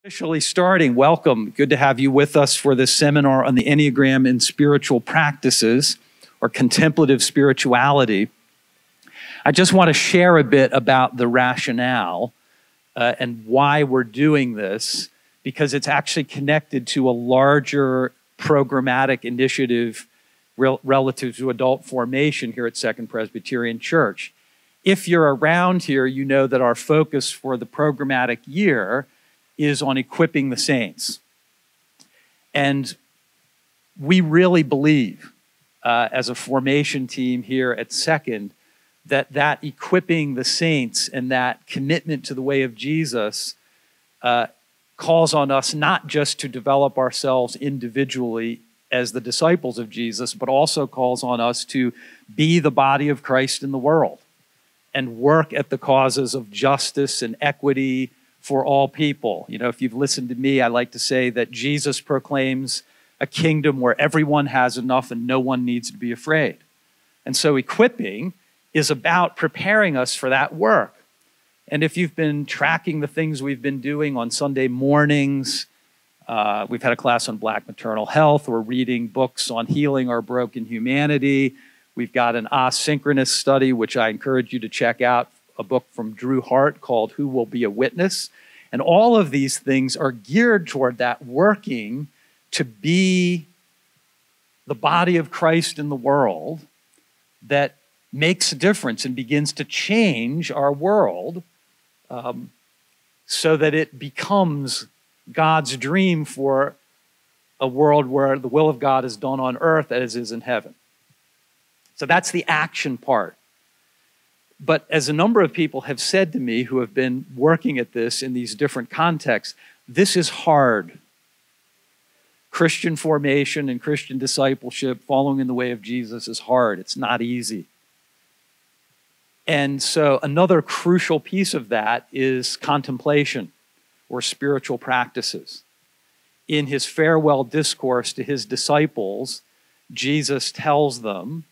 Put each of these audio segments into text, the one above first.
Officially starting, welcome. Good to have you with us for this seminar on the Enneagram and spiritual practices, or contemplative spirituality. I just want to share a bit about the rationale and why we're doing this, because it's actually connected to a larger programmatic initiative relative to adult formation here at Second Presbyterian Church. If you're around here, you know that our focus for the programmatic year is on equipping the saints. And we really believe, as a formation team here at Second, that equipping the saints and that commitment to the way of Jesus calls on us not just to develop ourselves individually as the disciples of Jesus, but also calls on us to be the body of Christ in the world and work at the causes of justice and equity for all people. You know, if you've listened to me, I like to say that Jesus proclaims a kingdom where everyone has enough and no one needs to be afraid. And so equipping is about preparing us for that work. And if you've been tracking the things we've been doing on Sunday mornings, we've had a class on Black maternal health. We're reading books on healing our broken humanity. We've got an asynchronous study, which I encourage you to check out, a book from Drew Hart called Who Will Be a Witness? And all of these things are geared toward that working to be the body of Christ in the world that makes a difference and begins to change our world so that it becomes God's dream for a world where the will of God is done on earth as is in heaven. So that's the action part. But as a number of people have said to me who have been working at this in these different contexts, this is hard. Christian formation and Christian discipleship, following in the way of Jesus, is hard. It's not easy. And so another crucial piece of that is contemplation or spiritual practices. In his farewell discourse to his disciples, Jesus tells them,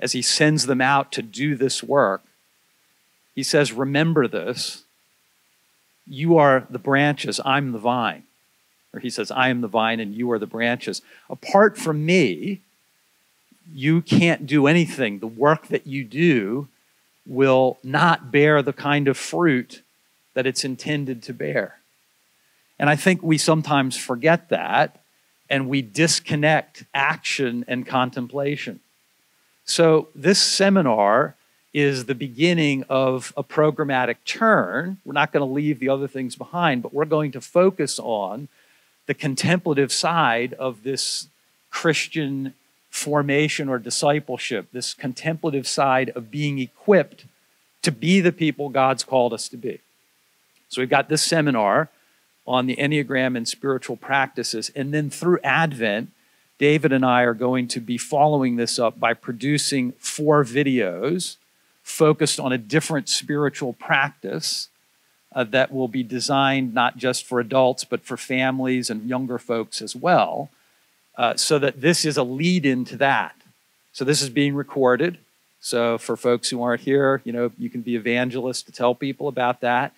as he sends them out to do this work, he says, remember this, you are the branches, I'm the vine. Or he says, I am the vine and you are the branches. Apart from me, you can't do anything. The work that you do will not bear the kind of fruit that it's intended to bear. And I think we sometimes forget that, and we disconnect action and contemplation. So this seminar is the beginning of a programmatic turn. We're not going to leave the other things behind, but we're going to focus on the contemplative side of this Christian formation or discipleship, this contemplative side of being equipped to be the people God's called us to be. So we've got this seminar on the Enneagram and spiritual practices, and then through Advent, David and I are going to be following this up by producing 4 videos focused on a different spiritual practice that will be designed not just for adults, but for families and younger folks as well, so that this is a lead-in to that. So this is being recorded. So for folks who aren't here, you know, you can be evangelists to tell people about that.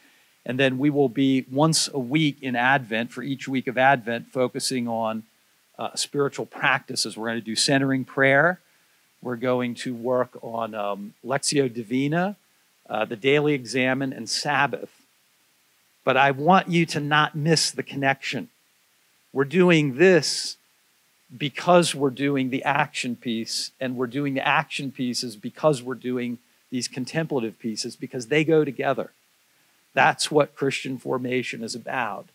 And then we will be once a week in Advent, for each week of Advent, focusing on spiritual practices. We're going to do centering prayer. We're going to work on Lectio Divina, the Daily Examen, and Sabbath. But I want you to not miss the connection. We're doing this because we're doing the action piece, and we're doing the action pieces because we're doing these contemplative pieces, because they go together. That's what Christian formation is about.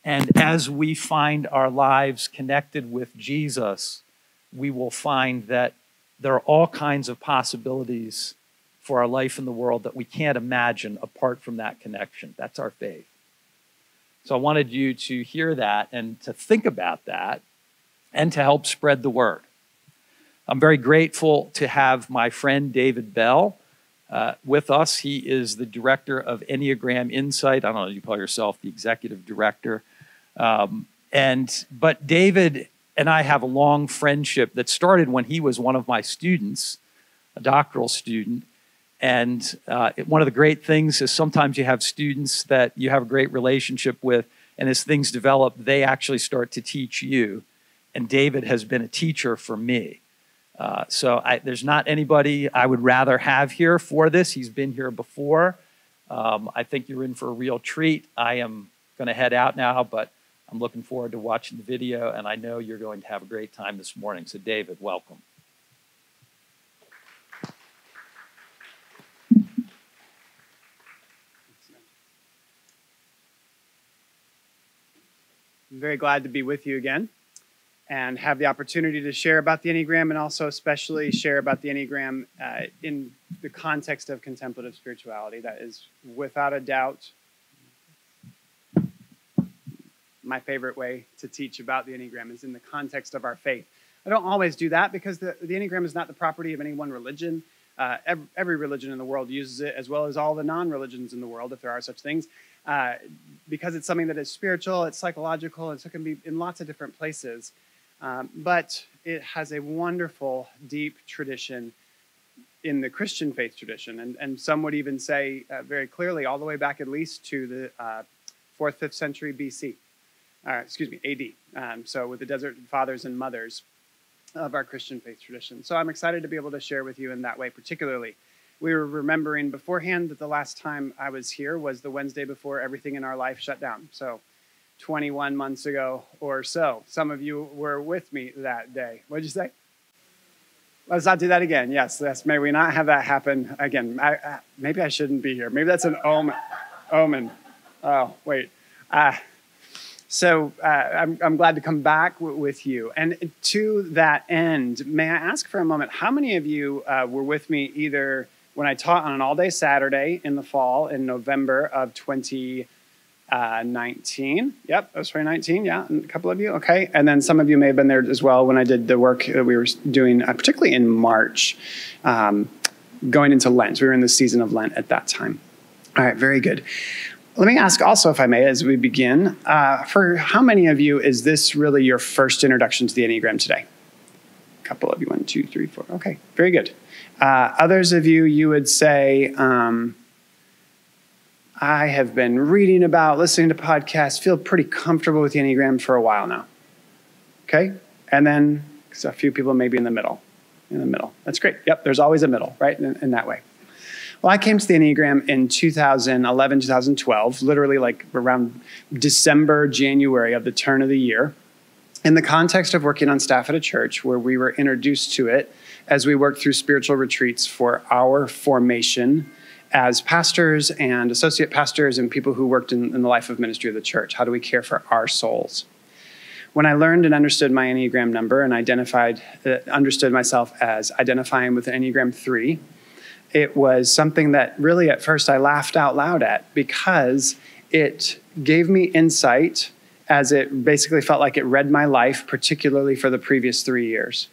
And as we find our lives connected with Jesus, we will find that there are all kinds of possibilities for our life in the world that we can't imagine apart from that connection. That's our faith. So I wanted you to hear that and to think about that and to help spread the word. I'm very grateful to have my friend David Bell with us. He is the director of Enneagram Insight. I don't know, you call yourself the executive director. But David and I have a long friendship that started when he was one of my students, a doctoral student. And one of the great things is sometimes you have students that you have a great relationship with, And as things develop, they actually start to teach you. And David has been a teacher for me. There's not anybody I would rather have here for this. He's been here before. I think you're in for a real treat. I am going to head out now, but I'm looking forward to watching the video, and I know you're going to have a great time this morning. So David, welcome. I'm very glad to be with you again and have the opportunity to share about the Enneagram, and also especially share about the Enneagram in the context of contemplative spirituality. That is, without a doubt, my favorite way to teach about the Enneagram is in the context of our faith. I don't always do that because the Enneagram is not the property of any one religion. Every religion in the world uses it, as well as all the non-religions in the world, if there are such things, because it's something that is spiritual, it's psychological, and so it can be in lots of different places. But it has a wonderful, deep tradition in the Christian faith tradition. And some would even say very clearly, all the way back at least to the 4th, 5th century BC. AD. So with the Desert Fathers and Mothers of our Christian faith tradition. So I'm excited to be able to share with you in that way particularly. We were remembering beforehand that the last time I was here was the Wednesday before everything in our life shut down. So 21 months ago or so. Some of you were with me that day. What did you say? Let's not do that again. Yes, may we not have that happen again. Maybe I shouldn't be here. Maybe that's an omen. Oh, wait. So I'm glad to come back with you. And to that end, may I ask for a moment, how many of you were with me either when I taught on an all-day Saturday in the fall in November of 2019? Yep, that was 2019, yeah, and a couple of you, okay. And then some of you may have been there as well when I did the work that we were doing, particularly in March, going into Lent. We were in the season of Lent at that time. All right, very good. Let me ask also, if I may, as we begin, for how many of you is this really your first introduction to the Enneagram today? A couple of you, 1, 2, 3, 4. Okay, very good. Others of you, you would say, I have been reading about, listening to podcasts, feel pretty comfortable with the Enneagram for a while now. Okay? And then a few people maybe in the middle. That's great. Yep, there's always a middle, right, in that way. Well, I came to the Enneagram in 2011, 2012, literally like around December, January of the turn of the year, in the context of working on staff at a church where we were introduced to it as we worked through spiritual retreats for our formation as pastors and associate pastors and people who worked in the life of ministry of the church. How do we care for our souls? When I learned and understood my Enneagram number and understood myself as identifying with Enneagram 3, it was something that really at first I laughed out loud at because it gave me insight as it basically felt like it read my life, particularly for the previous 3 years.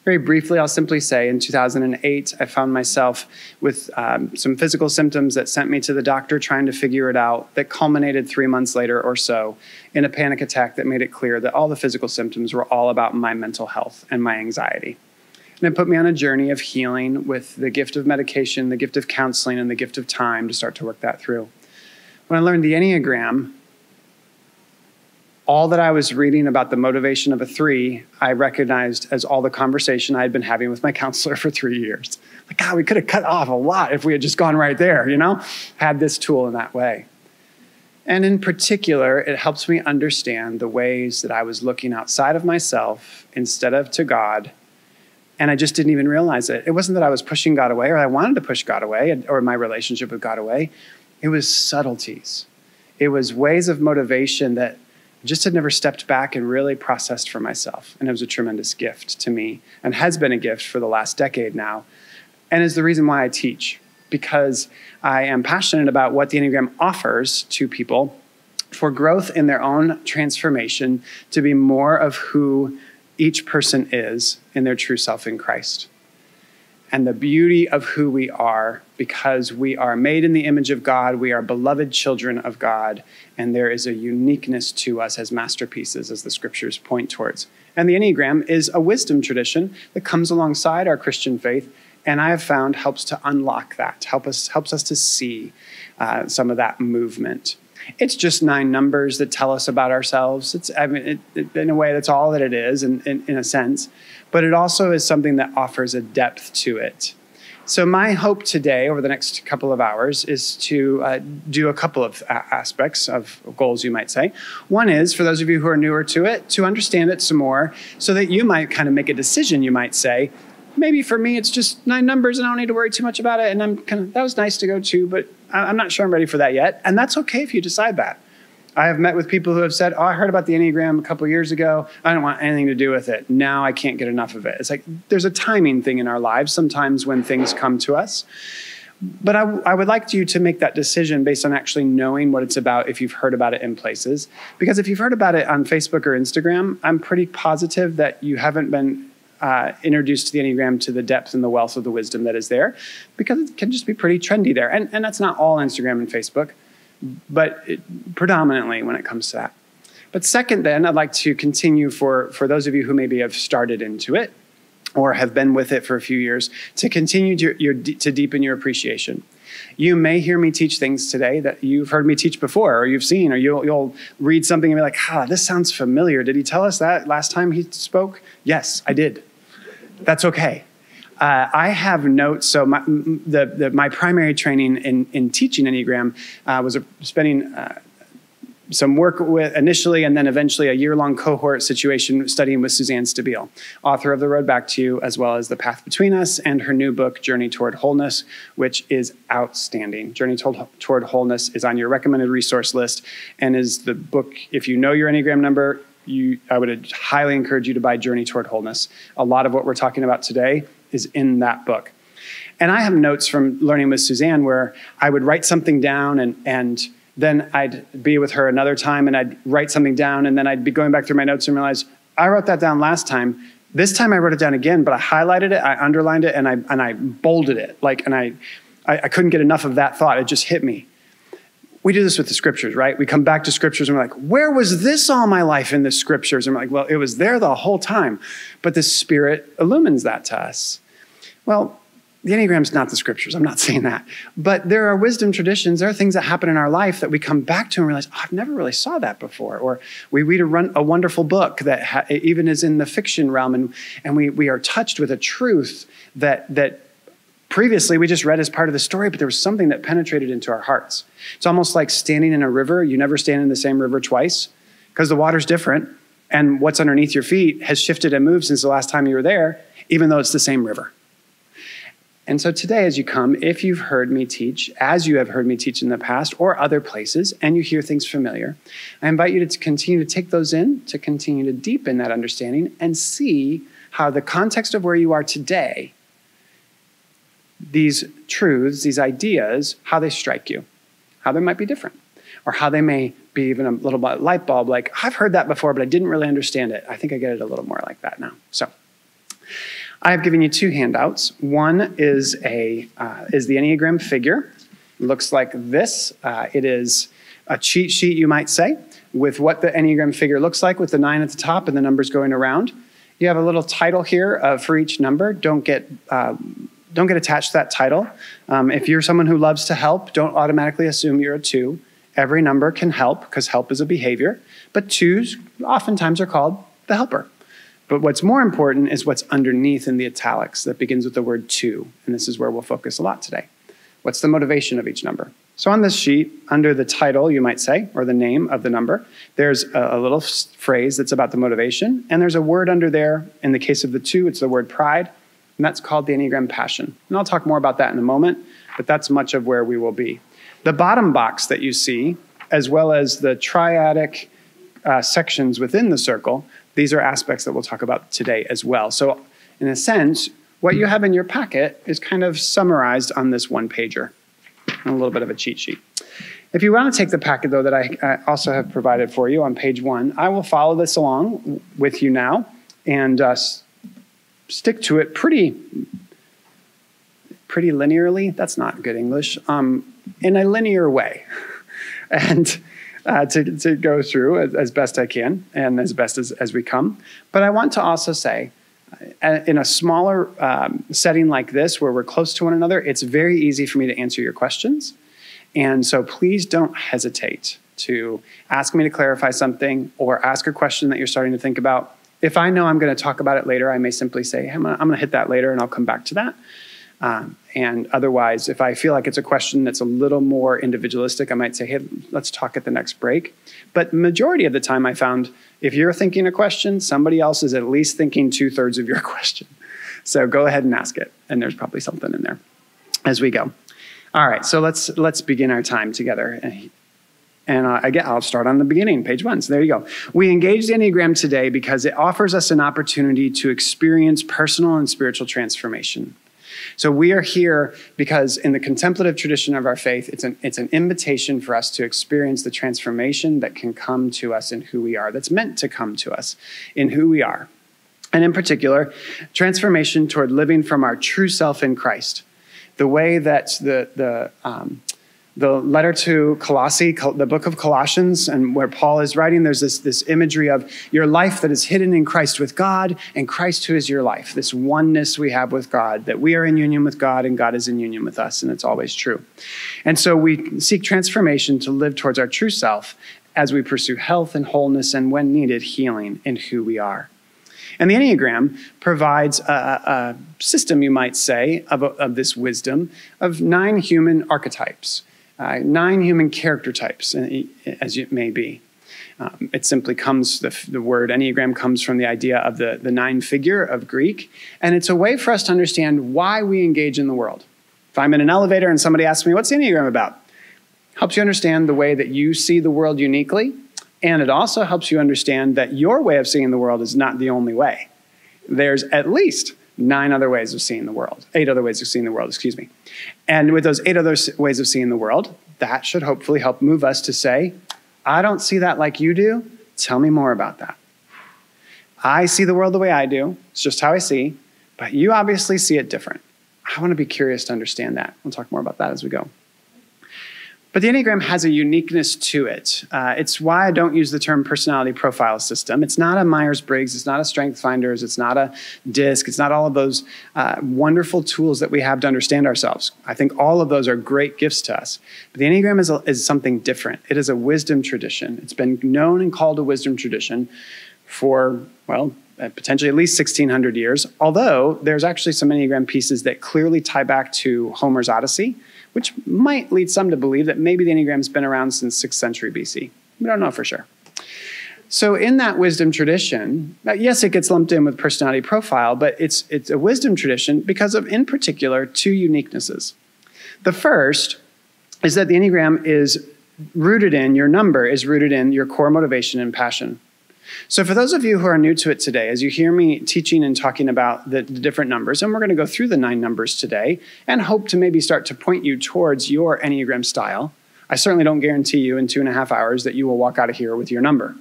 Very briefly, I'll simply say in 2008, I found myself with some physical symptoms that sent me to the doctor trying to figure it out, that culminated 3 months later or so in a panic attack that made it clear that all the physical symptoms were all about my mental health and my anxiety. And it put me on a journey of healing with the gift of medication, the gift of counseling, and the gift of time to start to work that through. When I learned the Enneagram, all that I was reading about the motivation of a 3, I recognized as all the conversation I had been having with my counselor for 3 years. Like, God, we could have cut off a lot if we had just gone right there, had this tool in that way. And in particular, it helps me understand the ways that I was looking outside of myself instead of to God. And I just didn't even realize it. It wasn't that I was pushing God away or I wanted to push God away or my relationship with God away. It was subtleties. It was ways of motivation that I just had never stepped back and really processed for myself. And it was a tremendous gift to me and has been a gift for the last decade now. And is the reason why I teach, because I am passionate about what the Enneagram offers to people for growth in their own transformation to be more of who each person is in their true self in Christ. And the beauty of who we are, because we are made in the image of God, we are beloved children of God, and there is a uniqueness to us as masterpieces, as the scriptures point towards. And the Enneagram is a wisdom tradition that comes alongside our Christian faith, and I have found helps to unlock that, helps us to see some of that movement. It's just 9 numbers that tell us about ourselves. In a way, that's all that it is, in a sense. But it also is something that offers a depth to it. So my hope today, over the next couple of hours, is to do a couple of aspects of goals, you might say. One is, for those of you who are newer to it, to understand it some more so that you might kind of make a decision, you might say, maybe for me, it's just 9 numbers and I don't need to worry too much about it. And that was nice to go to, but I'm not sure I'm ready for that yet. And that's okay if you decide that. I have met with people who have said, I heard about the Enneagram a couple of years ago. I don't want anything to do with it. Now I can't get enough of it. It's like there's a timing thing in our lives sometimes when things come to us. But I would like you to make that decision based on actually knowing what it's about if you've heard about it in places. Because if you've heard about it on Facebook or Instagram, I'm pretty positive that you haven't been introduced to the Enneagram to the depth and the wealth of the wisdom that is there, because it can just be pretty trendy there. And that's not all Instagram and Facebook, but predominantly when it comes to that. But second, then, I'd like to continue for those of you who maybe have started into it or have been with it for a few years, to continue to deepen your appreciation. You may hear me teach things today that you've heard me teach before, or you've seen, or you'll read something and be like, this sounds familiar. Did he tell us that last time he spoke? Yes, I did. That's okay. I have notes. So my primary training in teaching Enneagram was spending some work with initially and then eventually a year-long cohort situation studying with Suzanne Stabile, author of The Road Back to You, as well as The Path Between Us, and her new book, Journey Toward Wholeness, which is outstanding. Journey Toward Wholeness is on your recommended resource list and is the book, if you know your Enneagram number, I would highly encourage you to buy Journey Toward Wholeness. A lot of what we're talking about today is in that book. And I have notes from learning with Suzanne where I would write something down and then I'd be with her another time and I'd write something down and then I'd be going back through my notes and realize I wrote that down last time. This time I wrote it down again, but I highlighted it, I underlined it, and I bolded it. I couldn't get enough of that thought. It just hit me. We do this with the scriptures, right? We come back to scriptures and we're like, where was this all my life in the scriptures? And we're like, well, it was there the whole time. But the Spirit illumines that to us. Well, the Enneagram's not the scriptures. I'm not saying that. But there are wisdom traditions. There are things that happen in our life that we come back to and realize, I've never really saw that before. Or we read a wonderful book that even is in the fiction realm, and we are touched with a truth that previously we just read as part of the story, but there was something that penetrated into our hearts. It's almost like standing in a river. You never stand in the same river twice because the water's different, and what's underneath your feet has shifted and moved since the last time you were there, even though it's the same river. And so today, as you come, if you've heard me teach, as you have heard me teach in the past or other places, and you hear things familiar, I invite you to continue to take those in, to continue to deepen that understanding and see how the context of where you are today, these truths, these ideas, how they strike you, how they might be different, or how they may be even a little bit light bulb, like, I've heard that before, but I didn't really understand it. I think I get it a little more like that now. So I have given you 2 handouts. One is the Enneagram figure. It looks like this. It is a cheat sheet, you might say, with what the Enneagram figure looks like, with the 9 at the top and the numbers going around. You have a little title here for each number. Don't get attached to that title. If you're someone who loves to help, don't automatically assume you're a 2. Every number can help because help is a behavior, but 2s oftentimes are called the helper. But what's more important is what's underneath in the italics that begins with the word 2, and this is where we'll focus a lot today. What's the motivation of each number? So on this sheet, under the title, you might say, or the name of the number, there's a little phrase that's about the motivation, and there's a word under there. In the case of the 2, it's the word pride, and that's called the Enneagram passion. And I'll talk more about that in a moment, but that's much of where we will be. The bottom box that you see, as well as the triadic sections within the circle, these are aspects that we'll talk about today as well. So in a sense, what you have in your packet is kind of summarized on this one-pager, and a little bit of a cheat sheet. If you want to take the packet, though, that I also have provided for you on page 1, I will follow this along with you now and stick to it pretty linearly. That's not good English. In a linear way. And to go through as best I can and as best as we come. But I want to also say, in a smaller setting like this where we're close to one another, it's very easy for me to answer your questions. And so please don't hesitate to ask me to clarify something or ask a question that you're starting to think about. If I know I'm going to talk about it later, I may simply say, hey, I'm going to hit that later and I'll come back to that. And otherwise, if I feel like it's a question that's a little more individualistic, I might say, hey, let's talk at the next break. But majority of the time I found, if you're thinking a question, somebody else is at least thinking 2/3 of your question. So go ahead and ask it. And there's probably something in there as we go. All right, so let's begin our time together. And again, I'll start on the beginning, page 1. So there you go. We engage the Enneagram today because it offers us an opportunity to experience personal and spiritual transformation. So we are here because in the contemplative tradition of our faith, it's an invitation for us to experience the transformation that can come to us in who we are, that's meant to come to us in who we are. And in particular, transformation toward living from our true self in Christ. The way that the letter to Colossae, the book of Colossians, and where Paul is writing, there's this imagery of your life that is hidden in Christ with God, and Christ who is your life, this oneness we have with God, that we are in union with God and God is in union with us, and it's always true. And so we seek transformation to live towards our true self as we pursue health and wholeness and, when needed, healing in who we are. And the Enneagram provides a system, you might say, of this wisdom of 9 human archetypes. 9 human character types, as it may be. It simply comes, the word Enneagram comes from the idea of the 9-figure of Greek, and it's a way for us to understand why we engage in the world. If I'm in an elevator and somebody asks me, what's the Enneagram about? Helps you understand the way that you see the world uniquely, and it also helps you understand that your way of seeing the world is not the only way. There's at least 9 other ways of seeing the world, 8 other ways of seeing the world, excuse me. And with those 8 other ways of seeing the world, that should hopefully help move us to say, I don't see that like you do. Tell me more about that. I see the world the way I do. It's just how I see, but you obviously see it different. I want to be curious to understand that. We'll talk more about that as we go. But the Enneagram has a uniqueness to it. It's why I don't use the term personality profile system. It's not a Myers-Briggs. It's not a Strength Finders. It's not a DISC. It's not all of those wonderful tools that we have to understand ourselves. I think all of those are great gifts to us. But the Enneagram is something different. It is a wisdom tradition. It's been known and called a wisdom tradition for, well, potentially at least 1,600 years, although there's actually some Enneagram pieces that clearly tie back to Homer's Odyssey, which might lead some to believe that maybe the Enneagram's been around since 6th century BC. We don't know for sure. So in that wisdom tradition, yes, it gets lumped in with personality profile, but it's a wisdom tradition because of, in particular, 2 uniquenesses. The first is that the Enneagram is rooted in, your number is rooted in your core motivation and passion. So for those of you who are new to it today, as you hear me teaching and talking about the different numbers, and we're going to go through the 9 numbers today and hope to maybe start to point you towards your Enneagram style. I certainly don't guarantee you in 2.5 hours that you will walk out of here with your number.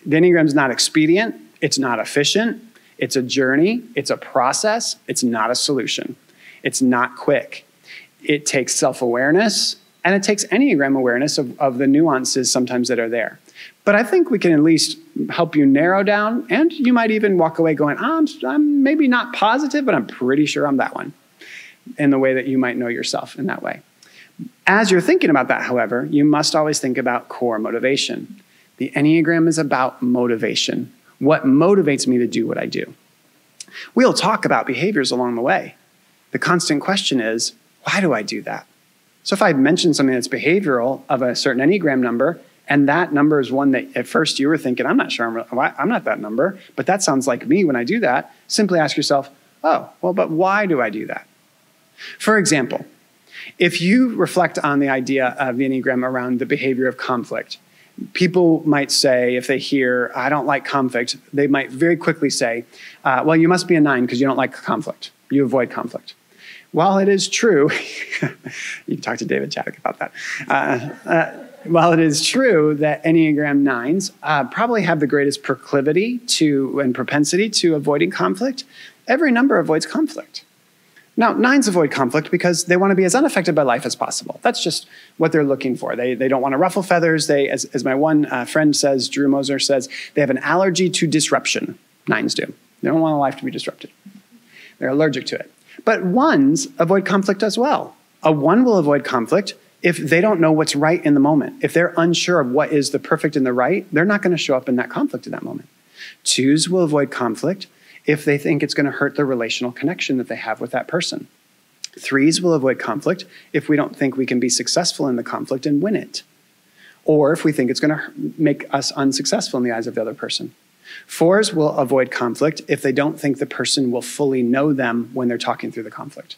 The Enneagram is not expedient. It's not efficient. It's a journey. It's a process. It's not a solution. It's not quick. It takes self-awareness, and it takes Enneagram awareness of the nuances sometimes that are there. But I think we can at least help you narrow down, and you might even walk away going, I'm maybe not positive, but I'm pretty sure I'm that one, in the way that you might know yourself in that way. As you're thinking about that, however, you must always think about core motivation. The Enneagram is about motivation. What motivates me to do what I do? We'll talk about behaviors along the way. The constant question is, why do I do that? So if I mention something that's behavioral of a certain Enneagram number, and that number is one that at first you were thinking, I'm not sure I'm not that number, but that sounds like me when I do that, simply ask yourself, oh, well, but why do I do that? For example, if you reflect on the idea of the Enneagram around the behavior of conflict, people might say, if they hear, I don't like conflict, they might very quickly say, well, you must be a 9 because you don't like conflict. You avoid conflict. While it is true, you can talk to David Chaddock about that. While it is true that Enneagram 9s probably have the greatest proclivity to and propensity to avoiding conflict, every number avoids conflict. Now, 9s avoid conflict because they want to be as unaffected by life as possible. That's just what they're looking for. They don't want to ruffle feathers. They, as my one friend says, Drew Moser says, they have an allergy to disruption. 9s do. They don't want life to be disrupted. They're allergic to it. But 1s avoid conflict as well. A 1 will avoid conflict if they don't know what's right in the moment, if they're unsure of what is the perfect and the right, they're not going to show up in that conflict in that moment. 2s will avoid conflict if they think it's going to hurt the relational connection that they have with that person. 3s will avoid conflict if we don't think we can be successful in the conflict and win it, or if we think it's going to make us unsuccessful in the eyes of the other person. 4s will avoid conflict if they don't think the person will fully know them when they're talking through the conflict.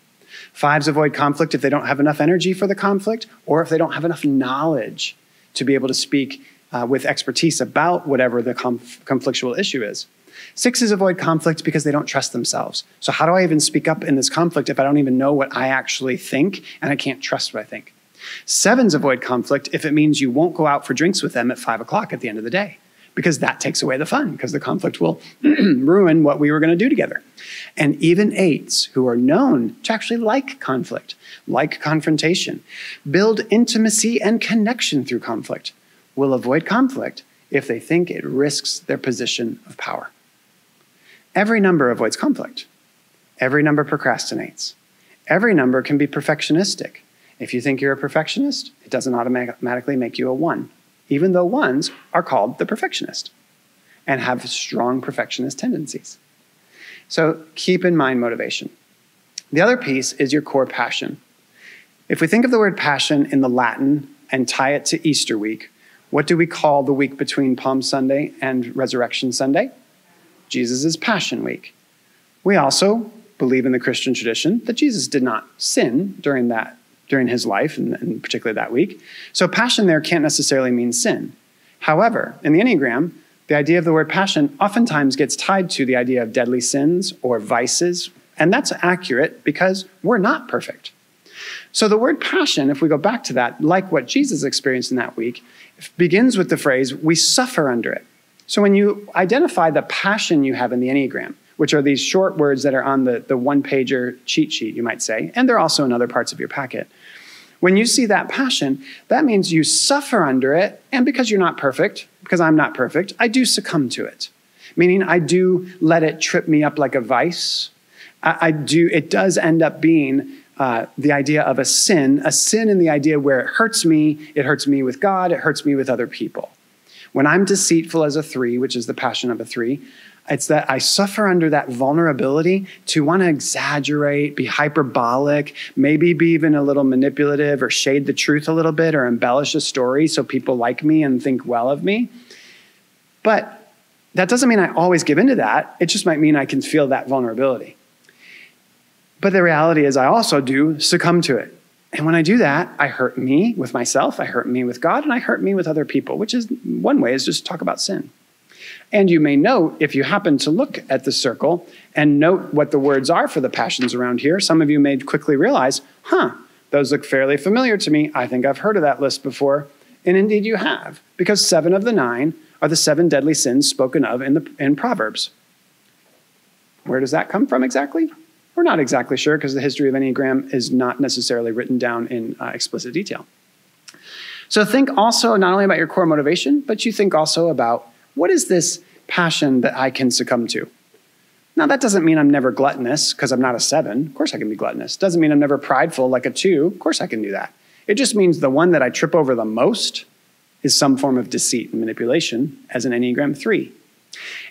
5s avoid conflict if they don't have enough energy for the conflict, or if they don't have enough knowledge to be able to speak with expertise about whatever the conflictual issue is. 6s avoid conflict because they don't trust themselves. So how do I even speak up in this conflict if I don't even know what I actually think and I can't trust what I think? 7s avoid conflict if it means you won't go out for drinks with them at 5 o'clock at the end of the day, because that takes away the fun, because the conflict will ruin what we were going to do together. And even 8s, who are known to actually like conflict, like confrontation, build intimacy and connection through conflict, will avoid conflict if they think it risks their position of power. Every number avoids conflict. Every number procrastinates. Every number can be perfectionistic. If you think you're a perfectionist, it doesn't automatically make you a 1, even though 1s are called the perfectionist and have strong perfectionist tendencies. So keep in mind motivation. The other piece is your core passion. If we think of the word passion in the Latin and tie it to Easter week, what do we call the week between Palm Sunday and Resurrection Sunday? Jesus' Passion Week. We also believe in the Christian tradition that Jesus did not sin during his life, and particularly that week. So passion there can't necessarily mean sin. However, in the Enneagram, the idea of the word passion oftentimes gets tied to the idea of deadly sins or vices, and that's accurate because we're not perfect. So the word passion, if we go back to that, like what Jesus experienced in that week, begins with the phrase, we suffer under it. So when you identify the passion you have in the Enneagram, which are these short words that are on the one-pager cheat sheet, you might say, and they're also in other parts of your packet. When you see that passion, that means you suffer under it, and because you're not perfect, because I'm not perfect, I do succumb to it. Meaning I do let it trip me up like a vice. It does end up being the idea of a sin in the idea where it hurts me with God, it hurts me with other people. When I'm deceitful as a 3, which is the passion of a 3, it's that I suffer under that vulnerability to want to exaggerate, be hyperbolic, maybe be even a little manipulative or shade the truth a little bit or embellish a story so people like me and think well of me. But that doesn't mean I always give into that. It just might mean I can feel that vulnerability. But the reality is I also do succumb to it. And when I do that, I hurt me with myself, I hurt me with God, and I hurt me with other people, which is one way is just talk about sin. And you may note, if you happen to look at the circle and note what the words are for the passions around here, some of you may quickly realize, those look fairly familiar to me. I think I've heard of that list before. And indeed you have, because 7 of the 9 are the 7 deadly sins spoken of in Proverbs. Where does that come from exactly? We're not exactly sure because the history of Enneagram is not necessarily written down in explicit detail. So think also not only about your core motivation, but you think also about what is this passion that I can succumb to? Now, that doesn't mean I'm never gluttonous because I'm not a 7. Of course I can be gluttonous. Doesn't mean I'm never prideful like a 2. Of course I can do that. It just means the one that I trip over the most is some form of deceit and manipulation as an Enneagram 3.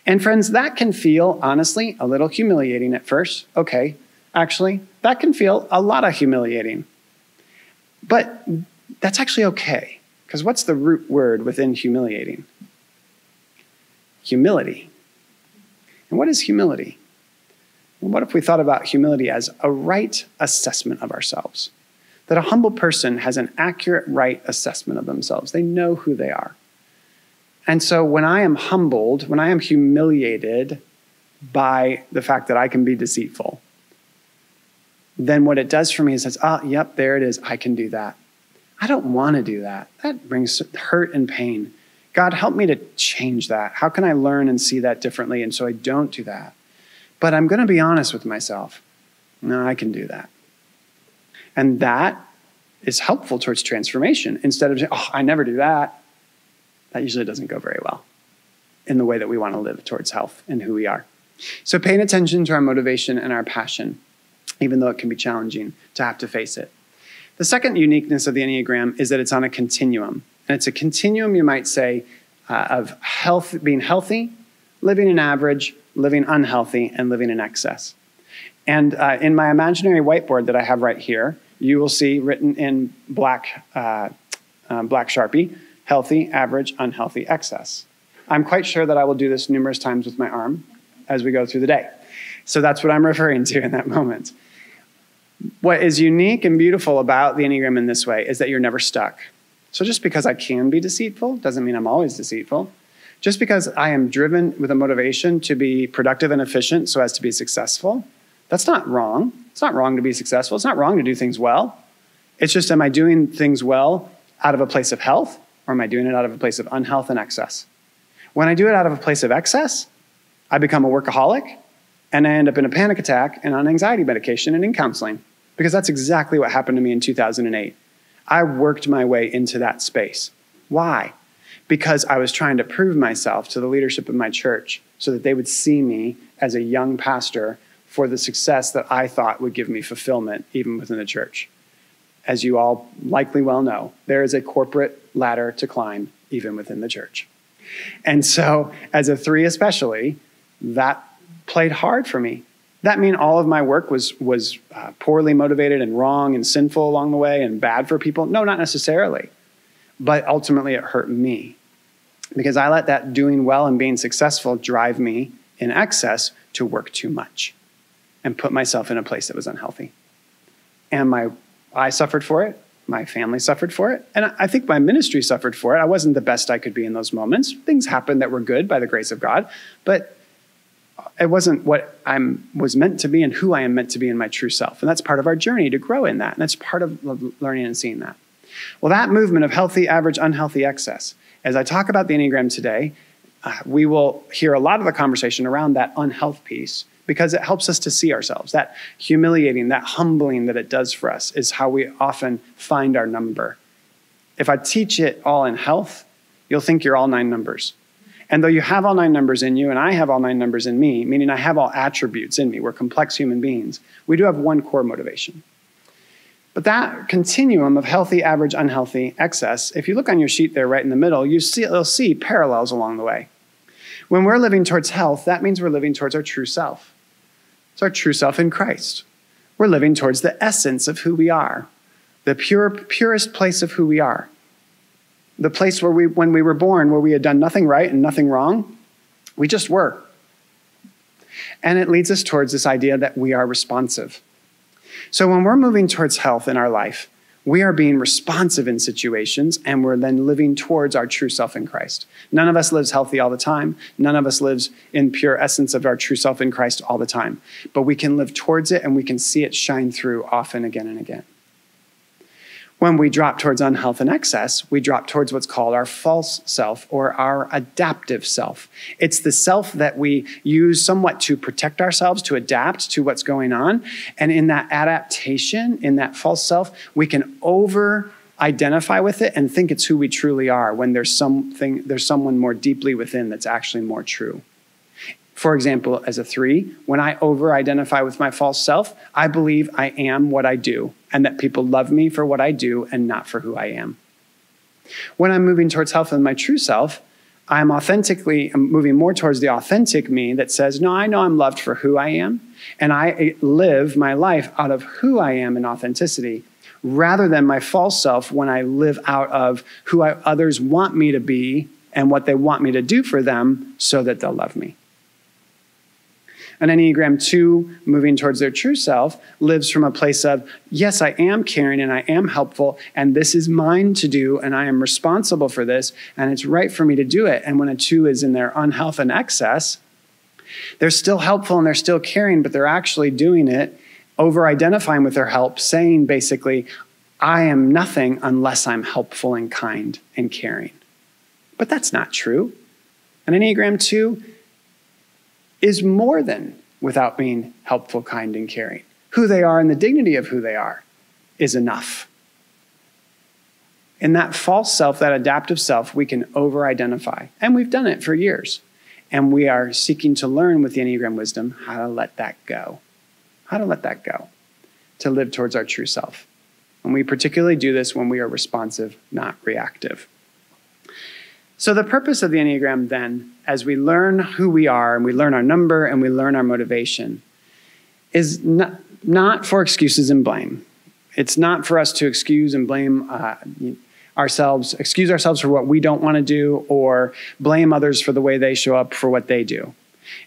And friends, that can feel, honestly, a little humiliating at first. Okay, actually, that can feel a lot of humiliating. But that's actually okay, because what's the root word within humiliating? Humility. And what is humility? Well, what if we thought about humility as a right assessment of ourselves? That a humble person has an accurate, right assessment of themselves. They know who they are. And so when I am humbled, when I am humiliated by the fact that I can be deceitful, then what it does for me is says, yep, there it is. I can do that. I don't want to do that. That brings hurt and pain. God, help me to change that. How can I learn and see that differently? And so I don't do that. But I'm going to be honest with myself. No, I can do that. And that is helpful towards transformation. Instead of saying, I never do that. That usually doesn't go very well in the way that we want to live towards health and who we are. So paying attention to our motivation and our passion, even though it can be challenging to have to face it. The second uniqueness of the Enneagram is that it's on a continuum. And it's a continuum, you might say, of being healthy, living in average, living unhealthy, and living in excess. And in my imaginary whiteboard that I have right here, you will see written in black Sharpie, healthy, average, unhealthy, excess. I'm quite sure that I will do this numerous times with my arm as we go through the day. So that's what I'm referring to in that moment. What is unique and beautiful about the Enneagram in this way is that you're never stuck. So just because I can be deceitful doesn't mean I'm always deceitful. Just because I am driven with a motivation to be productive and efficient so as to be successful, that's not wrong. It's not wrong to be successful. It's not wrong to do things well. It's just, am I doing things well out of a place of health, or am I doing it out of a place of unhealth and excess? When I do it out of a place of excess, I become a workaholic, and I end up in a panic attack and on anxiety medication and in counseling, because that's exactly what happened to me in 2008. I worked my way into that space. Why? Because I was trying to prove myself to the leadership of my church so that they would see me as a young pastor for the success that I thought would give me fulfillment even within the church. As you all likely well know, there is a corporate ladder to climb even within the church. And so as a 3 especially, that played hard for me. That mean all of my work was poorly motivated and wrong and sinful along the way and bad for people? No, not necessarily. But ultimately it hurt me because I let that doing well and being successful drive me in excess to work too much and put myself in a place that was unhealthy. And I suffered for it. My family suffered for it. And I think my ministry suffered for it. I wasn't the best I could be in those moments. Things happened that were good by the grace of God, but it wasn't what I was meant to be and who I am meant to be in my true self. And that's part of our journey to grow in that. And that's part of learning and seeing that. Well, that movement of healthy, average, unhealthy, excess, as I talk about the Enneagram today, we will hear a lot of the conversation around that unhealth piece because it helps us to see ourselves. That humiliating, that humbling that it does for us is how we often find our number. If I teach it all in health, you'll think you're all 9 numbers. And though you have all 9 numbers in you and I have all 9 numbers in me, meaning I have all attributes in me, we're complex human beings, we do have one core motivation. But that continuum of healthy, average, unhealthy, excess, if you look on your sheet there right in the middle, you'll see parallels along the way. When we're living towards health, that means we're living towards our true self. It's our true self in Christ. We're living towards the essence of who we are, the purest place of who we are. The place where when we were born, where we had done nothing right and nothing wrong, we just were. And it leads us towards this idea that we are responsive. So when we're moving towards health in our life, we are being responsive in situations, and we're then living towards our true self in Christ. None of us lives healthy all the time. None of us lives in pure essence of our true self in Christ all the time. But we can live towards it, and we can see it shine through often again and again. When we drop towards unhealth and excess, we drop towards what's called our false self or our adaptive self. It's the self that we use somewhat to protect ourselves, to adapt to what's going on. And in that adaptation, in that false self, we can over-identify with it and think it's who we truly are when there's someone more deeply within that's actually more true. For example, as a 3, when I over-identify with my false self, I believe I am what I do and that people love me for what I do and not for who I am. When I'm moving towards health in my true self, I'm moving more towards the authentic me that says, no, I know I'm loved for who I am, and I live my life out of who I am in authenticity, rather than my false self when I live out of who others want me to be and what they want me to do for them so that they'll love me. An Enneagram 2, moving towards their true self, lives from a place of, yes, I am caring and I am helpful, and this is mine to do, and I am responsible for this, and it's right for me to do it. And when a 2 is in their unhealth and excess, they're still helpful and they're still caring, but they're actually doing it, over-identifying with their help, saying basically, I am nothing unless I'm helpful and kind and caring. But that's not true. An Enneagram 2 is more than without being helpful, kind, and caring. Who they are and the dignity of who they are is enough. In that false self, that adaptive self, we can over-identify. And we've done it for years. And we are seeking to learn with the Enneagram wisdom how to let that go. How to let that go. To live towards our true self. And we particularly do this when we are responsive, not reactive. So the purpose of the Enneagram then, as we learn who we are and we learn our number and we learn our motivation, is not for excuses and blame. It's not for us to excuse and blame excuse ourselves for what we don't want to do or blame others for the way they show up for what they do.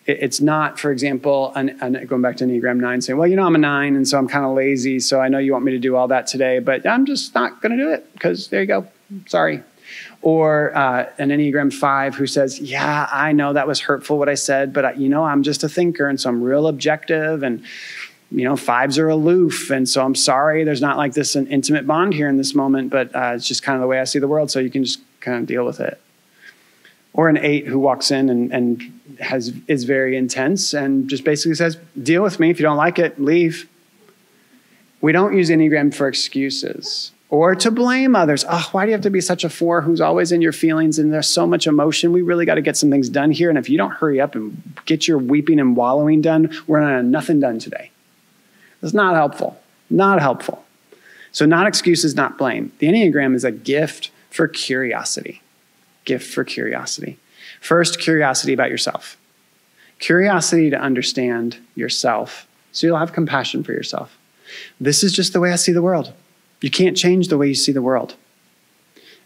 It's not, for example, going back to Enneagram 9, saying, well, I'm a 9, and so I'm kind of lazy, so I know you want me to do all that today, but I'm just not going to do it because there you go. Sorry. Or an Enneagram 5 who says, yeah, I know that was hurtful what I said, but I'm just a thinker, and so I'm real objective, and 5s are aloof, and so I'm sorry there's not like this an intimate bond here in this moment, but it's just kind of the way I see the world, so you can just kind of deal with it. Or an 8 who walks in and is very intense and just basically says, deal with me. If you don't like it, leave. We don't use Enneagram for excuses or to blame others. Oh, why do you have to be such a 4 who's always in your feelings and there's so much emotion? We really got to get some things done here. And if you don't hurry up and get your weeping and wallowing done, we're not nothing done today. It's not helpful. Not helpful. So not excuses, not blame. The Enneagram is a gift for curiosity. Gift for curiosity. First, curiosity about yourself. Curiosity to understand yourself so you'll have compassion for yourself. This is just the way I see the world. You can't change the way you see the world.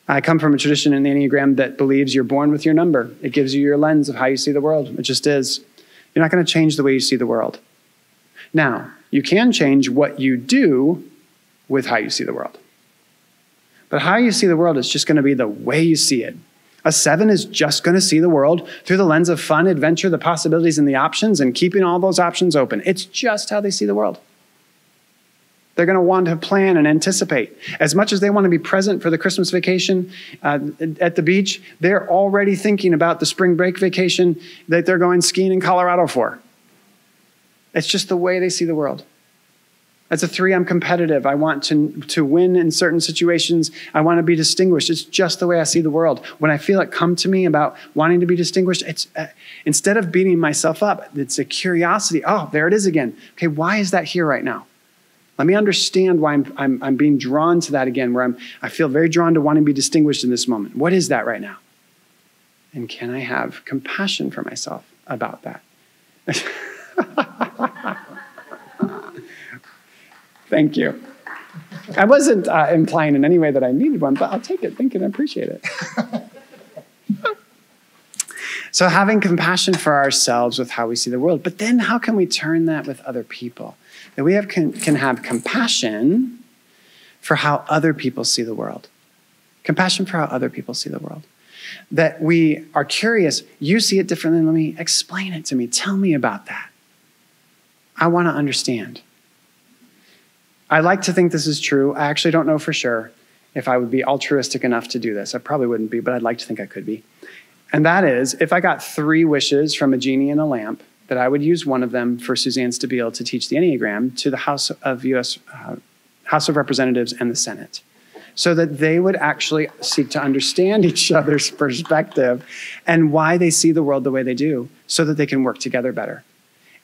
I come from a tradition in the Enneagram that believes you're born with your number. It gives you your lens of how you see the world. It just is. You're not going to change the way you see the world. Now, you can change what you do with how you see the world. But how you see the world is just going to be the way you see it. A 7 is just going to see the world through the lens of fun, adventure, the possibilities and the options, and keeping all those options open. It's just how they see the world. They're going to want to plan and anticipate. As much as they want to be present for the Christmas vacation at the beach, they're already thinking about the spring break vacation that they're going skiing in Colorado for. It's just the way they see the world. As a 3, I'm competitive. I want to win in certain situations. I want to be distinguished. It's just the way I see the world. When I feel it come to me about wanting to be distinguished, it's instead of beating myself up, it's a curiosity. Oh, there it is again. Okay, why is that here right now? Let me understand why I'm being drawn to that again, where I feel very drawn to wanting to be distinguished in this moment. What is that right now? And can I have compassion for myself about that? Thank you. I wasn't implying in any way that I needed one, but I'll take it. Thank you. I appreciate it. So having compassion for ourselves with how we see the world, but then how can we turn that with other people? That we can have compassion for how other people see the world. Compassion for how other people see the world. That we are curious. You see it differently. Let me explain it to me. Tell me about that. I want to understand. I like to think this is true. I actually don't know for sure if I would be altruistic enough to do this. I probably wouldn't be, but I'd like to think I could be. And that is, if I got 3 wishes from a genie in a lamp, that I would use one of them for Suzanne Stabile to teach the Enneagram to the House of Representatives and the Senate, so that they would actually seek to understand each other's perspective and why they see the world the way they do, so that they can work together better.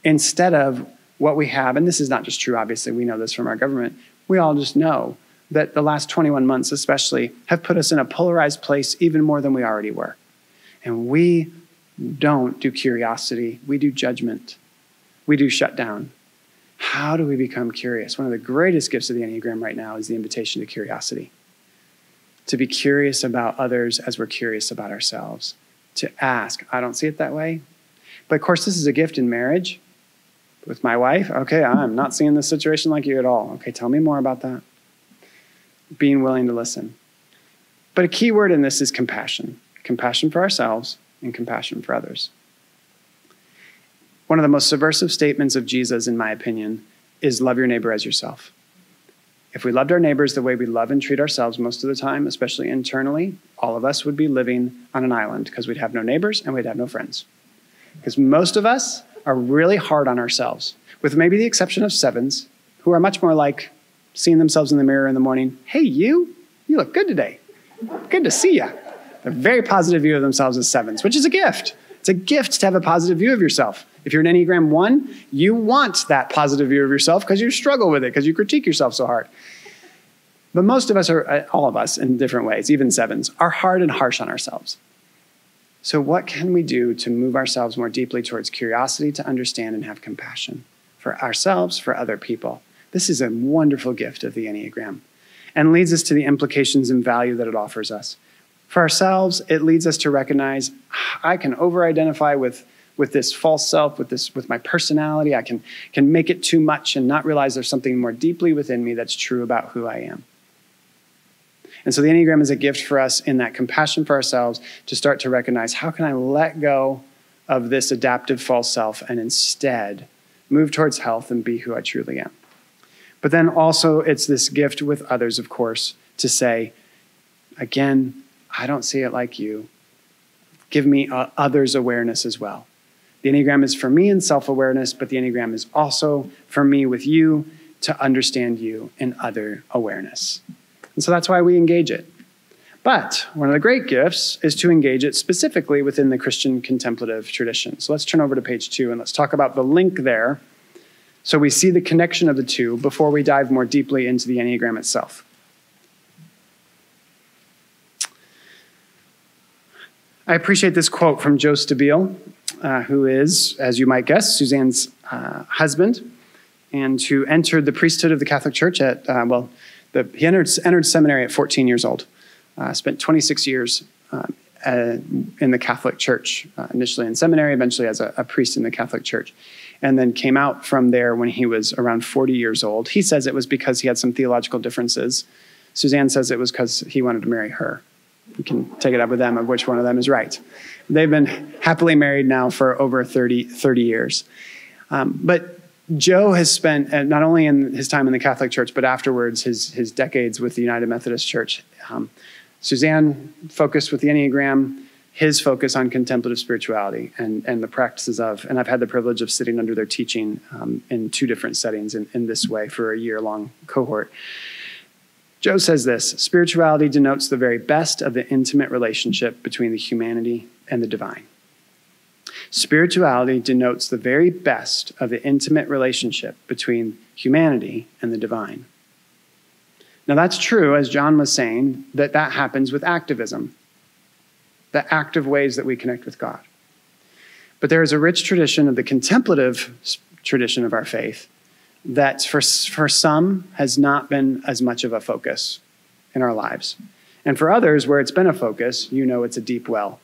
Instead of what we have, and this is not just true, obviously, we know this from our government, we all just know that the last 21 months especially have put us in a polarized place even more than we already were. And we don't do curiosity, we do judgment. We do shut down. How do we become curious? One of the greatest gifts of the Enneagram right now is the invitation to curiosity. To be curious about others as we're curious about ourselves. To ask, I don't see it that way. But of course, this is a gift in marriage. With my wife, okay, I'm not seeing this situation like you at all. Okay, tell me more about that. Being willing to listen. But a key word in this is compassion. Compassion for ourselves and compassion for others. One of the most subversive statements of Jesus, in my opinion, is love your neighbor as yourself. If we loved our neighbors the way we love and treat ourselves most of the time, especially internally, all of us would be living on an island because we'd have no neighbors and we'd have no friends. Because most of us are really hard on ourselves, with maybe the exception of 7s, who are much more like seeing themselves in the mirror in the morning. Hey, you look good today. Good to see you. A very positive view of themselves as 7s, which is a gift. It's a gift to have a positive view of yourself. If you're an Enneagram 1, you want that positive view of yourself because you struggle with it, because you critique yourself so hard. But most of us all of us in different ways, even sevens, are hard and harsh on ourselves. So what can we do to move ourselves more deeply towards curiosity, to understand and have compassion for ourselves, for other people? This is a wonderful gift of the Enneagram and leads us to the implications and value that it offers us. For ourselves, it leads us to recognize I can over-identify with this false self, with my personality. I can make it too much and not realize there's something more deeply within me that's true about who I am. And so the Enneagram is a gift for us in that compassion for ourselves to start to recognize, how can I let go of this adaptive false self and instead move towards health and be who I truly am? But then also it's this gift with others, of course, to say, again, I don't see it like you. Give me others' awareness as well. The Enneagram is for me in self-awareness, but the Enneagram is also for me with you to understand you in other awareness. And so that's why we engage it. But one of the great gifts is to engage it specifically within the Christian contemplative tradition. So let's turn over to page 2 and let's talk about the link there, so we see the connection of the two before we dive more deeply into the Enneagram itself. I appreciate this quote from Joe Stabile, who is, as you might guess, Suzanne's husband, and who entered the priesthood of the Catholic Church at, he entered seminary at 14 years old, spent 26 years in the Catholic Church, initially in seminary, eventually as a priest in the Catholic Church, and then came out from there when he was around 40 years old. He says it was because he had some theological differences. Suzanne says it was because he wanted to marry her. You can take it up with them of which one of them is right. They've been happily married now for over 30 years. But Joe has spent, not only in his time in the Catholic Church, but afterwards his decades with the United Methodist Church. Suzanne focused with the Enneagram, his focus on contemplative spirituality and the practices of, and I've had the privilege of sitting under their teaching in 2 different settings in this way for a year-long cohort. Joe says this: spirituality denotes the very best of the intimate relationship between the humanity and the divine. Spirituality denotes the very best of the intimate relationship between humanity and the divine. Now that's true, as John was saying, that happens with activism, the active ways that we connect with God. But there is a rich tradition of the contemplative tradition of our faith that for some has not been as much of a focus in our lives. And for others, where it's been a focus, it's a deep well.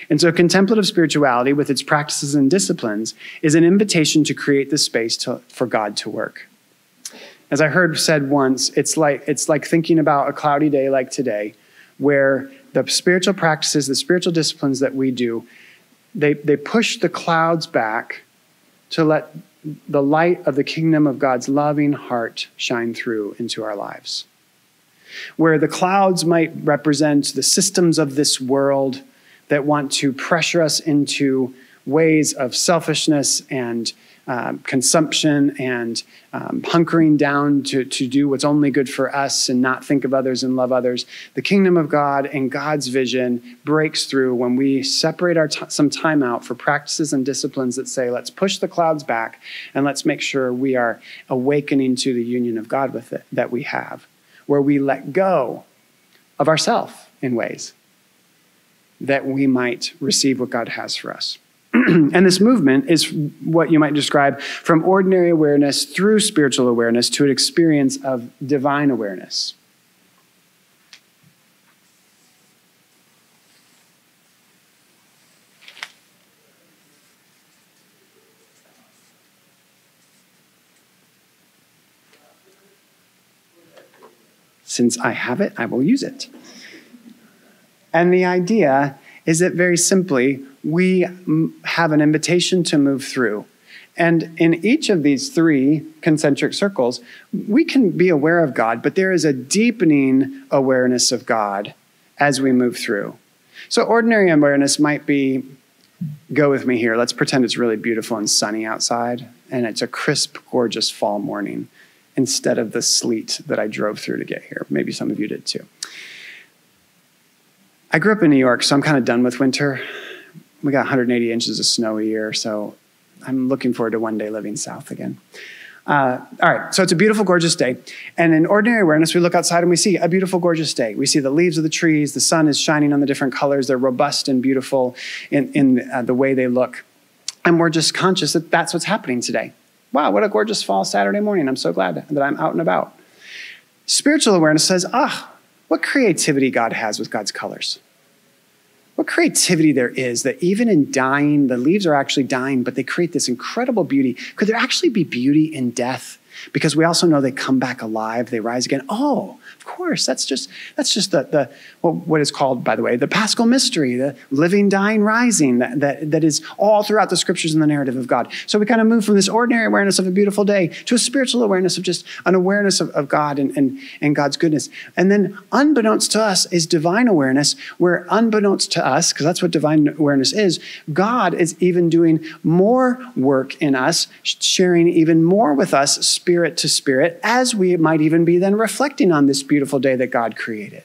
And so contemplative spirituality, with its practices and disciplines, is an invitation to create the space for God to work. As I heard said once, it's like thinking about a cloudy day like today, where the spiritual practices, the spiritual disciplines that we do, they push the clouds back to let the light of the kingdom of God's loving heart shine through into our lives. Where the clouds might represent the systems of this world that want to pressure us into ways of selfishness and consumption and hunkering down to do what's only good for us and not think of others and love others. The kingdom of God and God's vision breaks through when we separate some time out for practices and disciplines that say, let's push the clouds back and let's make sure we are awakening to the union of God with it that we have, where we let go of ourself in ways that we might receive what God has for us. And this movement is what you might describe from ordinary awareness through spiritual awareness to an experience of divine awareness. Since I have it, I will use it. And the idea is that very simply, we have an invitation to move through. And in each of these 3 concentric circles, we can be aware of God, but there is a deepening awareness of God as we move through. So ordinary awareness might be, go with me here, let's pretend it's really beautiful and sunny outside, and it's a crisp, gorgeous fall morning instead of the sleet that I drove through to get here. Maybe some of you did too. I grew up in New York, so I'm kind of done with winter. We got 180 inches of snow a year, so I'm looking forward to one day living south again. All right, so it's a beautiful, gorgeous day. And in ordinary awareness, we look outside and we see a beautiful, gorgeous day. We see the leaves of the trees, the sun is shining on the different colors. They're robust and beautiful in the way they look. And we're just conscious that that's what's happening today. Wow, what a gorgeous fall Saturday morning. I'm so glad that I'm out and about. Spiritual awareness says, what creativity God has with God's colors. What creativity there is that even in dying, the leaves are actually dying, but they create this incredible beauty. Could there actually be beauty in death? Because we also know they come back alive, they rise again. Oh, of course, that's just what is called, by the way, the Paschal mystery, the living, dying, rising that is all throughout the scriptures and the narrative of God. So we kind of move from this ordinary awareness of a beautiful day to a spiritual awareness of just an awareness of God and God's goodness. And then unbeknownst to us is divine awareness, where unbeknownst to us, because that's what divine awareness is, God is even doing more work in us, sharing even more with us, spirit to spirit, as we might even be then reflecting on this beautiful day that God created.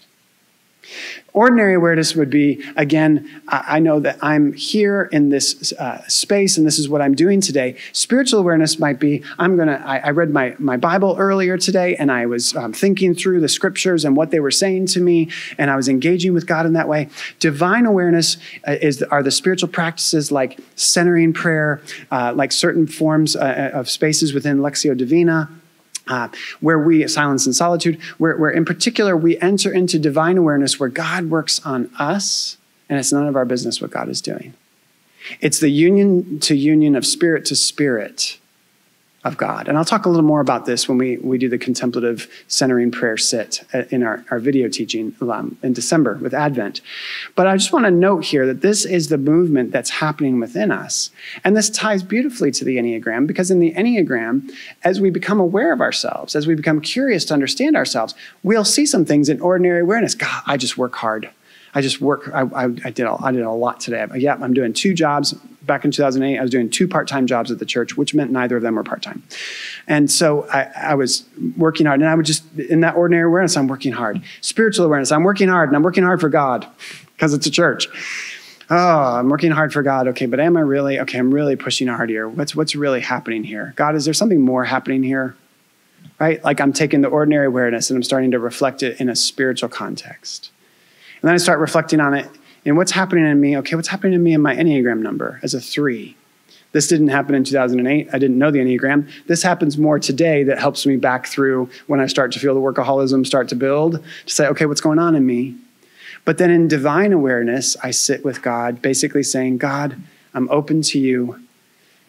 Ordinary awareness would be, again, I know that I'm here in this space and this is what I'm doing today. Spiritual awareness might be, I read my Bible earlier today and I was thinking through the scriptures and what they were saying to me, and I was engaging with God in that way. Divine awareness are the spiritual practices like centering prayer, like certain forms of spaces within Lectio Divina, where we, silence and solitude, where in particular we enter into divine awareness where God works on us and it's none of our business what God is doing. It's the union to union of spirit to spirit of God. And I'll talk a little more about this when we do the contemplative centering prayer sit in our video teaching in December with Advent. But I just want to note here that this is the movement that's happening within us. And this ties beautifully to the Enneagram, because in the Enneagram, as we become aware of ourselves, as we become curious to understand ourselves, we'll see some things in ordinary awareness. God, I just work hard. I did a lot today. Yeah, I'm doing 2 jobs. Back in 2008, I was doing 2 part-time jobs at the church, which meant neither of them were part-time. And so I was working hard, and I would just, in that ordinary awareness, I'm working hard. Spiritual awareness, I'm working hard, and I'm working hard for God, because it's a church. Oh, I'm working hard for God. Okay, but am I really? Okay, I'm really pushing hard here. What's really happening here? God, is there something more happening here? Right? Like I'm taking the ordinary awareness, and I'm starting to reflect it in a spiritual context. And then I start reflecting on it and what's happening in me. Okay, what's happening in me in my Enneagram number as a 3? This didn't happen in 2008. I didn't know the Enneagram. This happens more today that helps me back through when I start to feel the workaholism start to build, to say, okay, what's going on in me? But then in divine awareness, I sit with God, basically saying, God, I'm open to you.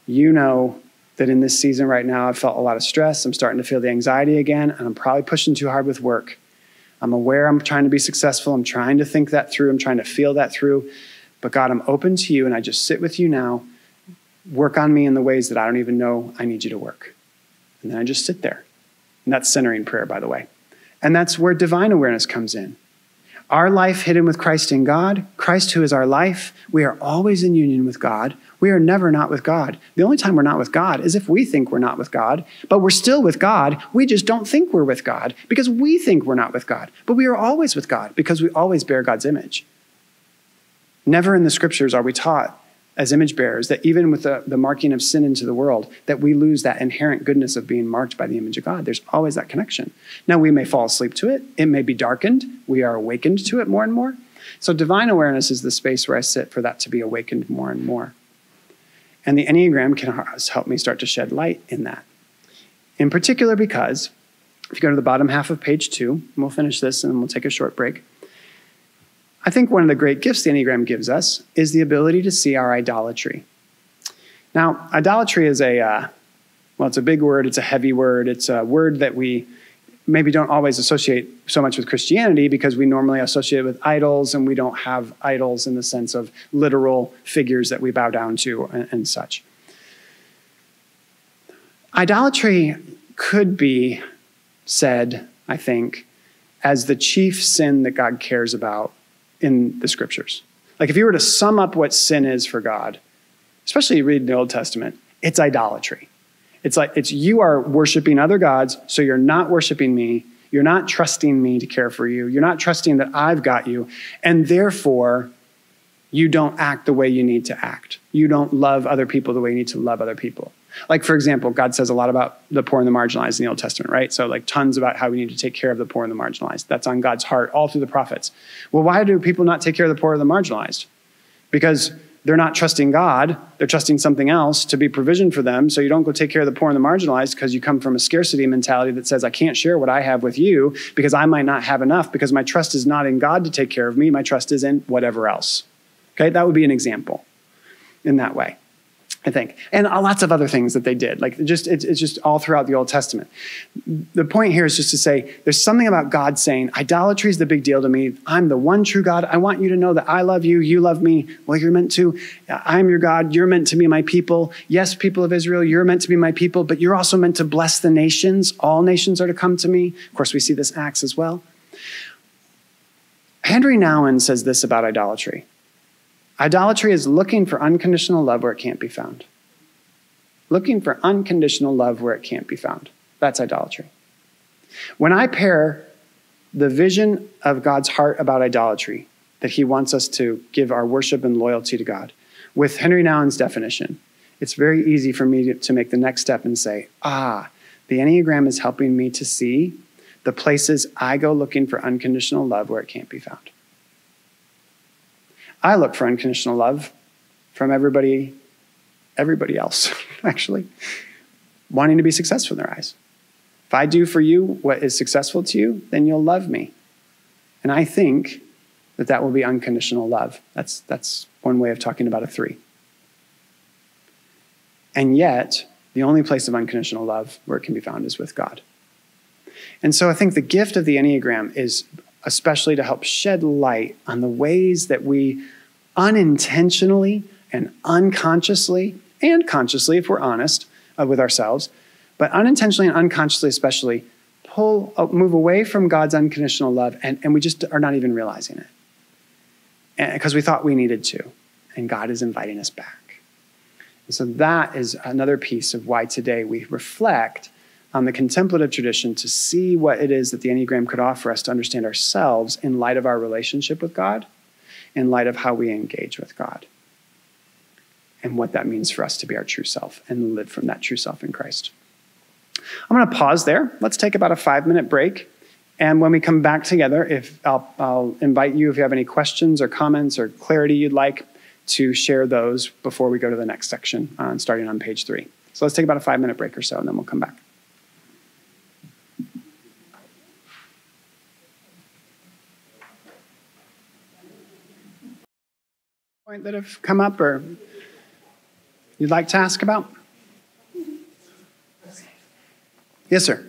You know that in this season right now, I've felt a lot of stress. I'm starting to feel the anxiety again, and I'm probably pushing too hard with work. I'm aware I'm trying to be successful. I'm trying to think that through. I'm trying to feel that through. But God, I'm open to you, and I just sit with you now. Work on me in the ways that I don't even know I need you to work. And then I just sit there. And that's centering prayer, by the way. And that's where divine awareness comes in. Our life hidden with Christ in God, Christ who is our life. We are always in union with God. We are never not with God. The only time we're not with God is if we think we're not with God, but we're still with God. We just don't think we're with God because we think we're not with God. But we are always with God because we always bear God's image. Never in the scriptures are we taught as image bearers that even with the marking of sin into the world, that we lose that inherent goodness of being marked by the image of God. There's always that connection. Now, we may fall asleep to it. It may be darkened. We are awakened to it more and more. So divine awareness is the space where I sit for that to be awakened more and more. And the Enneagram can help me start to shed light in that. In particular because, if you go to the bottom half of page 2, and we'll finish this and then we'll take a short break. I think one of the great gifts the Enneagram gives us is the ability to see our idolatry. Now, idolatry is it's a big word, it's a heavy word, it's a word that we maybe don't always associate so much with Christianity because we normally associate it with idols, and we don't have idols in the sense of literal figures that we bow down to and such. Idolatry could be said, I think, as the chief sin that God cares about in the scriptures. Like if you were to sum up what sin is for God, especially you read the Old Testament, it's idolatry. It's you are worshiping other gods, so you're not worshiping me. You're not trusting me to care for you. You're not trusting that I've got you. And therefore, you don't act the way you need to act. You don't love other people the way you need to love other people. Like, for example, God says a lot about the poor and the marginalized in the Old Testament, right? So like tons about how we need to take care of the poor and the marginalized. That's on God's heart all through the prophets. Well, why do people not take care of the poor or the marginalized? Because they're not trusting God. They're trusting something else to be provision for them. So you don't go take care of the poor and the marginalized because you come from a scarcity mentality that says, I can't share what I have with you because I might not have enough because my trust is not in God to take care of me. My trust is in whatever else. Okay, that would be an example in that way, I think. And lots of other things that they did. Like it's just all throughout the Old Testament. The point here is just to say, there's something about God saying, idolatry is the big deal to me. I'm the one true God. I want you to know that I love you. You love me. Well, you're meant to. I'm your God. You're meant to be my people. Yes, people of Israel, you're meant to be my people, but you're also meant to bless the nations. All nations are to come to me. Of course, we see this Acts as well. Henry Nouwen says this about idolatry. Idolatry is looking for unconditional love where it can't be found. Looking for unconditional love where it can't be found. That's idolatry. When I pair the vision of God's heart about idolatry, that he wants us to give our worship and loyalty to God, with Henry Nouwen's definition, it's very easy for me to make the next step and say, the Enneagram is helping me to see the places I go looking for unconditional love where it can't be found. I look for unconditional love from everybody else, actually, wanting to be successful in their eyes. If I do for you what is successful to you, then you'll love me. And I think that will be unconditional love. That's one way of talking about a 3. And yet, the only place of unconditional love where it can be found is with God. And so I think the gift of the Enneagram is especially to help shed light on the ways that we unintentionally and unconsciously, and consciously, if we're honest with ourselves, but unintentionally and unconsciously especially, move away from God's unconditional love, and we just are not even realizing it. Because we thought we needed to, and God is inviting us back. And so that is another piece of why today we reflect on the contemplative tradition to see what it is that the Enneagram could offer us to understand ourselves in light of our relationship with God, in light of how we engage with God, and what that means for us to be our true self and live from that true self in Christ. I'm going to pause there. Let's take about a 5-minute break. And when we come back together, I'll invite you, if you have any questions or comments or clarity you'd like, to share those before we go to the next section, starting on page 3. So let's take about a 5-minute break or so, and then we'll come back. That have come up or you'd like to ask about? Yes, sir.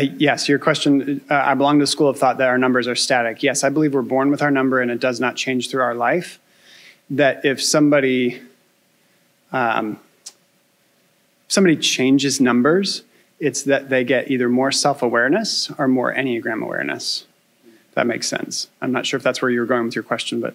Yes, your question, I belong to the school of thought that our numbers are static. Yes, I believe we're born with our number and it does not change through our life. That if somebody changes numbers, it's that they get either more self-awareness or more Enneagram awareness. If that makes sense. I'm not sure if that's where you were going with your question, but.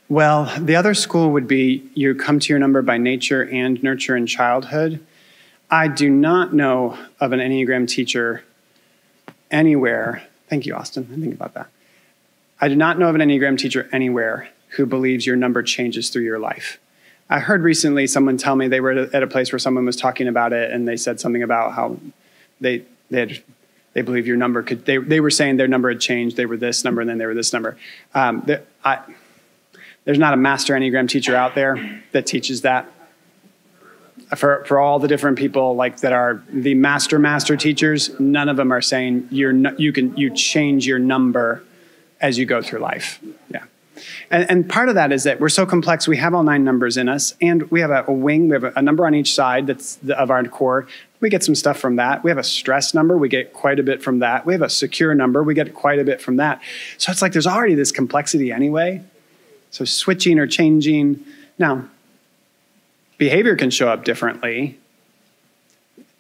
Well, the other school would be you come to your number by nature and nurture in childhood. I do not know of an Enneagram teacher anywhere. Thank you, Austin. I think about that. I do not know of an Enneagram teacher anywhere who believes your number changes through your life. I heard recently someone tell me they were at a place where someone was talking about it, and they said something about how they believe your number could. They were saying their number had changed. They were this number, and then they were this number. There's not a master Enneagram teacher out there that teaches that. For all the different people that are the master teachers, none of them are saying you change your number as you go through life. Yeah. And part of that is that we're so complex. We have all 9 numbers in us, and we have a wing. We have a number on each side that's of our core. We get some stuff from that. We have a stress number. We get quite a bit from that. We have a secure number. We get quite a bit from that. So it's like there's already this complexity anyway. So switching or changing. Now, behavior can show up differently.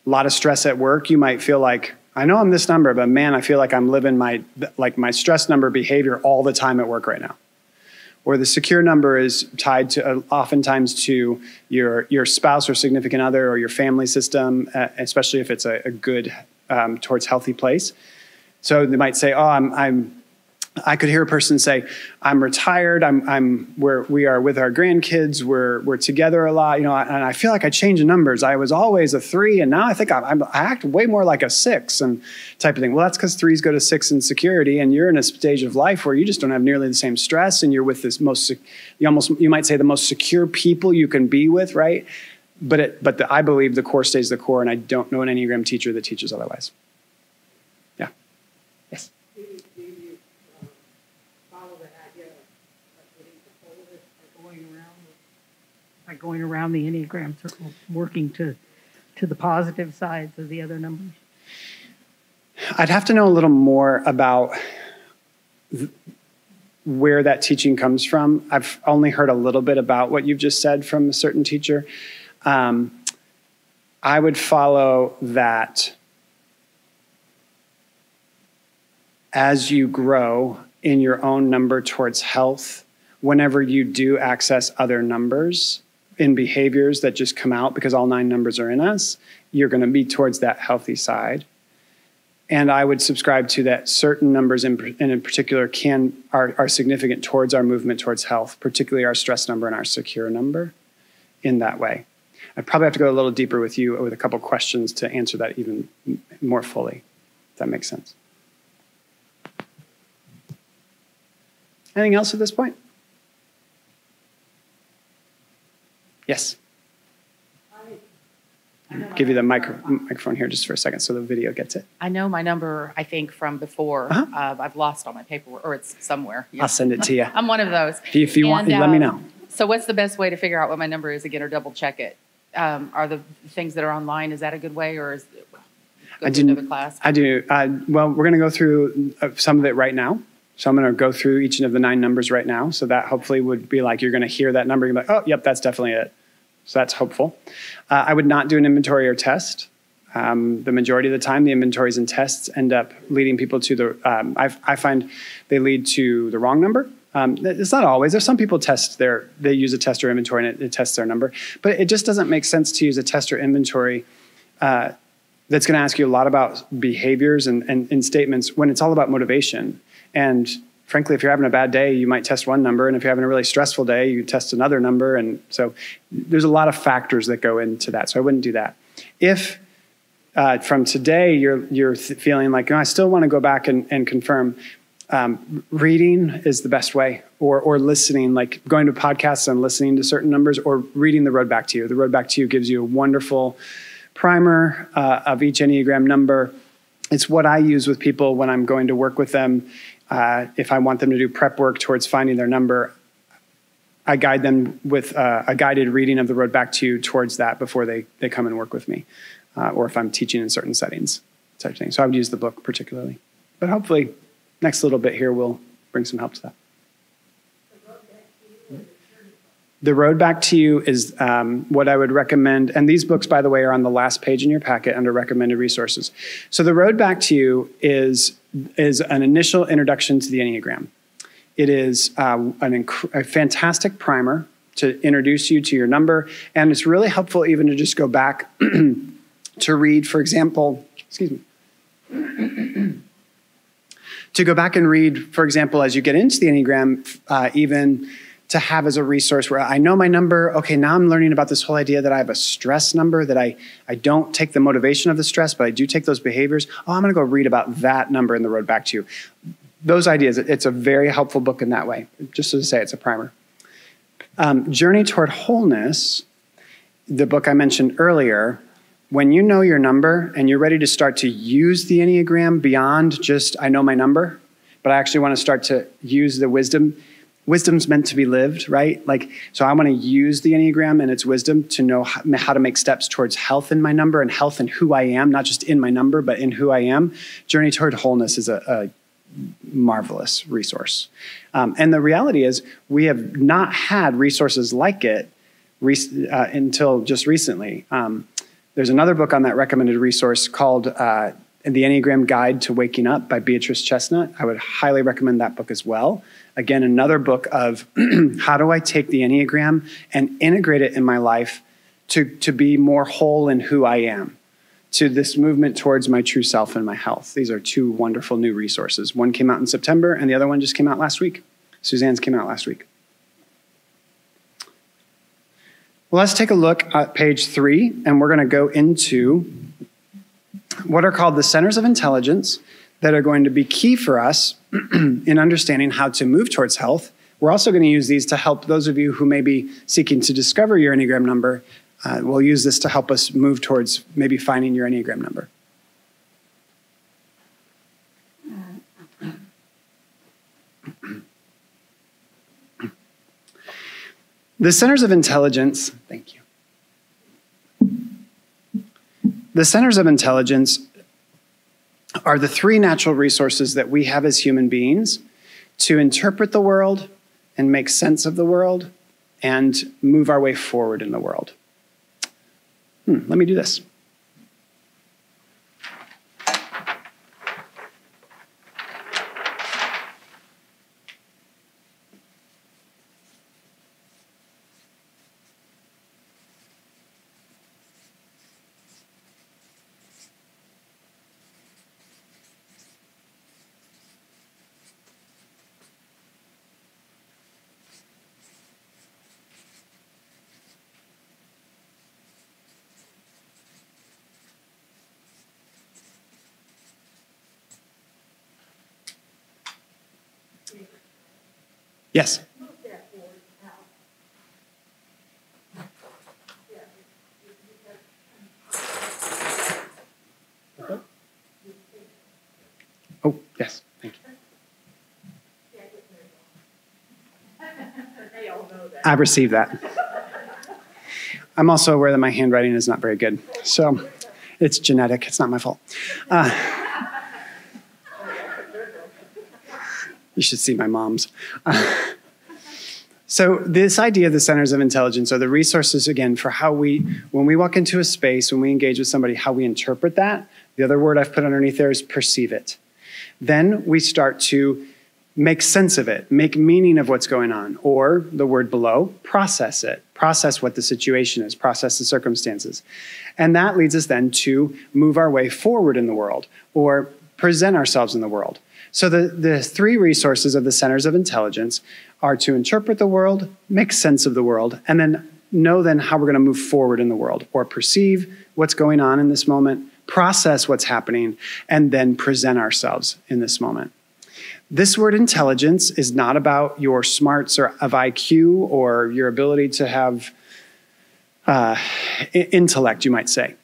A lot of stress at work. You might feel like, I know I'm this number, but man, I feel like I'm living my stress number behavior all the time at work right now. Or the secure number is tied to oftentimes to your spouse or significant other or your family system, especially if it's a good towards healthy place. So they might say, oh, I could hear a person say, I'm retired. We are with our grandkids. We're together a lot, and I feel like I change the numbers. I was always a 3, and now I think I act way more like a 6 and type of thing. Well, that's because 3s go to 6 in security, and you're in a stage of life where you just don't have nearly the same stress, and you're with this you might say the most secure people you can be with, right? But I believe the core stays the core, and I don't know an Enneagram teacher that teaches otherwise. Yeah. Yes. Going around the Enneagram circle, working to the positive sides of the other numbers? I'd have to know a little more about where that teaching comes from. I've only heard a little bit about what you've just said from a certain teacher. I would follow that as you grow in your own number towards health, whenever you do access other numbers in behaviors that just come out because all 9 numbers are in us, you're going to be towards that healthy side. And I would subscribe to that certain numbers in particular are significant towards our movement towards health, particularly our stress number and our secure number in that way. I'd probably have to go a little deeper with you with a couple questions to answer that even more fully, if that makes sense. Anything else at this point? Yes. Give you the microphone here just for a second so the video gets it. I know my number, I think, from before. I've lost all my paperwork, or it's somewhere. I'll send it to you. I'm one of those. If you want, let me know. So what's the best way to figure out what my number is again, or double check it? Are the things that are online, is that a good way, or is it go to another class? I do. Well, we're going to go through some of it right now. So I'm going to go through each of the 9 numbers right now. So that hopefully would be like you're going to hear that number. You're like, oh, yep, that's definitely it. So that's hopeful. I would not do an inventory or test. The majority of the time, the inventories and tests end up leading people to I find they lead to the wrong number. It's not always. There's some people they use a test or inventory and it tests their number. But it just doesn't make sense to use a test or inventory that's going to ask you a lot about behaviors and statements when it's all about motivation. And frankly, if you're having a bad day, you might test one number. And if you're having a really stressful day, you test another number. And so there's a lot of factors that go into that. So I wouldn't do that. If from today you're feeling like, I still want to go back and confirm, reading is the best way, or listening, like going to podcasts and listening to certain numbers, or reading The Road Back to You. The Road Back to You gives you a wonderful primer of each Enneagram number. It's what I use with people when I'm going to work with them. If I want them to do prep work towards finding their number, I guide them with a guided reading of The Road Back to You towards that before they come and work with me, or if I'm teaching in certain settings, type of thing. So I would use the book particularly. But hopefully, next little bit here will bring some help to that. The Road Back to You is what I would recommend. And these books, by the way, are on the last page in your packet under recommended resources. So The Road Back to You is an initial introduction to the Enneagram. It is a fantastic primer to introduce you to your number. And it's really helpful even to just go back to read, for example, to go back and read, for example, as you get into the Enneagram, even to have as a resource where I know my number. Okay, now I'm learning about this whole idea that I have a stress number, that I don't take the motivation of the stress, but I do take those behaviors. Oh, I'm going to go read about that number in The Road Back to You. Those ideas, it's a very helpful book in that way. Just to say, it's a primer. Journey Toward Wholeness, the book I mentioned earlier, when you know your number and you're ready to start to use the Enneagram beyond just, I know my number, but I actually want to start to use the wisdom. Wisdom's meant to be lived, right? So I want to use the Enneagram and its wisdom to know how to make steps towards health in my number and health in who I am, not just in my number, but in who I am. Journey Toward Wholeness is a marvelous resource. And the reality is we have not had resources like it until just recently. There's another book on that recommended resource called The Enneagram Guide to Waking Up by Beatrice Chestnut. I would highly recommend that book as well. Again, another book of how do I take the Enneagram and integrate it in my life to be more whole in who I am, to this movement towards my true self and my health. These are two wonderful new resources. One came out in September, and the other one just came out last week. Suzanne's came out last week. Well, let's take a look at page 3, and we're going to go into what are called the centers of intelligence that are going to be key for us in understanding how to move towards health. We're also going to use these to help those of you who may be seeking to discover your Enneagram number. We'll use this to help us move towards maybe finding your Enneagram number. The centers of intelligence, thank you. The centers of intelligence are the 3 natural resources that we have as human beings to interpret the world and make sense of the world and move our way forward in the world. Let me do this. Yes. Oh, yes. Thank you. I received that. I'm also aware that my handwriting is not very good. So it's genetic. It's not my fault. You should see my mom's. So this idea of the centers of intelligence are the resources, again, for how when we walk into a space, when we engage with somebody, how we interpret that. The other word I've put underneath there is perceive it. Then we start to make sense of it, make meaning of what's going on, or the word below, process it. Process what the situation is, process the circumstances. And that leads us then to move our way forward in the world or present ourselves in the world. So the 3 resources of the centers of intelligence are to interpret the world, make sense of the world, and then know then how we're going to move forward in the world or perceive what's going on in this moment, process what's happening, and then present ourselves in this moment. This word intelligence is not about your smarts or of IQ or your ability to have intellect, you might say.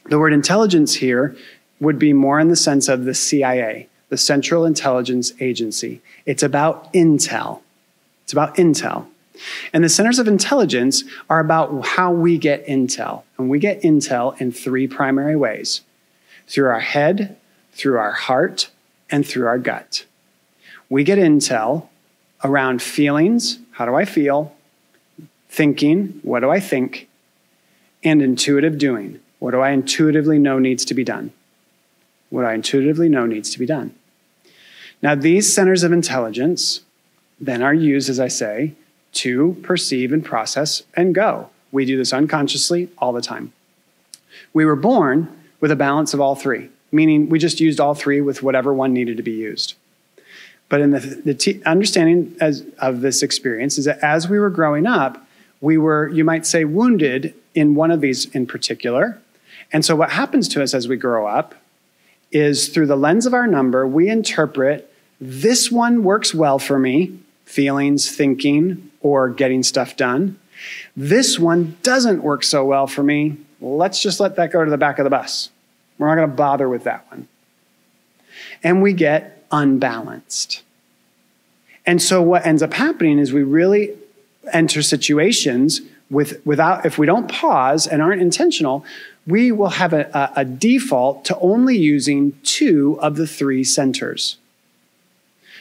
The word intelligence here would be more in the sense of the CIA, the Central Intelligence Agency. It's about intel. It's about intel. And the centers of intelligence are about how we get intel. And we get intel in 3 primary ways: through our head, through our heart, and through our gut. We get intel around feelings, how do I feel, thinking, what do I think, and intuitive doing, what do I intuitively know needs to be done. What I intuitively know needs to be done. Now, these centers of intelligence then are used, as I say, to perceive and process and go. We do this unconsciously all the time. We were born with a balance of all 3, meaning we just used all 3 with whatever one needed to be used. But in the understanding of this experience is that as we were growing up, we were, you might say, wounded in one of these in particular. And so what happens to us as we grow up is through the lens of our number, we interpret this one works well for me, feelings, thinking, or getting stuff done. This one doesn't work so well for me. Let's just let that go to the back of the bus. We're not going to bother with that one. And we get unbalanced. And so what ends up happening is we really enter situations without, if we don't pause and aren't intentional, we will have a default to only using 2 of the 3 centers.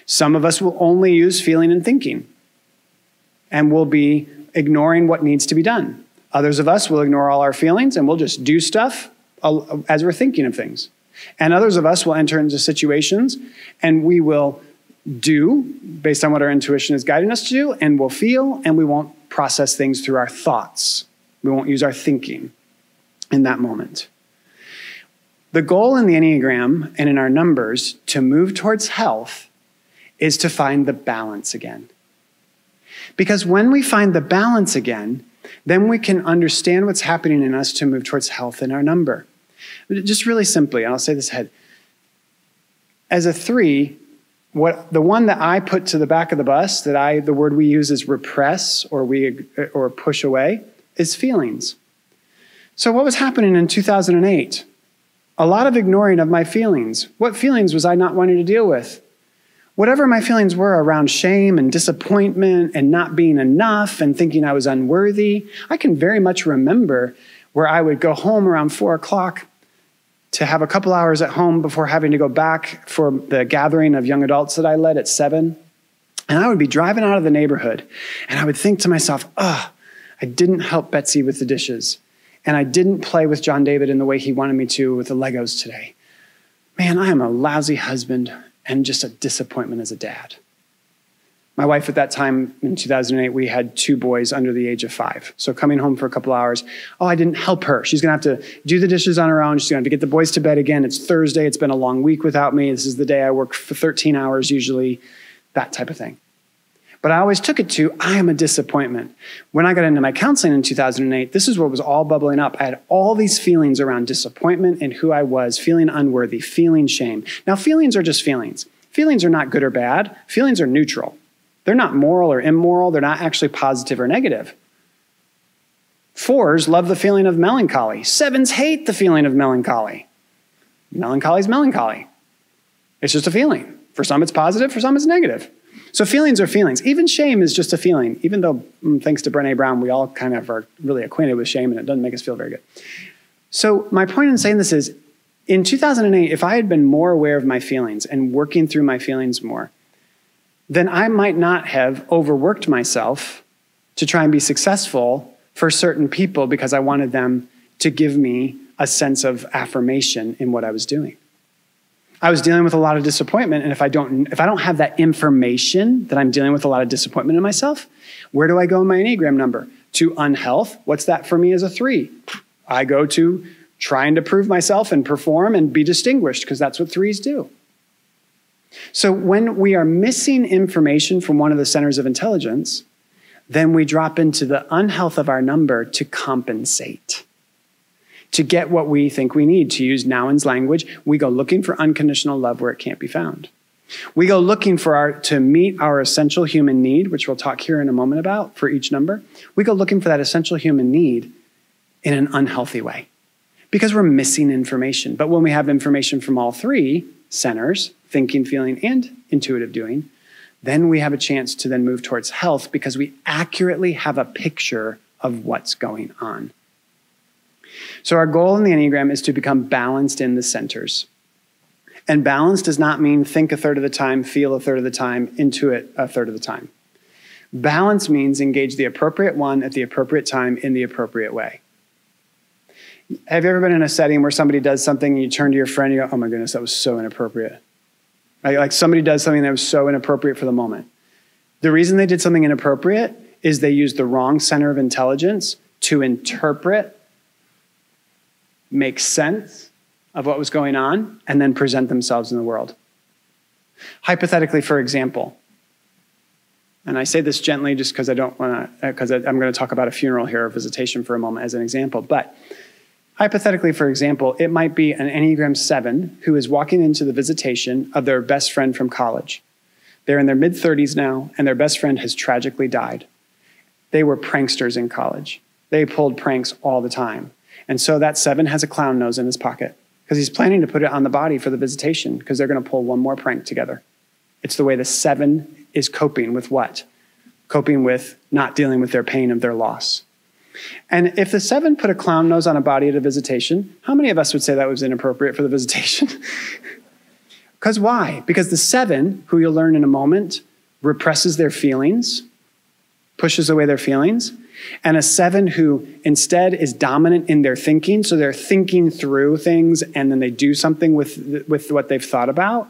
Some of us will only use feeling and thinking, and we'll be ignoring what needs to be done. Others of us will ignore all our feelings, and we'll just do stuff as we're thinking of things. And others of us will enter into situations and we will do based on what our intuition is guiding us to do, and we'll feel, and we won't process things through our thoughts. We won't use our thinking in that moment. The goal in the Enneagram and in our numbers to move towards health is to find the balance again. Because when we find the balance again, then we can understand what's happening in us to move towards health in our number. Just really simply, and I'll say this ahead. As a 3, the one that I put to the back of the bus, the word we use is repress or push away, is feelings. So what was happening in 2008? A lot of ignoring of my feelings. What feelings was I not wanting to deal with? Whatever my feelings were around shame and disappointment and not being enough and thinking I was unworthy, I can very much remember where I would go home around 4 o'clock to have a couple hours at home before having to go back for the gathering of young adults that I led at 7. And I would be driving out of the neighborhood and I would think to myself, I didn't help Betsy with the dishes. And I didn't play with John David in the way he wanted me to with the Legos today. Man, I am a lousy husband and just a disappointment as a dad. My wife at that time, in 2008, we had 2 boys under the age of 5. So coming home for a couple hours, I didn't help her. She's going to have to do the dishes on her own. She's going to have to get the boys to bed again. It's Thursday. It's been a long week without me. This is the day I work for 13 hours usually, that type of thing. But I always took it to, I am a disappointment. When I got into my counseling in 2008, this is what was all bubbling up. I had all these feelings around disappointment and who I was, feeling unworthy, feeling shame. Now, feelings are just feelings. Feelings are not good or bad. Feelings are neutral. They're not moral or immoral. They're not actually positive or negative. 4s love the feeling of melancholy. 7s hate the feeling of melancholy. Melancholy is melancholy. It's just a feeling. For some, it's positive. For some, it's negative. So feelings are feelings. Even shame is just a feeling, even though, thanks to Brené Brown, we all kind of are really acquainted with shame and it doesn't make us feel very good. So my point in saying this is, in 2008, if I had been more aware of my feelings and working through my feelings more, then I might not have overworked myself to try and be successful for certain people because I wanted them to give me a sense of affirmation in what I was doing. I was dealing with a lot of disappointment, and if I don't have that information that I'm dealing with a lot of disappointment in myself, where do I go in my Enneagram number? To unhealth. What's that for me as a 3? I go to trying to prove myself and perform and be distinguished, because that's what 3s do. So when we are missing information from one of the centers of intelligence, then we drop into the unhealth of our number to compensate. To get what we think we need. To use Nouwen's language, we go looking for unconditional love where it can't be found. We go looking to meet our essential human need, which we'll talk here in a moment about for each number. We go looking for that essential human need in an unhealthy way because we're missing information. But when we have information from all 3 centers, thinking, feeling, and intuitive doing, then we have a chance to then move towards health because we accurately have a picture of what's going on. So our goal in the Enneagram is to become balanced in the centers. And balance does not mean think a third of the time, feel a third of the time, intuit a third of the time. Balance means engage the appropriate one at the appropriate time in the appropriate way. Have you ever been in a setting where somebody does something and you turn to your friend and you go, oh my goodness, that was so inappropriate. Like somebody does something that was so inappropriate for the moment. The reason they did something inappropriate is they used the wrong center of intelligence to interpret, make sense of what was going on, and then present themselves in the world. Hypothetically, for example, and I say this gently just because I'm going to talk about a funeral here, or visitation for a moment as an example, but hypothetically, for example, it might be an Enneagram 7 who is walking into the visitation of their best friend from college. They're in their mid-30s now, and their best friend has tragically died. They were pranksters in college. They pulled pranks all the time. And so that 7 has a clown nose in his pocket because he's planning to put it on the body for the visitation because they're going to pull one more prank together. It's the way the 7 is coping with what? Coping with not dealing with their pain of their loss. And if the 7 put a clown nose on a body at a visitation, how many of us would say that was inappropriate for the visitation? Because why? Because the 7, who you'll learn in a moment, represses their feelings. pushes away their feelings, and a 7 who instead is dominant in their thinking. So they're thinking through things and then they do something with what they've thought about.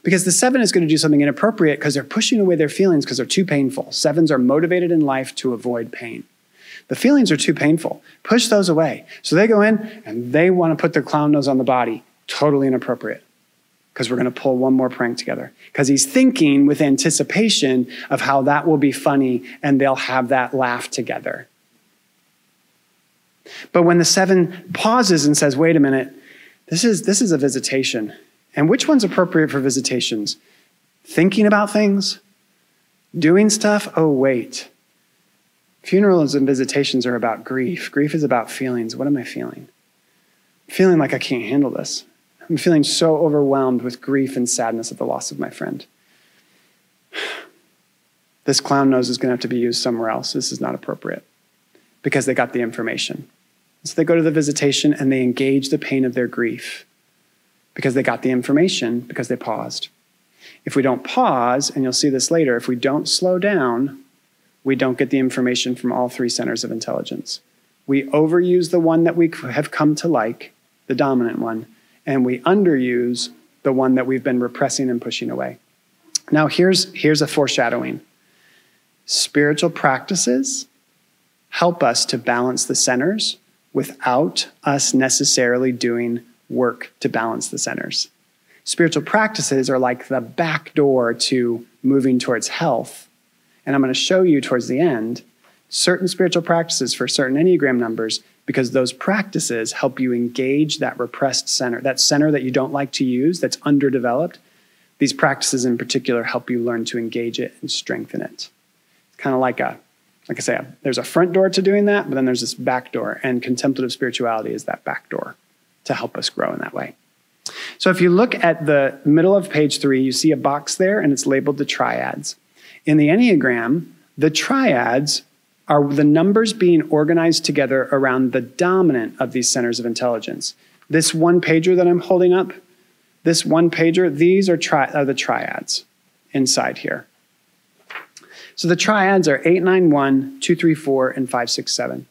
Because the 7 is going to do something inappropriate because they're pushing away their feelings because they're too painful. 7s are motivated in life to avoid pain. The feelings are too painful. Push those away. So they go in and they want to put their clown nose on the body. Totally inappropriate. Because we're going to pull one more prank together. Because he's thinking with anticipation of how that will be funny and they'll have that laugh together. But when the 7 pauses and says, wait a minute, this is a visitation. And which one's appropriate for visitations? Thinking about things? Doing stuff? Oh, wait. Funerals and visitations are about grief. Grief is about feelings. What am I feeling? I'm feeling like I can't handle this. I'm feeling so overwhelmed with grief and sadness at the loss of my friend. This clown nose is going to have to be used somewhere else. This is not appropriate because they got the information. So they go to the visitation and they engage the pain of their grief because they got the information, because they paused. If we don't pause, and you'll see this later, if we don't slow down, we don't get the information from all 3 centers of intelligence. We overuse the one that we have come to like, the dominant one, and we underuse the one that we've been repressing and pushing away. Now, here's a foreshadowing. Spiritual practices help us to balance the centers without us necessarily doing work to balance the centers. Spiritual practices are like the back door to moving towards health. And I'm going to show you towards the end certain spiritual practices for certain Enneagram numbers because those practices help you engage that repressed center, that center that you don't like to use, that's underdeveloped. These practices in particular help you learn to engage it and strengthen it. It's kind of like I say, there's a front door to doing that, but then there's this back door, and contemplative spirituality is that back door to help us grow in that way. So if you look at the middle of page 3, you see a box there, and it's labeled the Triads. In the Enneagram, the Triads are the numbers being organized together around the dominant of these centers of intelligence. This one pager that I'm holding up, this one pager, these are the Triads inside here. So the Triads are 8, 9, 1, 2, 3, 4, and 5, 6, 7.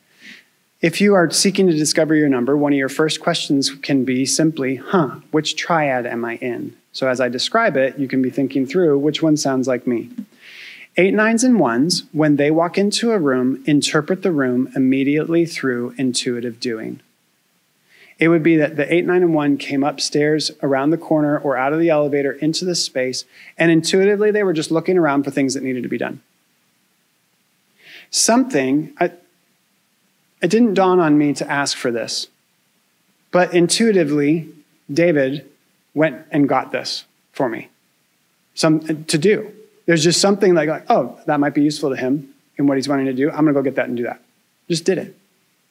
If you are seeking to discover your number, one of your first questions can be simply, which triad am I in? So as I describe it, you can be thinking through which one sounds like me. 8, 9s, and 1s, when they walk into a room, interpret the room immediately through intuitive doing. It would be that the 8, 9, and 1 came upstairs, around the corner, or out of the elevator into this space, and intuitively they were just looking around for things that needed to be done. It didn't dawn on me to ask for this, but intuitively, David went and got this for me, something to do. There's just something like, oh, that might be useful to him in what he's wanting to do. I'm going to go get that and do that. Just did it.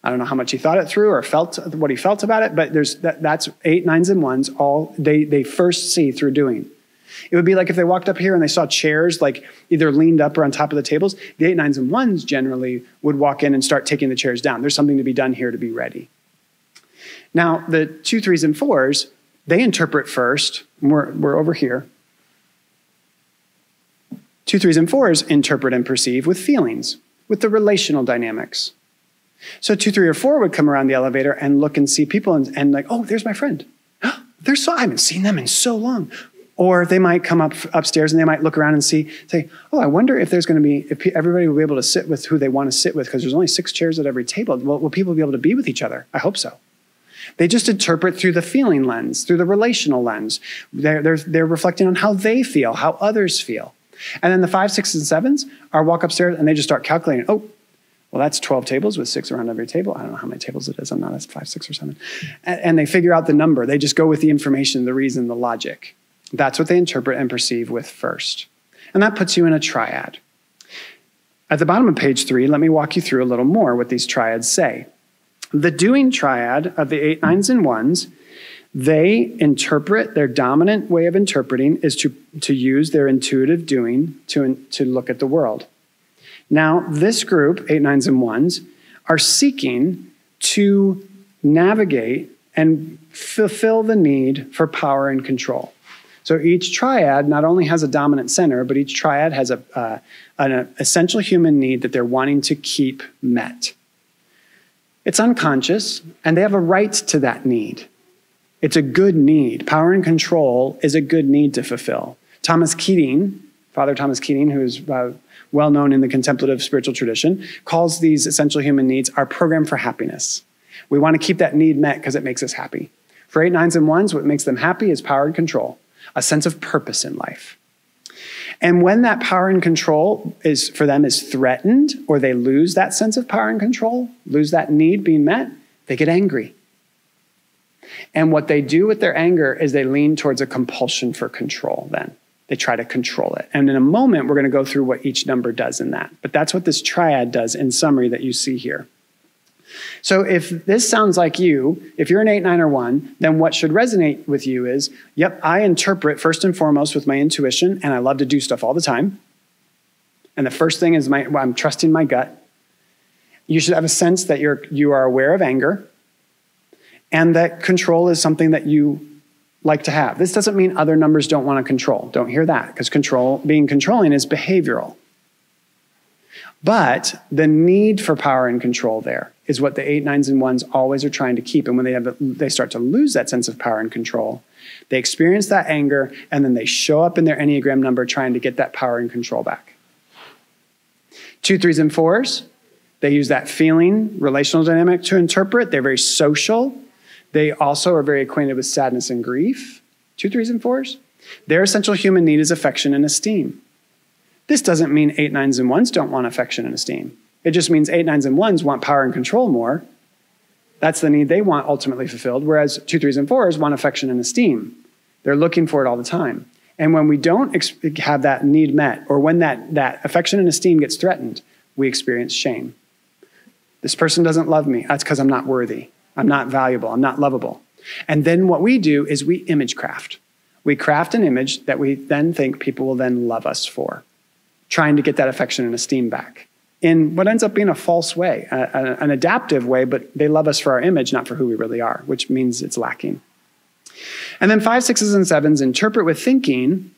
I don't know how much he thought it through or felt what he felt about it, but that's 8, 9s, and 1s. All they first see through doing. It would be like if they walked up here and they saw chairs like either leaned up or on top of the tables. The 8, 9s, and 1s generally would walk in and start taking the chairs down. There's something to be done here to be ready. Now, the 2, 3s, and 4s, they interpret first. We're over here. 2, 3s, and 4s interpret and perceive with feelings, with the relational dynamics. So 2, 3, or 4 would come around the elevator and look and see people and like, oh, there's my friend. I haven't seen them in so long. Or they might come upstairs and they might look around and say, oh, I wonder if there's going to be, if everybody will be able to sit with who they want to sit with because there's only 6 chairs at every table. Will people be able to be with each other? I hope so. They just interpret through the feeling lens, through the relational lens. They're reflecting on how they feel, how others feel. And then the 5, 6, and 7s are walk upstairs and they just start calculating, oh, well, that's 12 tables with 6 around every table. I don't know how many tables it is. I'm not at 5, 6, or 7. And they figure out the number. They just go with the information, the reason, the logic. That's what they interpret and perceive with first. And that puts you in a triad. At the bottom of page 3, let me walk you through a little more what these triads say. The doing triad of the 8, 9s, and 1s, they interpret, their dominant way of interpreting is to use their intuitive doing to look at the world. Now, this group, 8, 9s, and 1s, are seeking to navigate and fulfill the need for power and control. So each triad not only has a dominant center, but each triad has an essential human need that they're wanting to keep met. It's unconscious, and they have a right to that need. It's a good need. Power and control is a good need to fulfill. Thomas Keating, Father Thomas Keating, who is well known in the contemplative spiritual tradition, calls these essential human needs our program for happiness. We want to keep that need met because it makes us happy. For 8, 9s, and 1s, what makes them happy is power and control, a sense of purpose in life. And when that power and control for them is threatened, or they lose that sense of power and control, lose that need being met, they get angry. And what they do with their anger is they lean towards a compulsion for control then. They try to control it. And in a moment, we're going to go through what each number does in that. But that's what this triad does in summary that you see here. So if this sounds like you, if you're an 8, 9, or 1, then what should resonate with you is, yep, I interpret first and foremost with my intuition, and I love to do stuff all the time. And the first thing is I'm trusting my gut. You should have a sense that you are aware of anger, and that control is something that you like to have. This doesn't mean other numbers don't want to control. Don't hear that, because being controlling is behavioral. But the need for power and control there is what the 8, 9s, and 1s always are trying to keep. And when they start to lose that sense of power and control, they experience that anger, and then they show up in their Enneagram number trying to get that power and control back. 2, 3s, and 4s, they use that feeling, relational dynamic to interpret. They're very social. They also are very acquainted with sadness and grief. 2, 3s, and 4s. Their essential human need is affection and esteem. This doesn't mean 8, 9s, and 1s don't want affection and esteem. It just means 8, 9s, and 1s want power and control more. That's the need they want ultimately fulfilled, whereas 2, 3s, and 4s want affection and esteem. They're looking for it all the time. And when we don't have that need met, or when that affection and esteem gets threatened, we experience shame. This person doesn't love me. That's because I'm not worthy. I'm not valuable. I'm not lovable. And then what we do is we image craft. We craft an image that we then think people will then love us for, trying to get that affection and esteem back in what ends up being a false way, an adaptive way, but they love us for our image, not for who we really are, which means it's lacking. And then 5, 6s, and 7s interpret with thinking,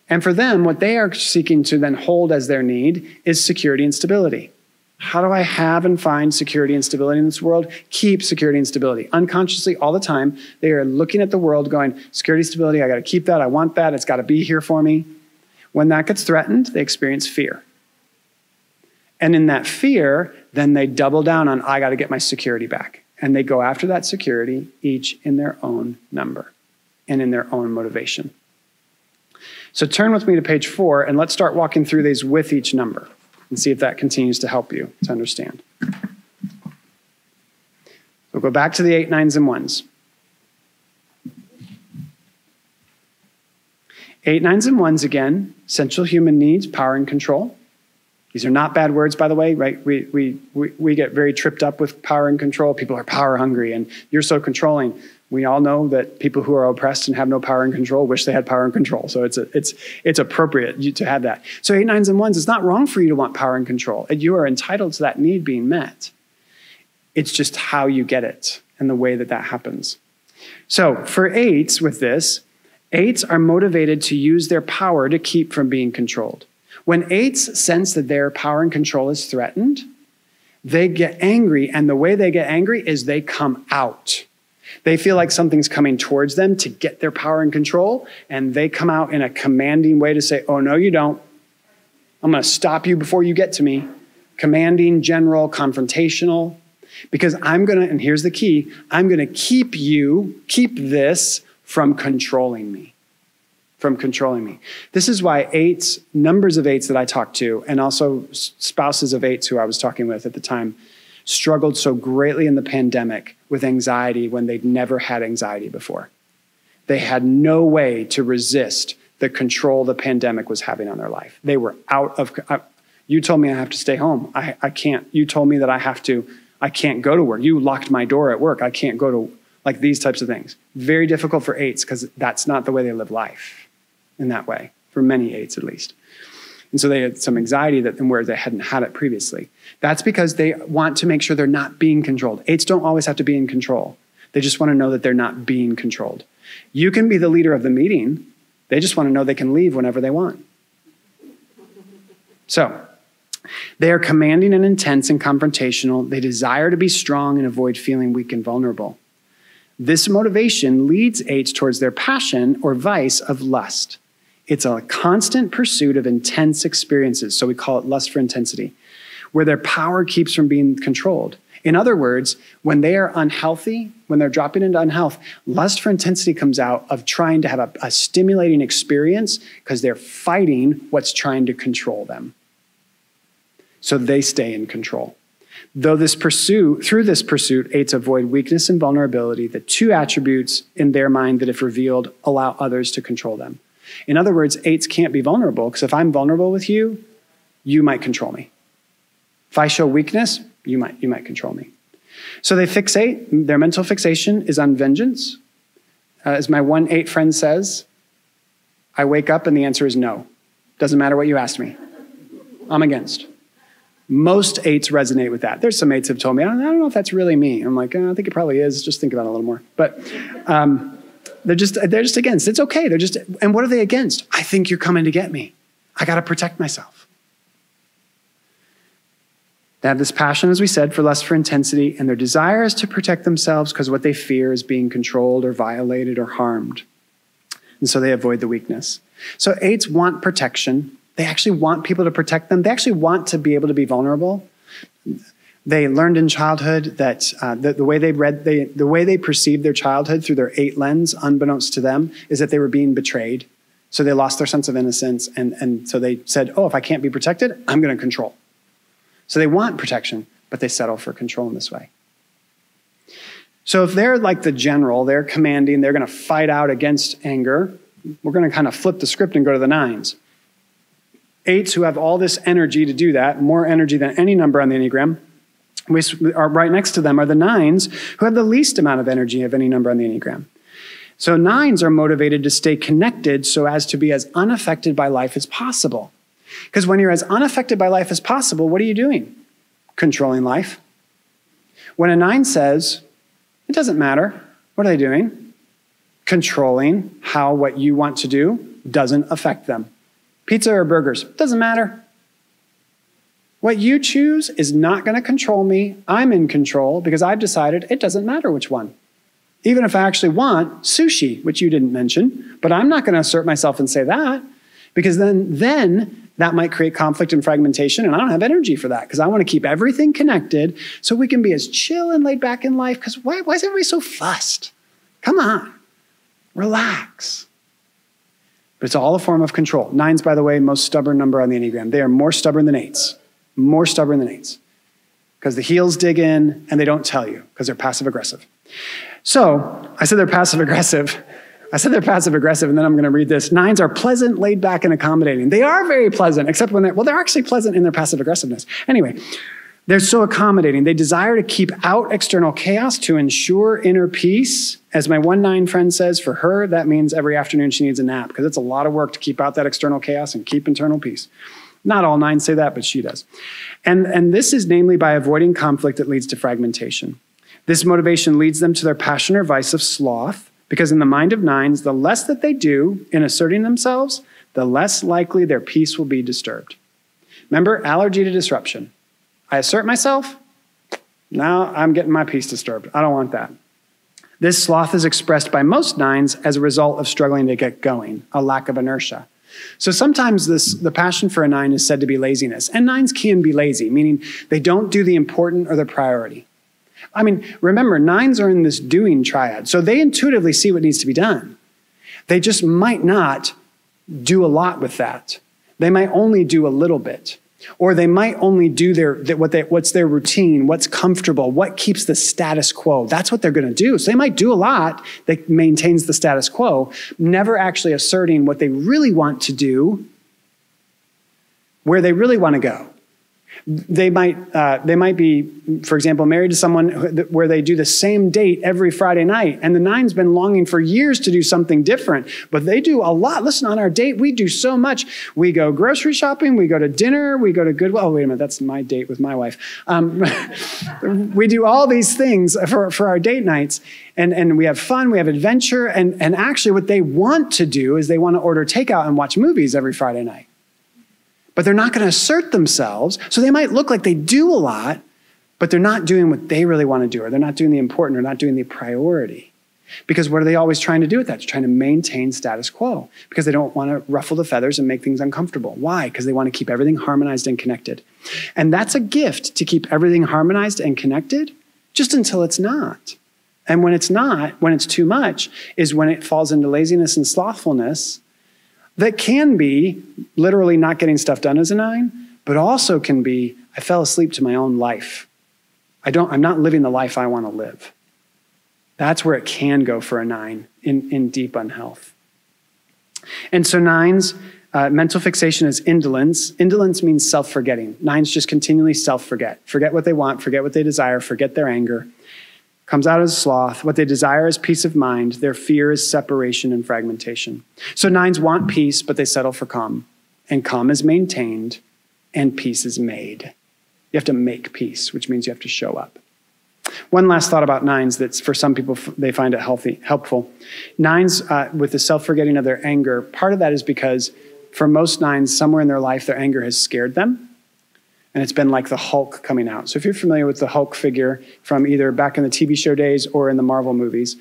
and for them, what they are seeking to then hold as their need is security and stability. How do I have and find security and stability in this world? Keep security and stability. Unconsciously, all the time, they are looking at the world going, security, stability, I got to keep that, I want that, it's got to be here for me. When that gets threatened, they experience fear. And in that fear, then they double down on, I got to get my security back. And they go after that security, each in their own number and in their own motivation. So turn with me to page 4, and let's start walking through these with each number and see if that continues to help you to understand. We'll go back to the 8, 9s, and 1s. 8, 9s, and 1s again, essential human needs, power and control. These are not bad words, by the way, right? We get very tripped up with power and control. People are power hungry, and you're so controlling. We all know that people who are oppressed and have no power and control wish they had power and control. So it's appropriate to have that. So 8, 9s, and 1s, it's not wrong for you to want power and control. You are entitled to that need being met. It's just how you get it and the way that happens. So for 8s with this, 8s are motivated to use their power to keep from being controlled. When 8s sense that their power and control is threatened, they get angry, and the way they get angry is they come out. They feel like something's coming towards them to get their power and control, and they come out in a commanding way to say, oh, no, you don't. I'm going to stop you before you get to me. Commanding, general, confrontational. Because and here's the key, I'm going to keep this from controlling me. This is why numbers of 8s that I talked to, and also spouses of 8s who I was talking with at the time, struggled so greatly in the pandemic with anxiety when they'd never had anxiety before. They had no way to resist the control the pandemic was having on their life. They were out of, you told me I have to stay home. I can't. You told me that I can't go to work. You locked my door at work. I can't go to, like these types of things. Very difficult for 8s because that's not the way they live life in that way, for many 8s at least. And so they had some anxiety where they hadn't had it previously. That's because they want to make sure they're not being controlled. 8s don't always have to be in control. They just want to know that they're not being controlled. You can be the leader of the meeting, They just want to know they can leave whenever they want. So, they are commanding and intense and confrontational. They desire to be strong and avoid feeling weak and vulnerable. This motivation leads 8s towards their passion or vice of lust. It's a constant pursuit of intense experiences, so we call it lust for intensity, where their power keeps from being controlled. In other words, when they are unhealthy, when they're dropping into unhealth, lust for intensity comes out of trying to have a stimulating experience because they're fighting what's trying to control them. So they stay in control. Through this pursuit, 8s avoid weakness and vulnerability, the two attributes in their mind that, if revealed, allow others to control them. In other words, 8s can't be vulnerable because if I'm vulnerable with you, you might control me. If I show weakness, you might control me. So they fixate. Their mental fixation is on vengeance. As my 1-8 friend says, I wake up and the answer is no. Doesn't matter what you ask me. I'm against. Most 8s resonate with that. There's some 8s have told me, I don't know if that's really me. I'm like, I think it probably is. Just think about it a little more. But they're just against. It's okay. And what are they against? I think you're coming to get me. I got to protect myself. They have this passion, as we said, for lust for intensity, and their desire is to protect themselves because what they fear is being controlled or violated or harmed. And so they avoid the weakness. So 8s want protection. They actually want people to protect them. They actually want to be able to be vulnerable. They learned in childhood that the way they perceived their childhood through their 8 lens, unbeknownst to them, is that they were being betrayed. So they lost their sense of innocence, and so they said, if I can't be protected, I'm going to control. So they want protection, but they settle for control in this way. So if they're like the general, they're commanding, they're going to fight out against anger, we're going to kind of flip the script and go to the 9s. 8s who have all this energy to do that, more energy than any number on the Enneagram, right next to them are the 9s who have the least amount of energy of any number on the Enneagram. So 9s are motivated to stay connected so as to be as unaffected by life as possible. Because when you're as unaffected by life as possible, what are you doing? Controlling life. When a 9 says, it doesn't matter, what are they doing? Controlling how what you want to do doesn't affect them. Pizza or burgers, doesn't matter. What you choose is not going to control me. I'm in control because I've decided it doesn't matter which one. Even if I actually want sushi, which you didn't mention, but I'm not going to assert myself and say that because then that might create conflict and fragmentation, and I don't have energy for that because I want to keep everything connected so we can be as chill and laid back in life because why is everybody so fussed? Come on, relax. But it's all a form of control. 9s, by the way, most stubborn number on the Enneagram. They are more stubborn than 8s. More stubborn than 8s. Because the heels dig in and they don't tell you because they're passive aggressive. So I said they're passive aggressive. And then I'm going to read this. 9s are pleasant, laid back, and accommodating. They are very pleasant, except when they're actually pleasant in their passive aggressiveness. Anyway, they're so accommodating. They desire to keep out external chaos to ensure inner peace. As my 1-9 friend says, for her, that means every afternoon she needs a nap because it's a lot of work to keep out that external chaos and keep internal peace. Not all 9s say that, but she does. And this is namely by avoiding conflict that leads to fragmentation. This motivation leads them to their passion or vice of sloth, because in the mind of 9s, the less that they do in asserting themselves, the less likely their peace will be disturbed. Remember, allergy to disruption. I assert myself, now I'm getting my peace disturbed. I don't want that. This sloth is expressed by most 9s as a result of struggling to get going, a lack of inertia. So sometimes the passion for a 9 is said to be laziness, and 9s can be lazy, meaning they don't do the important or the priority. I mean, remember, 9s are in this doing triad, so they intuitively see what needs to be done. They just might not do a lot with that. They might only do a little bit, or they might only do what's their routine, what's comfortable, what keeps the status quo. That's what they're going to do. So they might do a lot that maintains the status quo, never actually asserting what they really want to do, where they really want to go. They might be, for example, married to someone where they do the same date every Friday night, and the 9's been longing for years to do something different, but they do a lot. Listen, on our date, we do so much. We go grocery shopping, we go to dinner, we go to Goodwill. Oh, wait a minute, that's my date with my wife. We do all these things for our date nights, and we have fun, we have adventure, and actually what they want to do is they want to order takeout and watch movies every Friday night. But they're not going to assert themselves, so they might look like they do a lot, but they're not doing what they really want to do, or they're not doing the important, or not doing the priority. Because what are they always trying to do with that? They're trying to maintain status quo, because they don't want to ruffle the feathers and make things uncomfortable. Why? Because they want to keep everything harmonized and connected. And that's a gift, to keep everything harmonized and connected, just until it's not. And when it's not, when it's too much, is when it falls into laziness and slothfulness. That can be literally not getting stuff done as a 9, but also can be, I fell asleep to my own life. I'm not living the life I want to live. That's where it can go for a 9 in deep unhealth. And so 9's mental fixation is indolence. Indolence means self-forgetting. 9's just continually self-forget. Forget what they want, forget what they desire, forget their anger. Comes out as sloth. What they desire is peace of mind. Their fear is separation and fragmentation. So 9's want peace, but they settle for calm. And calm is maintained, and peace is made. You have to make peace, which means you have to show up. One last thought about 9's that's for some people, they find it helpful. 9's, with the self-forgetting of their anger, part of that is because for most 9's, somewhere in their life, their anger has scared them. And it's been like the Hulk coming out. So if you're familiar with the Hulk figure from either back in the TV show days or in the Marvel movies,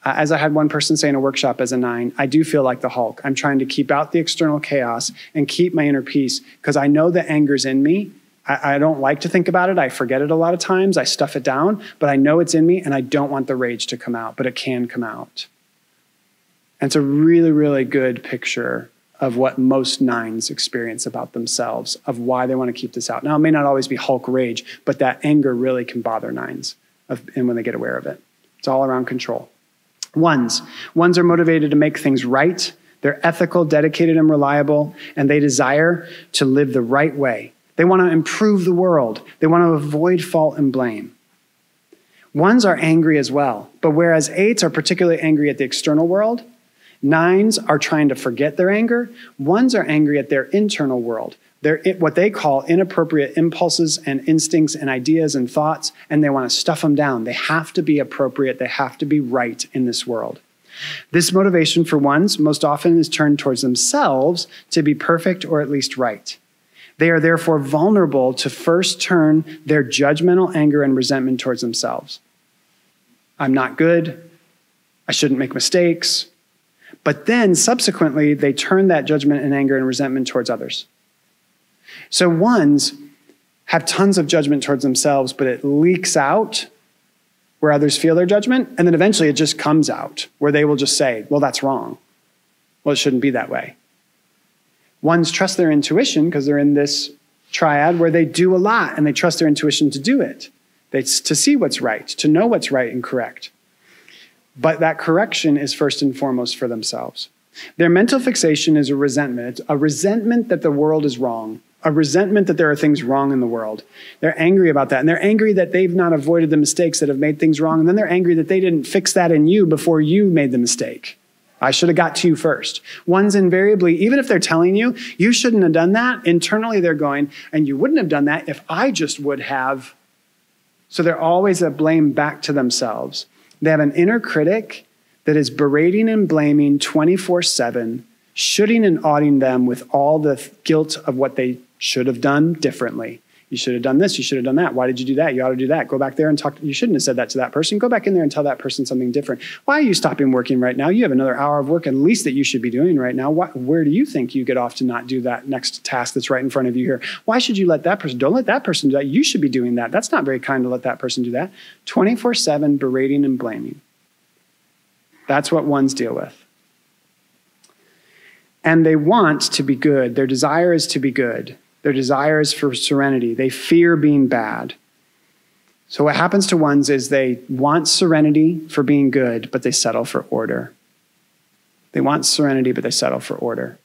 as I had one person say in a workshop as a 9, I do feel like the Hulk. I'm trying to keep out the external chaos and keep my inner peace, because I know the anger's in me. I don't like to think about it. I forget it a lot of times. I stuff it down, but I know it's in me, and I don't want the rage to come out, but it can come out. And it's a really, really good picture of what most 9's experience about themselves, of why they want to keep this out. Now, it may not always be Hulk rage, but that anger really can bother 9's, and when they get aware of it. It's all around control. 1's are motivated to make things right. They're ethical, dedicated, and reliable, and they desire to live the right way. They want to improve the world. They want to avoid fault and blame. 1's are angry as well, but whereas 8's are particularly angry at the external world, 9's are trying to forget their anger. 1's are angry at their internal world. They're what they call inappropriate impulses and instincts and ideas and thoughts, and they want to stuff them down. They have to be appropriate. They have to be right in this world. This motivation for 1's most often is turned towards themselves to be perfect or at least right. They are therefore vulnerable to first turn their judgmental anger and resentment towards themselves. I'm not good. I shouldn't make mistakes. But then subsequently, they turn that judgment and anger and resentment towards others. So 1's have tons of judgment towards themselves, but it leaks out where others feel their judgment. And then eventually it just comes out where they will just say, well, that's wrong. Well, it shouldn't be that way. 1's trust their intuition because they're in this triad where they do a lot and they trust their intuition to do it. To see what's right, to know what's right and correct. But that correction is first and foremost for themselves. Their mental fixation is a resentment. It's a resentment that the world is wrong. A resentment that there are things wrong in the world. They're angry about that. And they're angry that they've not avoided the mistakes that have made things wrong. And then they're angry that they didn't fix that in you before you made the mistake. I should have got to you first. 1's invariably, even if they're telling you, you shouldn't have done that, internally they're going, and you wouldn't have done that if I just would have. So they're always a blame back to themselves. They have an inner critic that is berating and blaming 24/7, shooting and oughting them with all the guilt of what they should have done differently. You should have done this. You should have done that. Why did you do that? You ought to do that. Go back there and talk. You shouldn't have said that to that person. Go back in there and tell that person something different. Why are you stopping working right now? You have another hour of work at least that you should be doing right now. Where do you think you get off to not do that next task that's right in front of you here? Why should you let that person? Don't let that person do that. You should be doing that. That's not very kind to let that person do that. 24/7 berating and blaming. That's what 1's deal with. And they want to be good. Their desire is to be good. Their desire is for serenity. They fear being bad. So what happens to 1's is they want serenity for being good, but they settle for order. They want serenity, but they settle for order.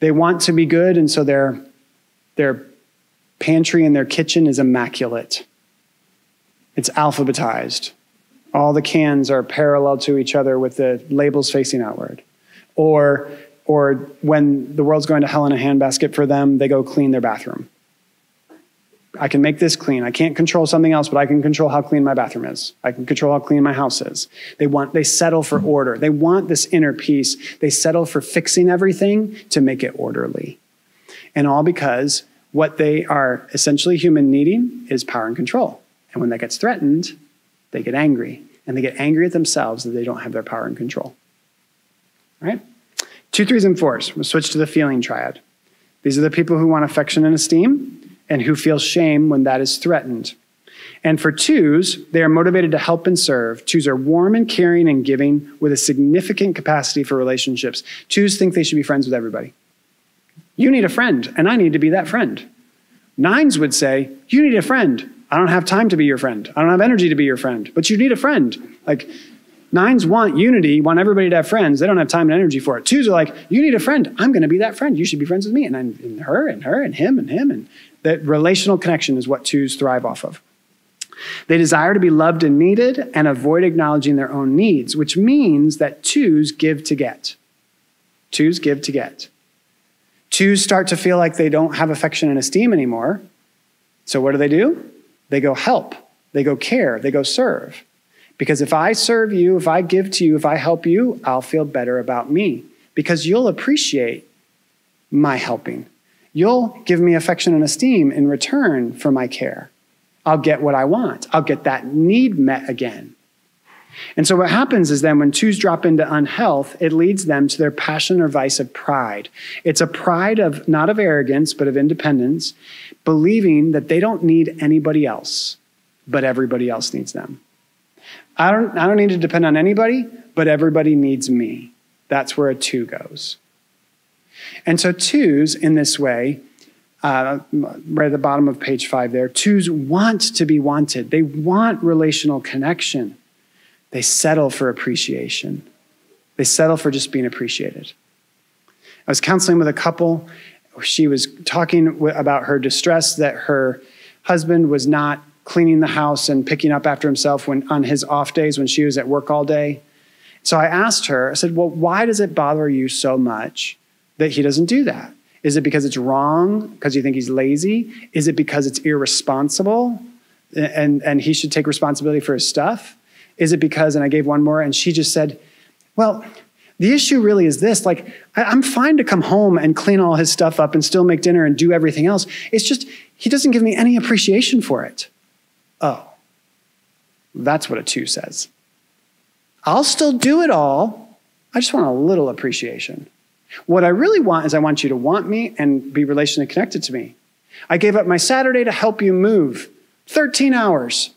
They want to be good, and so they're pantry in their kitchen is immaculate. It's alphabetized. All the cans are parallel to each other with the labels facing outward. Or when the world's going to hell in a handbasket for them, they go clean their bathroom. I can make this clean. I can't control something else, but I can control how clean my bathroom is. I can control how clean my house is. They settle for order. They want this inner peace. They settle for fixing everything to make it orderly. And all because what they are essentially human needing is power and control. And when that gets threatened, they get angry. And they get angry at themselves that they don't have their power and control. All right? 2, 3s, and 4s. We'll switch to the feeling triad. These are the people who want affection and esteem and who feel shame when that is threatened. And for 2s, they are motivated to help and serve. 2s are warm and caring and giving with a significant capacity for relationships. 2s think they should be friends with everybody. You need a friend, and I need to be that friend. 9s would say, you need a friend. I don't have time to be your friend. I don't have energy to be your friend, but you need a friend. Like, 9s want unity, want everybody to have friends. They don't have time and energy for it. 2s are like, you need a friend. I'm going to be that friend. You should be friends with me. And her and her and him and him. And that relational connection is what 2s thrive off of. They desire to be loved and needed and avoid acknowledging their own needs, which means that 2s give to get. 2s give to get. 2s start to feel like they don't have affection and esteem anymore. So what do? They go help. They go care. They go serve. Because if I serve you, if I give to you, if I help you, I'll feel better about me. Because you'll appreciate my helping. You'll give me affection and esteem in return for my care. I'll get what I want. I'll get that need met again. And so what happens is then when 2s drop into unhealth, it leads them to their passion or vice of pride. It's a pride of not of arrogance, but of independence, believing that they don't need anybody else, but everybody else needs them. I don't need to depend on anybody, but everybody needs me. That's where a 2 goes. And so 2s in this way, right at the bottom of page 5 there, 2s want to be wanted. They want relational connection. They settle for appreciation. They settle for just being appreciated. I was counseling with a couple. She was talking about her distress that her husband was not cleaning the house and picking up after himself on his off days when she was at work all day. So I asked her, I said, well, why does it bother you so much that he doesn't do that? Is it because it's wrong, because you think he's lazy? Is it because it's irresponsible and he should take responsibility for his stuff? Is it because, and I gave one more, and she just said, well, the issue really is this, like, I'm fine to come home and clean all his stuff up and still make dinner and do everything else. It's just, he doesn't give me any appreciation for it. Oh, that's what a 2 says. I'll still do it all. I just want a little appreciation. What I really want is I want you to want me and be relationally connected to me. I gave up my Saturday to help you move. 13 hours.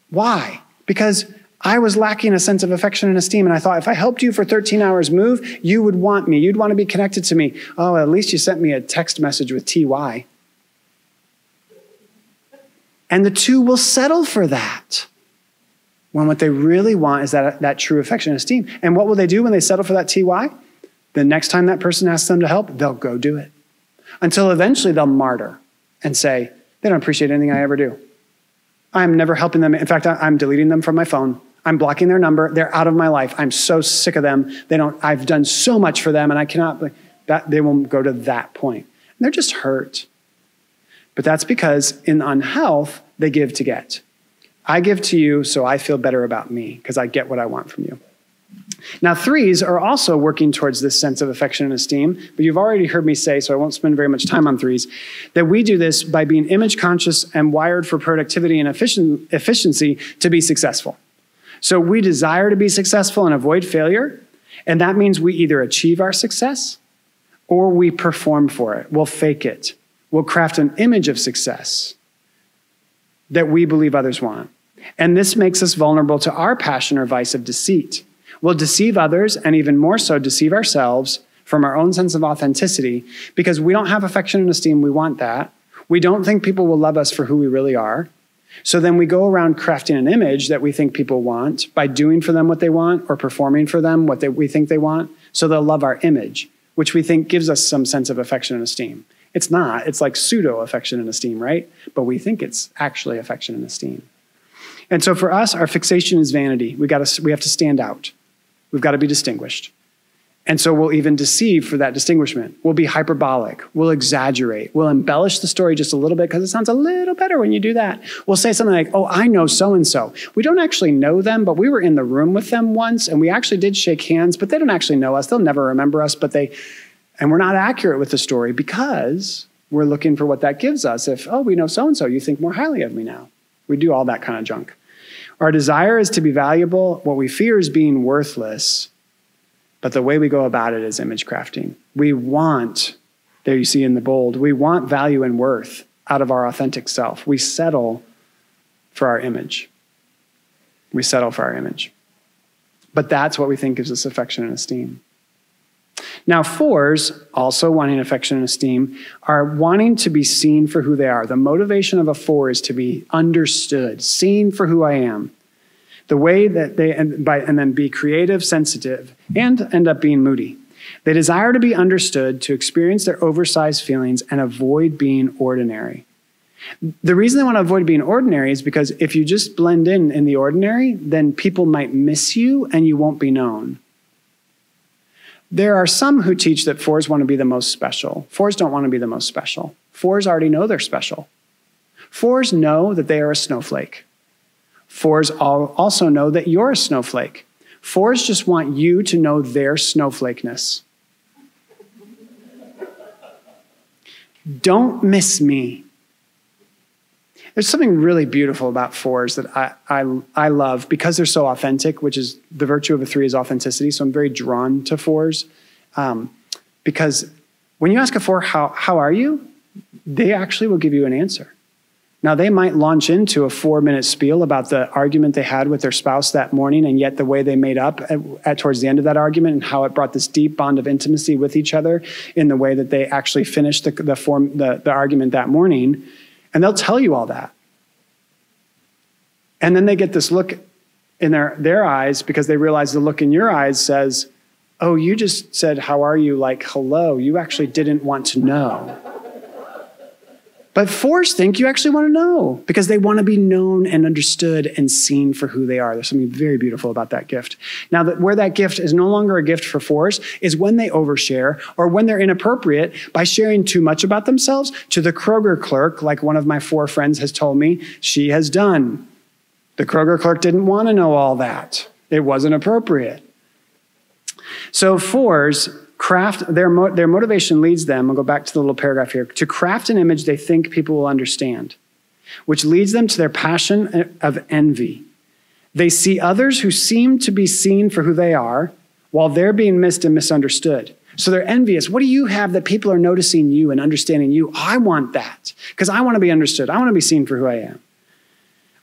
Why? Because I was lacking a sense of affection and esteem, and I thought if I helped you for 13 hours move, you would want me. You'd want to be connected to me. Oh, at least you sent me a text message with TY. And the 2 will settle for that when what they really want is that true affection and esteem. And what will they do when they settle for that TY? The next time that person asks them to help, they'll go do it. Until eventually they'll martyr and say, they don't appreciate anything I ever do. I'm never helping them. In fact, I'm deleting them from my phone. I'm blocking their number. They're out of my life. I'm so sick of them. I've done so much for them and I cannot, they won't go to that point. And they're just hurt. But that's because in unhealth, they give to get. I give to you so I feel better about me because I get what I want from you. Now, 3s are also working towards this sense of affection and esteem, but you've already heard me say, so I won't spend very much time on 3s, that we do this by being image conscious and wired for productivity and efficiency to be successful. So we desire to be successful and avoid failure, and that means we either achieve our success or we perform for it. We'll fake it. We'll craft an image of success that we believe others want. And this makes us vulnerable to our passion or vice of deceit. We'll deceive others and even more so deceive ourselves from our own sense of authenticity because we don't have affection and esteem. We want that. We don't think people will love us for who we really are. So then we go around crafting an image that we think people want by doing for them what they want or performing for them what we think they want. So they'll love our image, which we think gives us some sense of affection and esteem. It's not. It's like pseudo affection and esteem, right? But we think it's actually affection and esteem. And so for us, our fixation is vanity. We have to stand out. We've got to be distinguished. And so we'll even deceive for that distinguishment. We'll be hyperbolic. We'll exaggerate. We'll embellish the story just a little bit because it sounds a little better when you do that. We'll say something like, oh, I know so-and-so. We don't actually know them, but we were in the room with them once, and we actually did shake hands, but they don't actually know us. They'll never remember us, and we're not accurate with the story because we're looking for what that gives us. If, oh, we know so-and-so, you think more highly of me now. We do all that kind of junk. Our desire is to be valuable. What we fear is being worthless. But the way we go about it is image crafting. We want, there you see in the bold, we want value and worth out of our authentic self. We settle for our image. We settle for our image. But that's what we think gives us affection and esteem. Now, 4s, also wanting affection and esteem, are wanting to be seen for who they are. The motivation of a 4 is to be understood, seen for who I am. The way that they, and then be creative, sensitive, and end up being moody. They desire to be understood, to experience their oversized feelings, and avoid being ordinary. The reason they want to avoid being ordinary is because if you just blend in the ordinary, then people might miss you and you won't be known. There are some who teach that 4s want to be the most special. 4s don't want to be the most special. 4s already know they're special. 4s know that they are a snowflake. 4s also know that you're a snowflake. 4s just want you to know their snowflakeness. Don't miss me. There's something really beautiful about 4s that I love because they're so authentic, which is the virtue of a 3 is authenticity. So I'm very drawn to 4s because when you ask a 4, how are you? They actually will give you an answer. Now, they might launch into a 4-minute spiel about the argument they had with their spouse that morning, and yet the way they made up towards the end of that argument and how it brought this deep bond of intimacy with each other in the way that they actually finished the argument that morning. And they'll tell you all that. And then they get this look in their eyes because they realize the look in your eyes says, oh, you just said, how are you? Like, hello. You actually didn't want to know. But 4s think you actually want to know because they want to be known and understood and seen for who they are. There's something very beautiful about that gift. Now, where that gift is no longer a gift for 4s is when they overshare or when they're inappropriate by sharing too much about themselves to the Kroger clerk, like one of my 4 friends has told me she has done. The Kroger clerk didn't want to know all that. It wasn't appropriate. So 4s craft, their motivation leads them, I'll go back to the little paragraph here, to craft an image they think people will understand, which leads them to their passion of envy. They see others who seem to be seen for who they are while they're being missed and misunderstood. So they're envious. What do you have that people are noticing you and understanding you? I want that because I want to be understood. I want to be seen for who I am.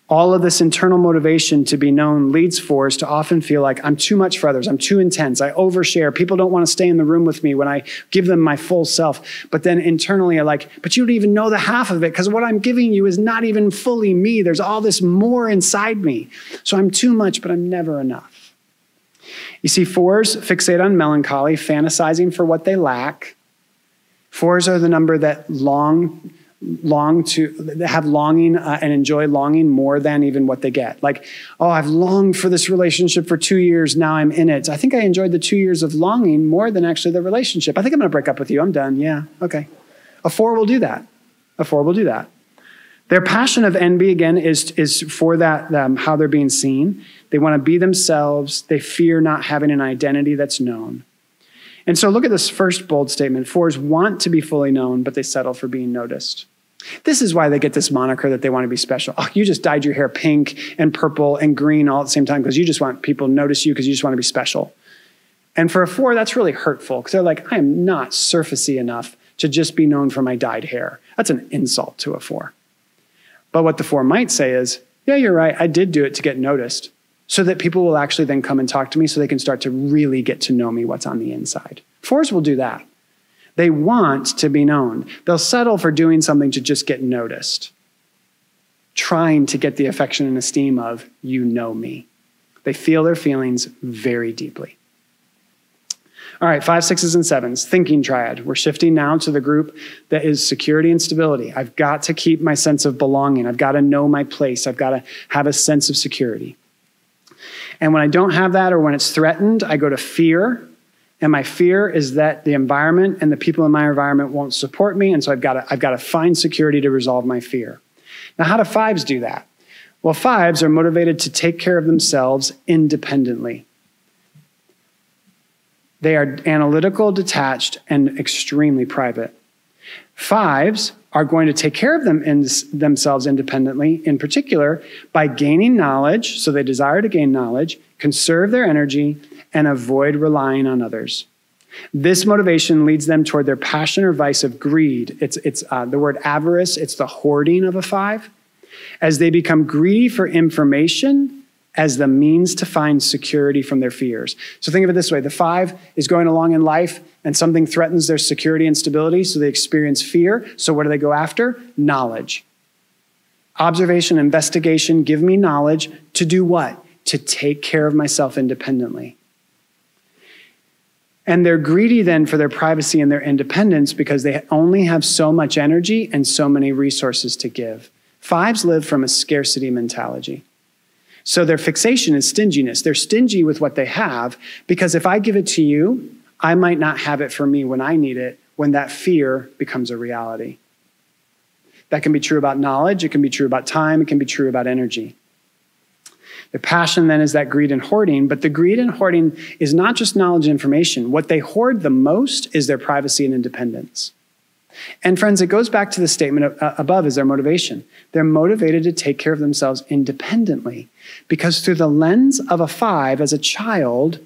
All of this internal motivation to be known leads 4s to often feel like I'm too much for others. I'm too intense. I overshare. People don't want to stay in the room with me when I give them my full self. But then internally are like, but you don't even know the half of it because what I'm giving you is not even fully me. There's all this more inside me. So I'm too much, but I'm never enough. You see, 4s fixate on melancholy, fantasizing for what they lack. 4s are the number that have longing and enjoy longing more than even what they get. Like, oh, I've longed for this relationship for 2 years. Now I'm in it. I think I enjoyed the 2 years of longing more than actually the relationship. I think I'm going to break up with you. I'm done. Yeah. Okay. A 4 will do that. A 4 will do that. Their passion of envy, again, is for that, how they're being seen. They want to be themselves. They fear not having an identity that's known. And so look at this first bold statement. 4s want to be fully known, but they settle for being noticed. This is why they get this moniker that they want to be special. Oh, you just dyed your hair pink and purple and green all at the same time because you just want people to notice you because you just want to be special. And for a 4, that's really hurtful because they're like, I am not surfacey enough to just be known for my dyed hair. That's an insult to a 4. But what the 4 might say is, yeah, you're right. I did do it to get noticed so that people will actually then come and talk to me so they can start to really get to know me what's on the inside. 4s will do that. They want to be known. They'll settle for doing something to just get noticed, trying to get the affection and esteem of, you know me. They feel their feelings very deeply. All right, 5, 6s, and 7s, thinking triad. We're shifting now to the group that is security and stability. I've got to keep my sense of belonging. I've got to know my place. I've got to have a sense of security. And when I don't have that, or when it's threatened, I go to fear. And my fear is that the environment and the people in my environment won't support me. And so I've got to find security to resolve my fear. Now, how do 5s do that? Well, 5s are motivated to take care of themselves independently. They are analytical, detached, and extremely private. 5s are going to take care of themselves independently, in particular, by gaining knowledge, so they desire to gain knowledge, conserve their energy, and avoid relying on others. This motivation leads them toward their passion or vice of greed. It's the word avarice. It's the hoarding of a 5. As they become greedy for information as the means to find security from their fears. So think of it this way. The 5 is going along in life and something threatens their security and stability, so they experience fear. So what do they go after? Knowledge. Observation, investigation, give me knowledge to do what? To take care of myself independently. And they're greedy then for their privacy and their independence because they only have so much energy and so many resources to give. 5s live from a scarcity mentality. So their fixation is stinginess. They're stingy with what they have because if I give it to you, I might not have it for me when I need it, when that fear becomes a reality. That can be true about knowledge. It can be true about time. It can be true about energy. The passion then is that greed and hoarding, but the greed and hoarding is not just knowledge and information. What they hoard the most is their privacy and independence. And friends, it goes back to the statement above as their motivation. They're motivated to take care of themselves independently because through the lens of a 5 as a child,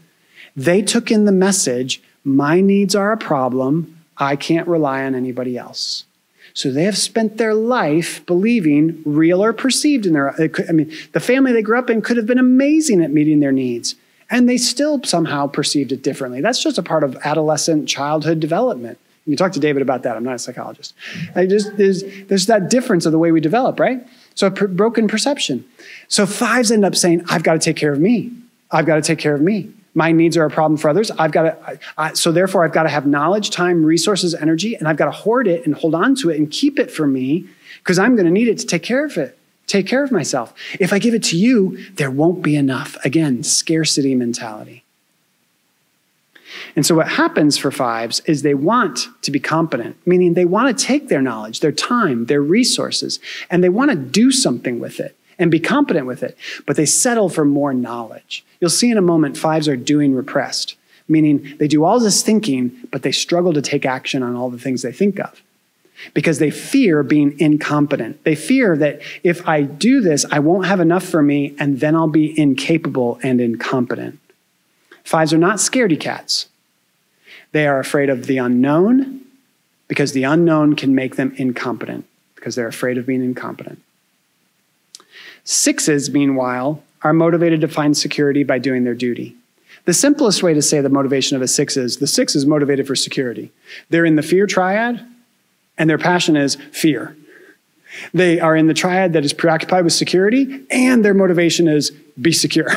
they took in the message, my needs are a problem, I can't rely on anybody else. So they have spent their life believing, real or perceived in the family they grew up in could have been amazing at meeting their needs, and they still somehow perceived it differently. That's just a part of adolescent childhood development. You talk to David about that. I'm not a psychologist. There's that difference of the way we develop, right? So a broken perception. So 5s end up saying, I've got to take care of me. I've got to take care of me. My needs are a problem for others. So therefore, I've got to have knowledge, time, resources, energy, and I've got to hoard it and hold on to it and keep it for me because I'm going to need it to take care of it, take care of myself. If I give it to you, there won't be enough. Again, scarcity mentality. And so what happens for 5s is they want to be competent, meaning they want to take their knowledge, their time, their resources, and they want to do something with it and be competent with it, but they settle for more knowledge. You'll see in a moment 5s are doing repressed, meaning they do all this thinking, but they struggle to take action on all the things they think of because they fear being incompetent. They fear that if I do this, I won't have enough for me, and then I'll be incapable and incompetent. 5s are not scaredy cats. They are afraid of the unknown because the unknown can make them incompetent because they're afraid of being incompetent. 6s, meanwhile, are motivated to find security by doing their duty. The simplest way to say the motivation of a 6 is the 6 is motivated for security. They're in the fear triad, and their passion is fear. They are in the triad that is preoccupied with security, and their motivation is be secure.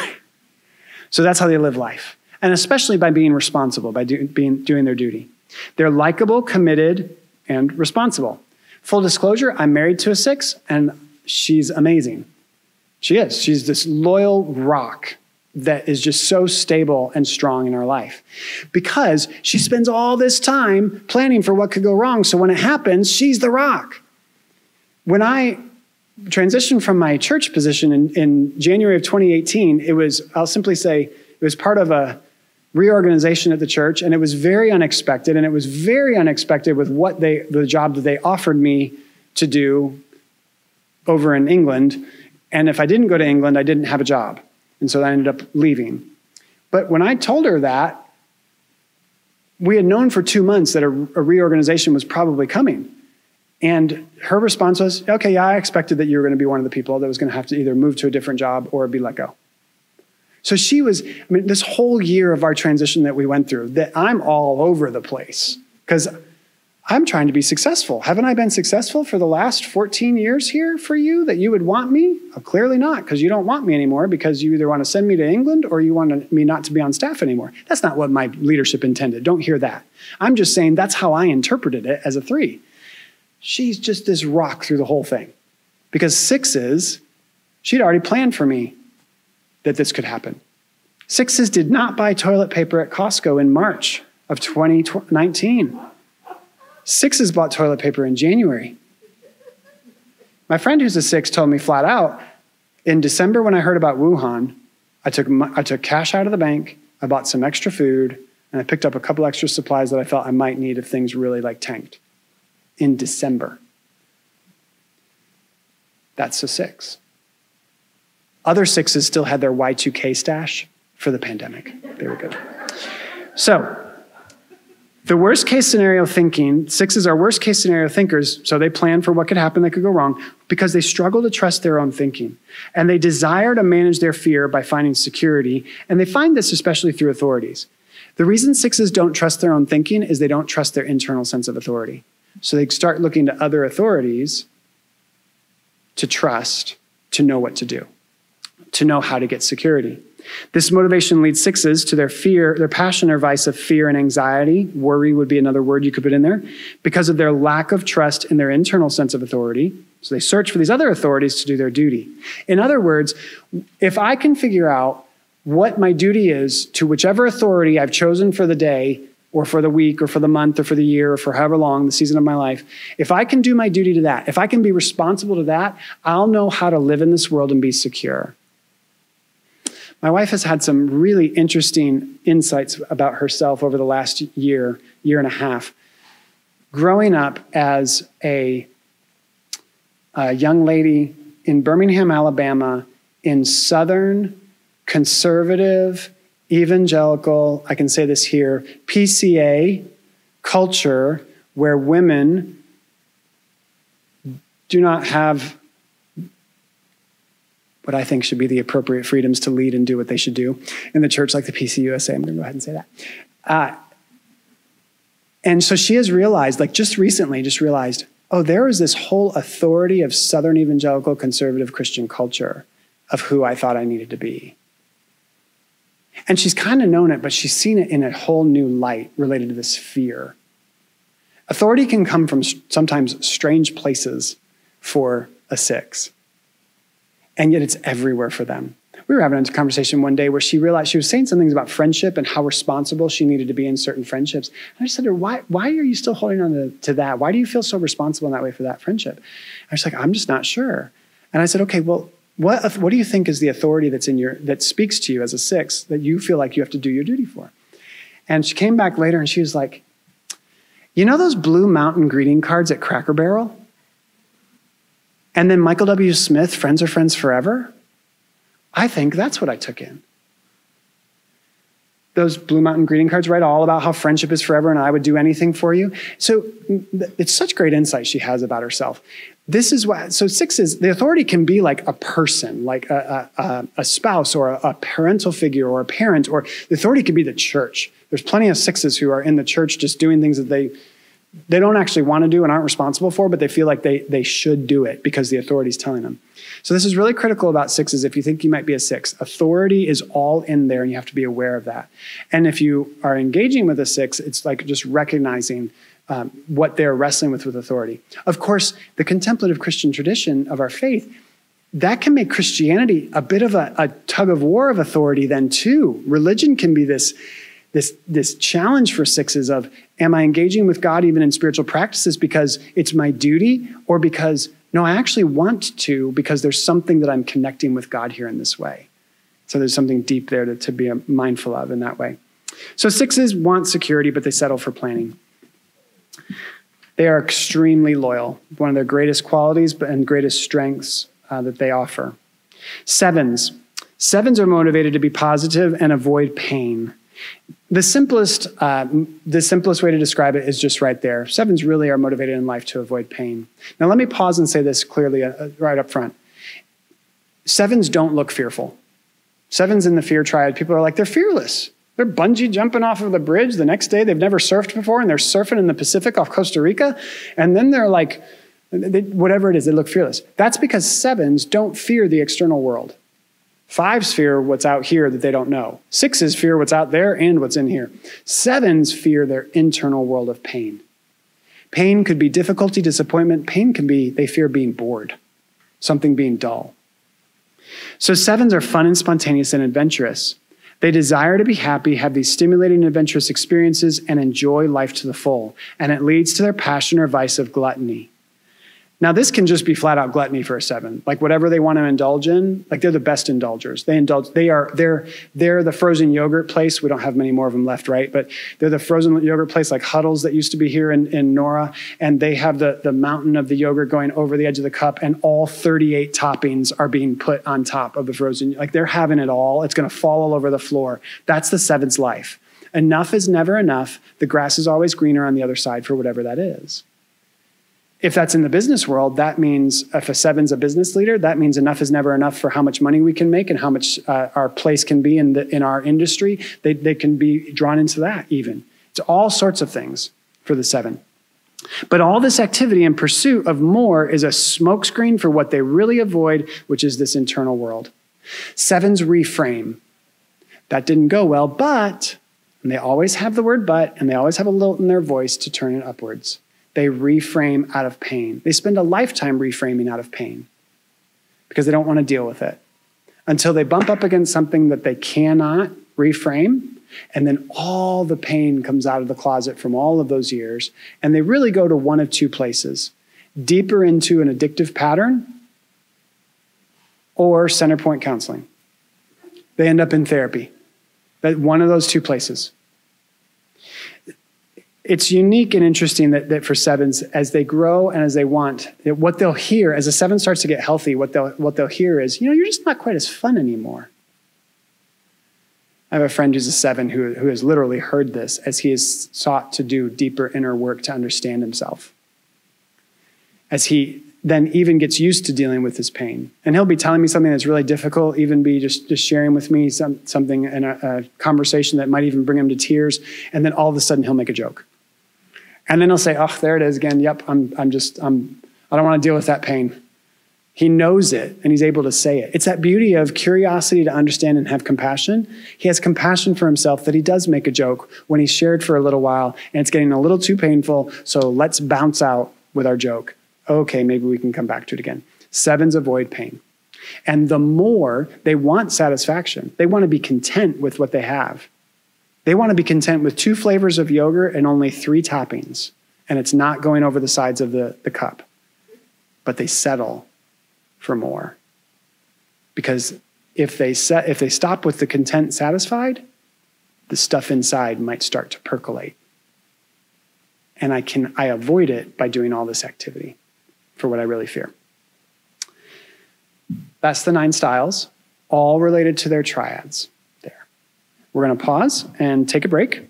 So that's how they live life, and especially by being responsible, by doing their duty. They're likable, committed, and responsible. Full disclosure, I'm married to a 6, and she's amazing. She is. She's this loyal rock that is just so stable and strong in our life because she spends all this time planning for what could go wrong. So when it happens, she's the rock. When I transitioned from my church position in January of 2018, I'll simply say, it was part of a reorganization at the church, and it was very unexpected, and it was very unexpected with the job that they offered me to do over in England. And if I didn't go to England, I didn't have a job. And so I ended up leaving. But when I told her that, we had known for 2 months that a reorganization was probably coming. And her response was, okay, yeah, I expected that you were going to be one of the people that was going to have to either move to a different job or be let go. So this whole year of our transition that we went through, that I'm all over the place because I'm trying to be successful. Haven't I been successful for the last 14 years here for you that you would want me? Oh, clearly not, because you don't want me anymore because you either want to send me to England or you want me not to be on staff anymore. That's not what my leadership intended. Don't hear that. I'm just saying that's how I interpreted it as a 3. She's just this rock through the whole thing. Because 6s, she'd already planned for me that this could happen. 6s did not buy toilet paper at Costco in March of 2019. 6s bought toilet paper in January. My friend who's a 6 told me flat out, in December when I heard about Wuhan, I took cash out of the bank, I bought some extra food, and I picked up a couple extra supplies that I felt I might need if things really tanked. In December. That's a 6. Other 6s still had their Y2K stash for the pandemic. They were good. So, the worst case scenario thinking, 6s are worst case scenario thinkers, so they plan for what could happen that could go wrong because they struggle to trust their own thinking. And they desire to manage their fear by finding security, and they find this especially through authorities. The reason 6s don't trust their own thinking is they don't trust their internal sense of authority. So they start looking to other authorities to trust, to know what to do, to know how to get security. This motivation leads 6s to their fear, their passion or vice of fear and anxiety. Worry would be another word you could put in there. Because of their lack of trust in their internal sense of authority. So they search for these other authorities to do their duty. In other words, if I can figure out what my duty is to whichever authority I've chosen for the day or for the week or for the month or for the year or for however long, the season of my life, if I can do my duty to that, if I can be responsible to that, I'll know how to live in this world and be secure. My wife has had some really interesting insights about herself over the last year and a half. Growing up as a young lady in Birmingham, Alabama, in Southern, conservative, evangelical, I can say this here, PCA culture where women do not have what I think should be the appropriate freedoms to lead and do what they should do in the church, like the PCUSA. I'm going to go ahead and say that. And so she has realized, just recently, oh, there is this whole authority of Southern evangelical conservative Christian culture of who I thought I needed to be. And she's kind of known it, but she's seen it in a whole new light related to this fear. Authority can come from sometimes strange places for a 6. And yet it's everywhere for them. We were having a conversation one day where she realized she was saying some things about friendship and how responsible she needed to be in certain friendships. And I just said to her, why are you still holding on to that? Why do you feel so responsible in that way for that friendship? And she's like, I'm just not sure. And I said, okay, well, what do you think is the authority that speaks to you as a 6 that you feel like you have to do your duty for? And she came back later and she was like, you know those Blue Mountain greeting cards at Cracker Barrel? And then Michael W. Smith, Friends Are Friends Forever? I think that's what I took in. Those Blue Mountain greeting cards, right? All about how friendship is forever and I would do anything for you. So it's such great insight she has about herself. This is what, so 6s, the authority can be like a person, like a spouse or a parental figure or a parent, or the authority could be the church. There's plenty of 6s who are in the church just doing things that they don't actually want to do and aren't responsible for, but they feel like they should do it because the authority's telling them. So this is really critical about 6s if you think you might be a 6. Authority is all in there and you have to be aware of that. And if you are engaging with a 6, it's like just recognizing what they're wrestling with authority. Of course, the contemplative Christian tradition of our faith, that can make Christianity a bit of a tug of war of authority then too. Religion can be this challenge for 6s of, am I engaging with God even in spiritual practices because it's my duty, or because, no, I actually want to because there's something that I'm connecting with God here in this way. So there's something deep there to be mindful of in that way. So 6s want security, but they settle for planning. They are extremely loyal, one of their greatest qualities and greatest strengths that they offer. 7s are motivated to be positive and avoid pain. The simplest way to describe it is just right there. 7s really are motivated in life to avoid pain. Now let me pause and say this clearly right up front. 7s don't look fearful. 7s in the fear triad, people are like, they're fearless. They're bungee jumping off of the bridge. The next day, they've never surfed before, and they're surfing in the Pacific off Costa Rica. And then they're like, whatever it is, they look fearless. That's because 7s don't fear the external world. 5s fear what's out here that they don't know. 6s fear what's out there and what's in here. 7s fear their internal world of pain. Pain could be difficulty, disappointment. Pain can be, they fear being bored, something being dull. So 7s are fun and spontaneous and adventurous. They desire to be happy, have these stimulating and adventurous experiences, and enjoy life to the full. And it leads to their passion or vice of gluttony. Now, this can just be flat out gluttony for a 7. Like whatever they want to indulge in, like they're the best indulgers. They're the frozen yogurt place. We don't have many more of them left, right? But they're the frozen yogurt place like Huddles that used to be here in Nora. And they have the mountain of the yogurt going over the edge of the cup, and all 38 toppings are being put on top of the frozen. Like they're having it all. It's going to fall all over the floor. That's the 7's life. Enough is never enough. The grass is always greener on the other side for whatever that is. If that's in the business world, that means if a 7's a business leader, that means enough is never enough for how much money we can make and how much our place can be in our industry. They can be drawn into that even. It's all sorts of things for the 7. But all this activity in pursuit of more is a smokescreen for what they really avoid, which is this internal world. 7s reframe. That didn't go well, but, and they always have the word but, and they always have a lilt in their voice to turn it upwards. They reframe out of pain. They spend a lifetime reframing out of pain because they don't want to deal with it until they bump up against something that they cannot reframe. And then all the pain comes out of the closet from all of those years. And they really go to one of two places: deeper into an addictive pattern or center point counseling. They end up in therapy. That one of those two places. It's unique and interesting that for 7s, as they grow and as they want, what they'll hear, as a 7 starts to get healthy, what they'll hear is, you're just not quite as fun anymore. I have a friend who's a 7 who has literally heard this as he has sought to do deeper inner work to understand himself. As he then even gets used to dealing with his pain. And he'll be telling me something that's really difficult, even be just sharing with me something in a conversation that might even bring him to tears. And then all of a sudden he'll make a joke. And then he'll say, oh, there it is again. Yep, I don't want to deal with that pain. He knows it, and he's able to say it. It's that beauty of curiosity to understand and have compassion. He has compassion for himself that he does make a joke when he's shared for a little while, and it's getting a little too painful, so let's bounce out with our joke. Okay, maybe we can come back to it again. 7s avoid pain. And the more they want satisfaction, they want to be content with what they have. They want to be content with 2 flavors of yogurt and only 3 toppings, and it's not going over the sides of the cup. But they settle for more. Because if they stop with the content satisfied, the stuff inside might start to percolate. And I avoid it by doing all this activity for what I really fear. That's the 9 styles, all related to their triads. We're going to pause and take a break.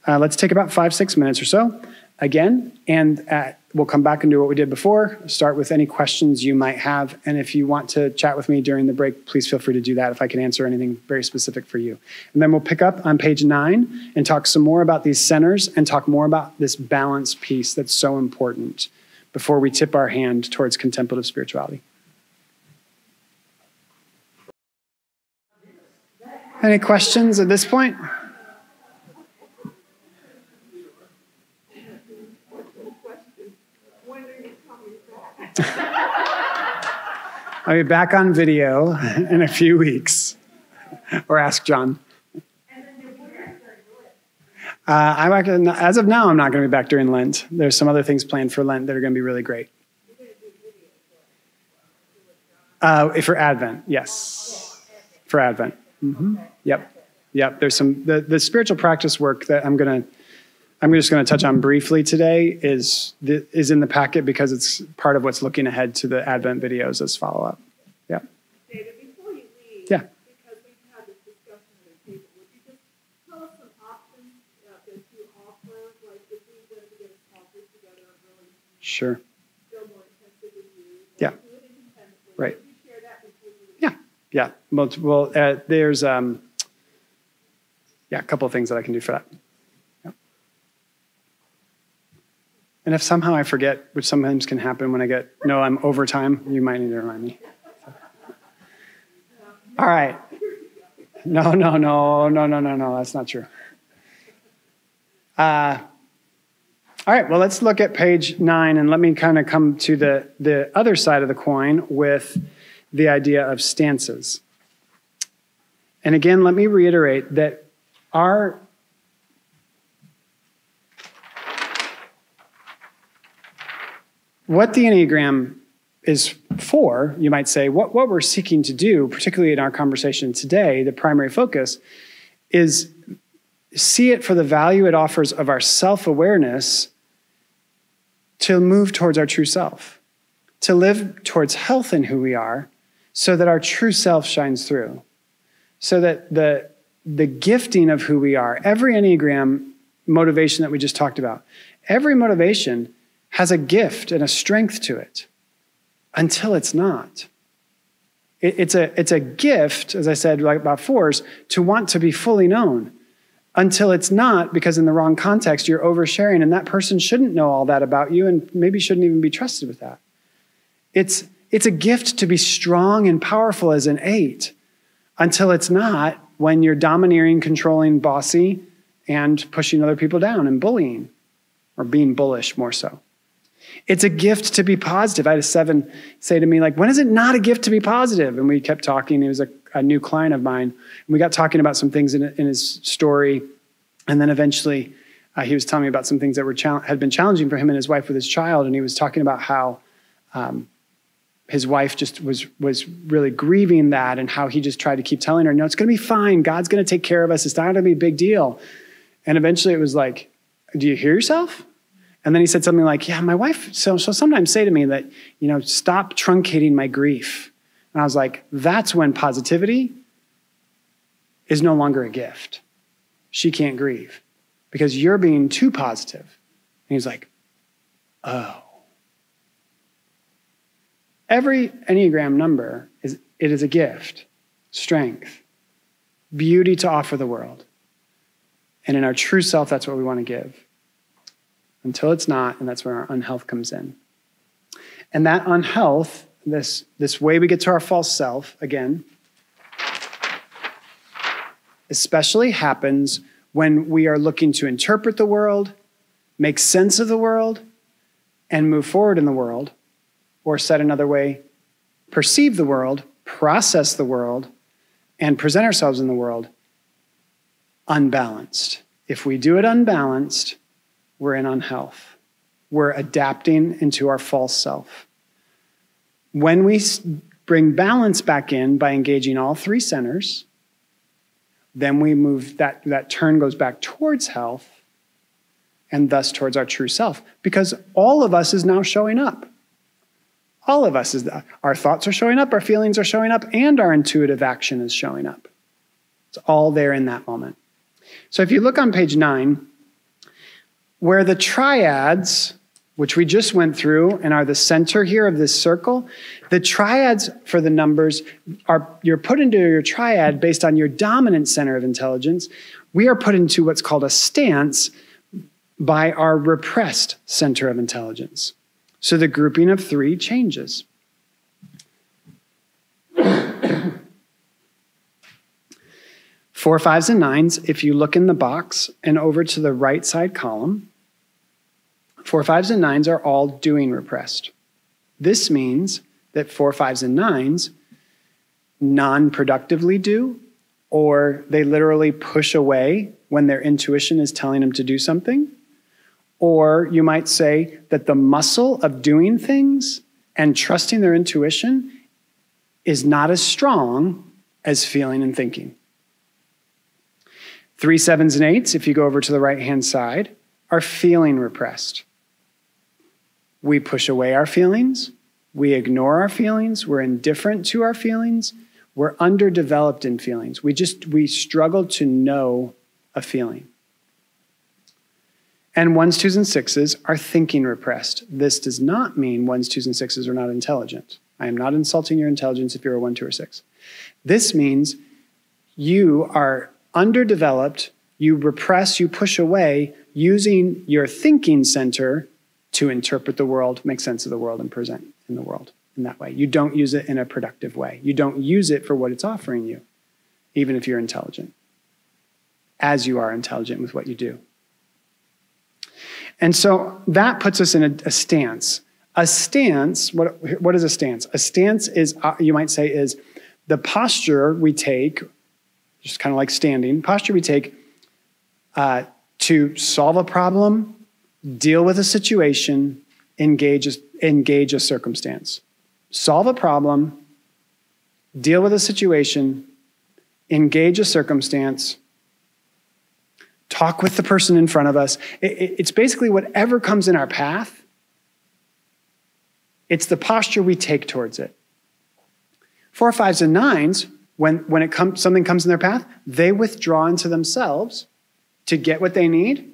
Let's take about 5-6 minutes or so again, and we'll come back and do what we did before. Start with any questions you might have, and if you want to chat with me during the break, please feel free to do that if I can answer anything very specific for you. And then we'll pick up on page 9 and talk some more about these centers and talk more about this balance piece that's so important before we tip our hand towards contemplative spirituality. Any questions at this point? I'll be back on video in a few weeks. Or ask John. As of now, I'm not going to be back during Lent. There's some other things planned for Lent that are going to be really great. For Advent, yes. For Advent. Mm-hmm. Yep. There's some the spiritual practice work that I'm just going to touch on briefly today is in the packet because it's part of what's looking ahead to the Advent videos as follow up. Yeah. David, before you leave, yeah. Because we've had this discussion at the table, would you just tell us some options that you offer, like if we were to get a small group together and really Sure. feel more intensive with you, Yeah. do it independently. Right. Would you share that with you? Yeah. Well, there's Yeah, a couple of things that I can do for that. Yep. And if somehow I forget, which sometimes can happen when I'm overtime, you might need to remind me. All right. No, that's not true. All right, well, let's look at page 9, and let me kind of come to the other side of the coin with the idea of stances. And again, let me reiterate that what the Enneagram is for, you might say, what we're seeking to do, particularly in our conversation today, the primary focus is see it for the value it offers of our self-awareness to move towards our true self, to live towards health in who we are so that our true self shines through, so that the gifting of who we are, every Enneagram motivation that we just talked about, every motivation has a gift and a strength to it until it's not. It's a gift, as I said, like about 4s, to want to be fully known until it's not, because in the wrong context, you're oversharing, and that person shouldn't know all that about you and maybe shouldn't even be trusted with that. It's a gift to be strong and powerful as an 8 until it's not, when you're domineering, controlling, bossy, and pushing other people down and bullying, or being bullish more so. It's a gift to be positive. I had a 7 say to me, like, when is it not a gift to be positive? And we kept talking. He was a new client of mine. And we got talking about some things in his story. And then eventually he was telling me about some things that had been challenging for him and his wife with his child. And he was talking about how his wife just was really grieving that, and how he just tried to keep telling her, no, it's going to be fine. God's going to take care of us. It's not going to be a big deal. And eventually it was like, do you hear yourself? And then he said something like, yeah, my wife, she'll sometimes say to me that, stop truncating my grief. And I was like, that's when positivity is no longer a gift. She can't grieve because you're being too positive. And he's like, oh. Every Enneagram number is a gift, strength, beauty to offer the world. And in our true self, that's what we want to give. Until it's not, and that's where our unhealth comes in. And that unhealth, this way we get to our false self, again, especially happens when we are looking to interpret the world, make sense of the world, and move forward in the world, or said another way, perceive the world, process the world, and present ourselves in the world unbalanced. If we do it unbalanced, we're in unhealth. We're adapting into our false self. When we bring balance back in by engaging all 3 centers, then we move, that turn goes back towards health and thus towards our true self. Because all of us is now showing up. All of us our thoughts are showing up, our feelings are showing up, and our intuitive action is showing up. It's all there in that moment. So if you look on page 9, where the triads, which we just went through and are the center here of this circle, the triads for the numbers you're put into your triad based on your dominant center of intelligence. We are put into what's called a stance by our repressed center of intelligence. So the grouping of 3 changes. 4, 5s, and 9s, if you look in the box and over to the right side column, 4, 5s, and 9s are all doing repressed. This means that 4, 5s, and 9s non-productively do, or they literally push away when their intuition is telling them to do something. Or you might say that the muscle of doing things and trusting their intuition is not as strong as feeling and thinking. 3, 7s, and 8s, if you go over to the right-hand side, are feeling repressed. We push away our feelings. We ignore our feelings. We're indifferent to our feelings. We're underdeveloped in feelings. We struggle to know a feeling. And 1s, 2s, and 6s are thinking repressed. This does not mean 1s, 2s, and 6s are not intelligent. I am not insulting your intelligence if you're a 1, 2, or 6. This means you are underdeveloped You repress, you push away, using your thinking center to interpret the world, make sense of the world, and present in the world in that way. You don't use it in a productive way. You don't use it for what it's offering you, even if you're intelligent, as you are intelligent with what you do. And so that puts us in a stance. A stance, what is a stance? A stance is, you might say, is the posture we take, just kind of like standing, posture we take to solve a problem, deal with a situation, engage a circumstance. Solve a problem, deal with a situation, engage a circumstance, talk with the person in front of us. It's basically whatever comes in our path. It's the posture we take towards it. 4, 5s, and 9s, when something comes in their path, they withdraw into themselves to get what they need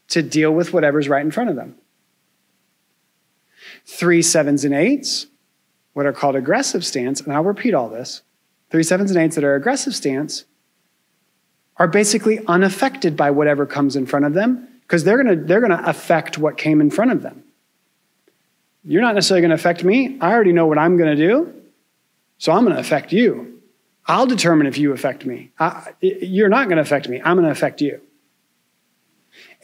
to deal with whatever's right in front of them. 3, 7s, and 8s, what are called aggressive stance, and I'll repeat all this. 3, 7s, and 8s that are aggressive stance are basically unaffected by whatever comes in front of them because they're gonna affect what came in front of them. You're not necessarily going to affect me. I already know what I'm going to do, so I'm going to affect you. I'll determine if you affect me. You're not going to affect me. I'm going to affect you.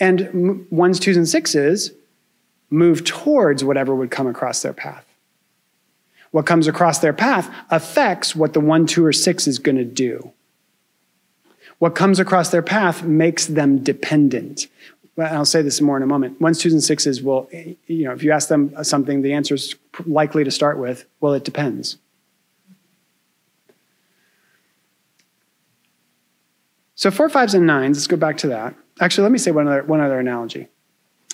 And 1s, 2s, and 6s move towards whatever would come across their path. What comes across their path affects what the 1, 2, or 6 is going to do. What comes across their path makes them dependent. Well, I'll say this more in a moment. 1s, 2s, and 6s will, if you ask them something, the answer is likely to start with, well, it depends. So 4, 5s, and 9s, let's go back to that. Actually, let me say one other analogy.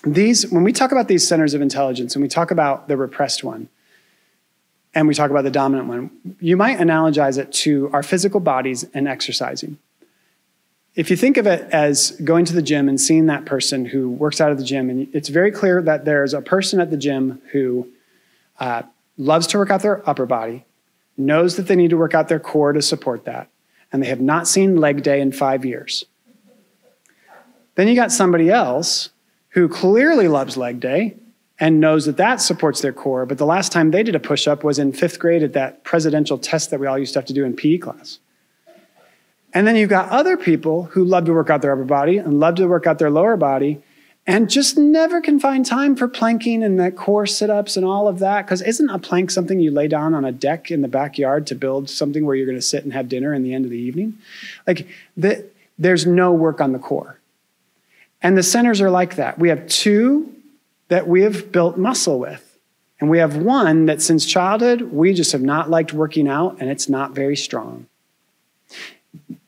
When we talk about these centers of intelligence, and we talk about the repressed one, and we talk about the dominant one, you might analogize it to our physical bodies and exercising. If you think of it as going to the gym and seeing that person who works out of the gym, and it's very clear that there's a person at the gym who loves to work out their upper body, knows that they need to work out their core to support that, and they have not seen leg day in 5 years. Then you got somebody else who clearly loves leg day and knows that that supports their core, but the last time they did a push-up was in 5th grade at that presidential test that we all used to have to do in PE class. And then you've got other people who love to work out their upper body and love to work out their lower body and just never can find time for planking and that core sit-ups and all of that. Because isn't a plank something you lay down on a deck in the backyard to build something where you're going to sit and have dinner in the end of the evening? There's no work on the core. And the centers are like that. We have 2 that we have built muscle with. And we have 1 that since childhood, we just have not liked working out, and it's not very strong.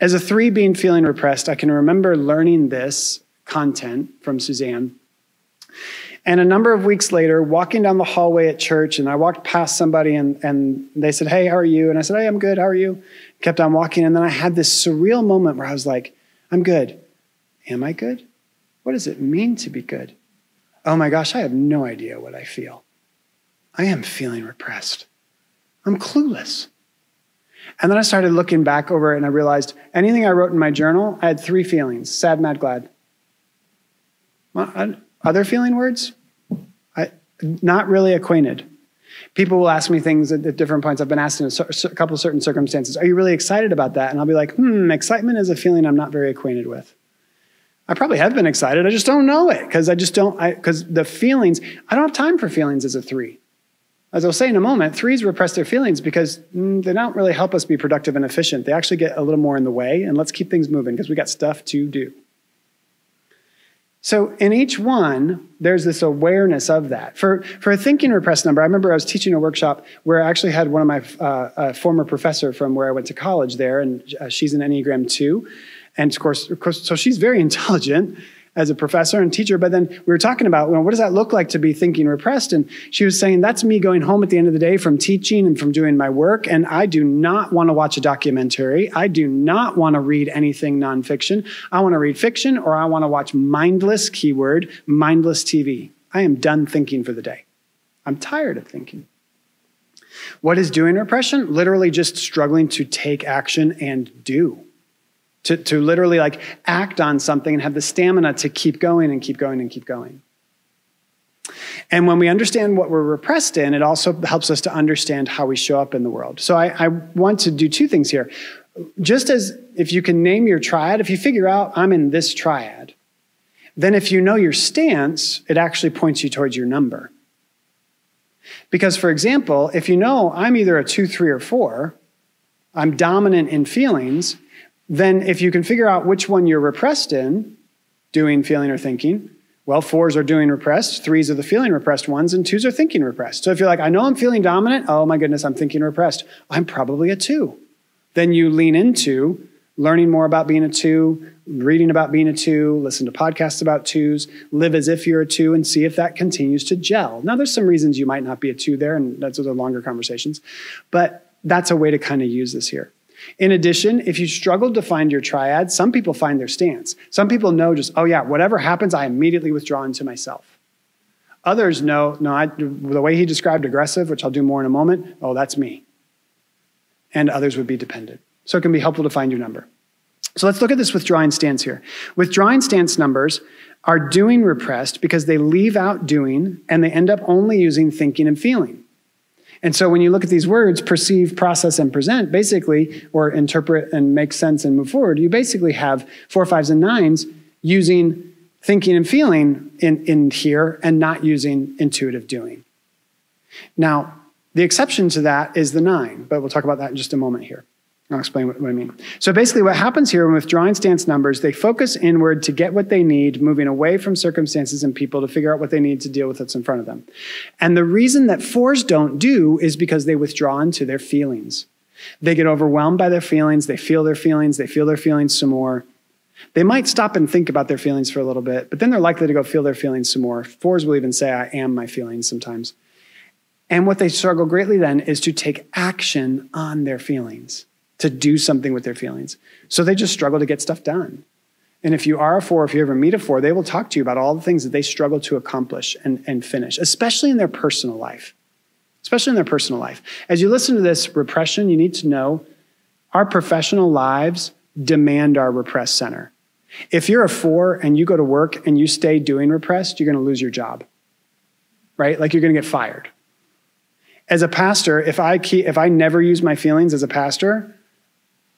As a 3 being feeling repressed, I can remember learning this content from Suzanne. And a number of weeks later, walking down the hallway at church, and I walked past somebody and they said, "Hey, how are you?" And I said, "Hey, I'm good. How are you?" Kept on walking. And then I had this surreal moment where I was like, "I'm good. Am I good? What does it mean to be good? Oh my gosh, I have no idea what I feel. I am feeling repressed. I'm clueless." And then I started looking back over it, and I realized anything I wrote in my journal, I had 3 feelings: sad, mad, glad. Other feeling words? Not really acquainted. People will ask me things at different points. I've been asked in a couple of certain circumstances, "Are you really excited about that?" And I'll be like, excitement is a feeling I'm not very acquainted with. I probably have been excited. I just don't know it because because the feelings, I don't have time for feelings as a 3. As I'll say in a moment, 3s repress their feelings because they don't really help us be productive and efficient. They actually get a little more in the way, and let's keep things moving because we got stuff to do. So in each one, there's this awareness of that. For a thinking repressed number, I remember I was teaching a workshop where I actually had one of my former professor from where I went to college there, and she's an Enneagram 2. And of course, so she's very intelligent as a professor and teacher, but then we were talking about, what does that look like to be thinking repressed? And she was saying, that's me going home at the end of the day from teaching and from doing my work, and I do not want to watch a documentary. I do not want to read anything nonfiction. I want to read fiction, or I want to watch mindless TV. I am done thinking for the day. I'm tired of thinking. What is doing repression? Literally just struggling to take action and do. to literally like act on something and have the stamina to keep going and keep going and keep going. And when we understand what we're repressed in, it also helps us to understand how we show up in the world. So I want to do two things here. Just as if you can name your triad, if you figure out I'm in this triad, then if you know your stance, it actually points you towards your number. Because, for example, if you know I'm either a 2, 3, or 4, I'm dominant in feelings, then if you can figure out which one you're repressed in, doing, feeling, or thinking, well, 4s are doing repressed, 3s are the feeling repressed ones, and 2s are thinking repressed. So if you're like, I know I'm feeling dominant, oh my goodness, I'm thinking repressed. I'm probably a 2. Then you lean into learning more about being a 2, reading about being a 2, listen to podcasts about 2s, live as if you're a 2, and see if that continues to gel. Now, there's some reasons you might not be a 2 there, and those are longer conversations, but that's a way to kind of use this here. In addition, if you struggle to find your triad, some people find their stance. Some people know just, oh yeah, whatever happens, I immediately withdraw into myself. Others know, no, the way he described aggressive, which I'll do more in a moment, oh, that's me. And others would be dependent. So it can be helpful to find your number. So let's look at this withdrawing stance here. Withdrawing stance numbers are doing repressed because they leave out doing and they end up only using thinking and feeling. And so when you look at these words, perceive, process, and present, basically, or interpret and make sense and move forward, you basically have 4, 5s, and 9s using thinking and feeling in here and not using intuitive doing. Now, the exception to that is the 9, but we'll talk about that in just a moment here. I'll explain what I mean. So basically what happens here when withdrawing stance numbers, they focus inward to get what they need, moving away from circumstances and people to figure out what they need to deal with what's in front of them. And the reason that 4s don't do is because they withdraw into their feelings. They get overwhelmed by their feelings, they feel their feelings some more. They might stop and think about their feelings for a little bit, but then they're likely to go feel their feelings some more. 4s will even say, I am my feelings sometimes. And what they struggle greatly then is to take action on their feelings, to do something with their feelings. So they just struggle to get stuff done. And if you are a 4, if you ever meet a 4, they will talk to you about all the things that they struggle to accomplish and finish, especially in their personal life. Especially in their personal life. As you listen to this repression, you need to know our professional lives demand our repressed center. If you're a 4 and you go to work and you stay doing repressed, you're going to lose your job, right? Like you're going to get fired. As a pastor, if I never use my feelings as a pastor,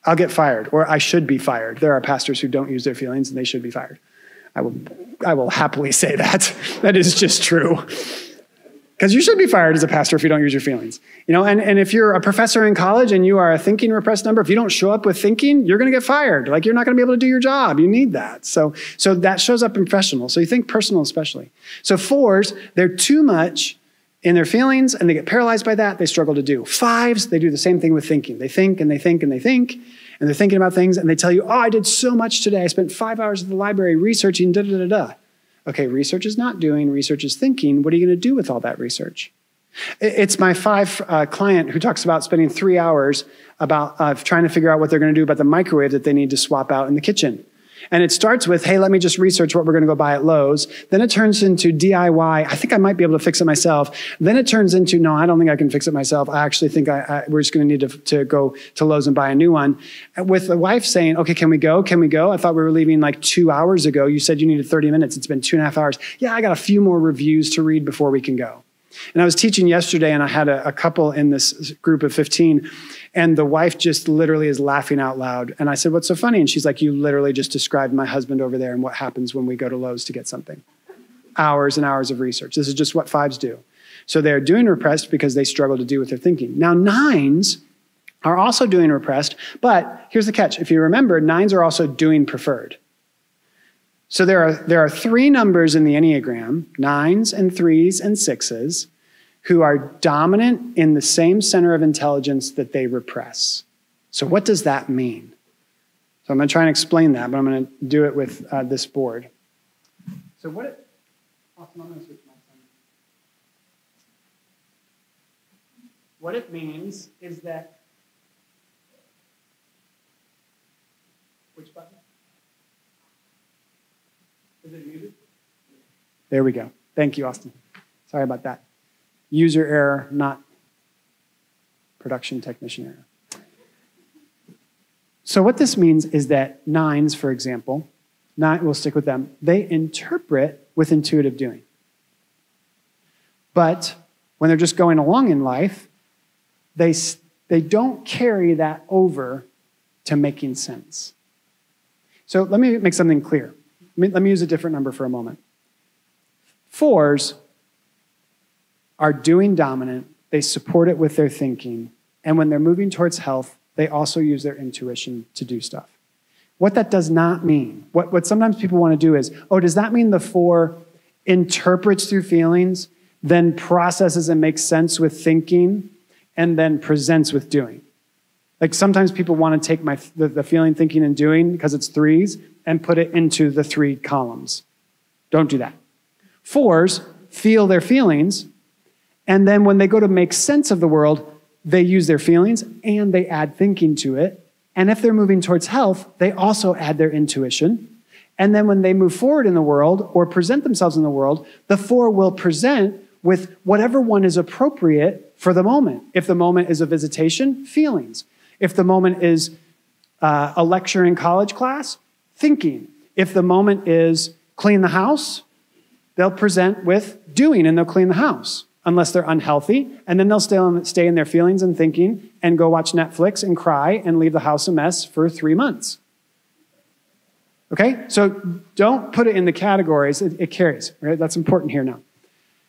I'll get fired, or I should be fired. There are pastors who don't use their feelings and they should be fired. I will happily say that. That is just true. Because you should be fired as a pastor if you don't use your feelings. You know, and if you're a professor in college and you are a thinking repressed number, if you don't show up with thinking, you're going to get fired. Like you're not going to be able to do your job. You need that. So that shows up in professional. So you think personal especially. So 4s, they're too much in their feelings and they get paralyzed by that. They struggle to do. 5s, they do the same thing with thinking. They think and they think and they think. And they're thinking about things and they tell you, oh, I did so much today. I spent 5 hours at the library researching da-da-da-da. Okay, research is not doing, research is thinking. What are you going to do with all that research? It's my 5 client who talks about spending 3 hours about trying to figure out what they're going to do about the microwave that they need to swap out in the kitchen. And it starts with, hey, let me just research what we're going to go buy at Lowe's. Then it turns into DIY. I think I might be able to fix it myself. Then it turns into, no, I don't think I can fix it myself. I actually think we're just going to need to go to Lowe's and buy a new one. With the wife saying, okay, can we go? Can we go? I thought we were leaving like 2 hours ago. You said you needed 30 minutes. It's been 2.5 hours. Yeah, I got a few more reviews to read before we can go. And I was teaching yesterday and I had a couple in this group of 15 and the wife just literally is laughing out loud. And I said, what's so funny? And she's like, you literally just described my husband over there and what happens when we go to Lowe's to get something. Hours and hours of research. This is just what 5s do. So they're doing repressed because they struggle to do what they're thinking. Now 9s are also doing repressed, but here's the catch. If you remember, 9s are also doing preferred. So there are 3 numbers in the Enneagram, 9s and 3s and 6s, who are dominant in the same center of intelligence that they repress. So what does that mean? So I'm going to try and explain that, but I'm going to do it with this board. So I'm going to switch my thumb. What it means is that, which button? Is it muted? There we go. Thank you, Austin. Sorry about that. User error, not production technician error. So what this means is that nines, for example, we'll stick with them, they interpret with intuitive doing. But when they're just going along in life, they don't carry that over to making sense. So let me make something clear. Let me use a different number for a moment. 4s are doing dominant. They support it with their thinking. And when they're moving towards health, they also use their intuition to do stuff. What that does not mean, what sometimes people want to do is, does that mean the 4 interprets through feelings, then processes and makes sense with thinking, and then presents with doing? Like sometimes people want to take the feeling, thinking, and doing, because it's 3s, and put it into the 3 columns. Don't do that. 4s feel their feelings, and then when they go to make sense of the world, they use their feelings and they add thinking to it. And if they're moving towards health, they also add their intuition. And then when they move forward in the world or present themselves in the world, the 4 will present with whatever one is appropriate for the moment. If the moment is a visitation, feelings. If the moment is a lecture in college class, thinking. If the moment is clean the house, they'll present with doing, and they'll clean the house, unless they're unhealthy. And then they'll stay in their feelings and thinking and go watch Netflix and cry and leave the house a mess for 3 months. Okay? So don't put it in the categories. It carries, right? That's important here now.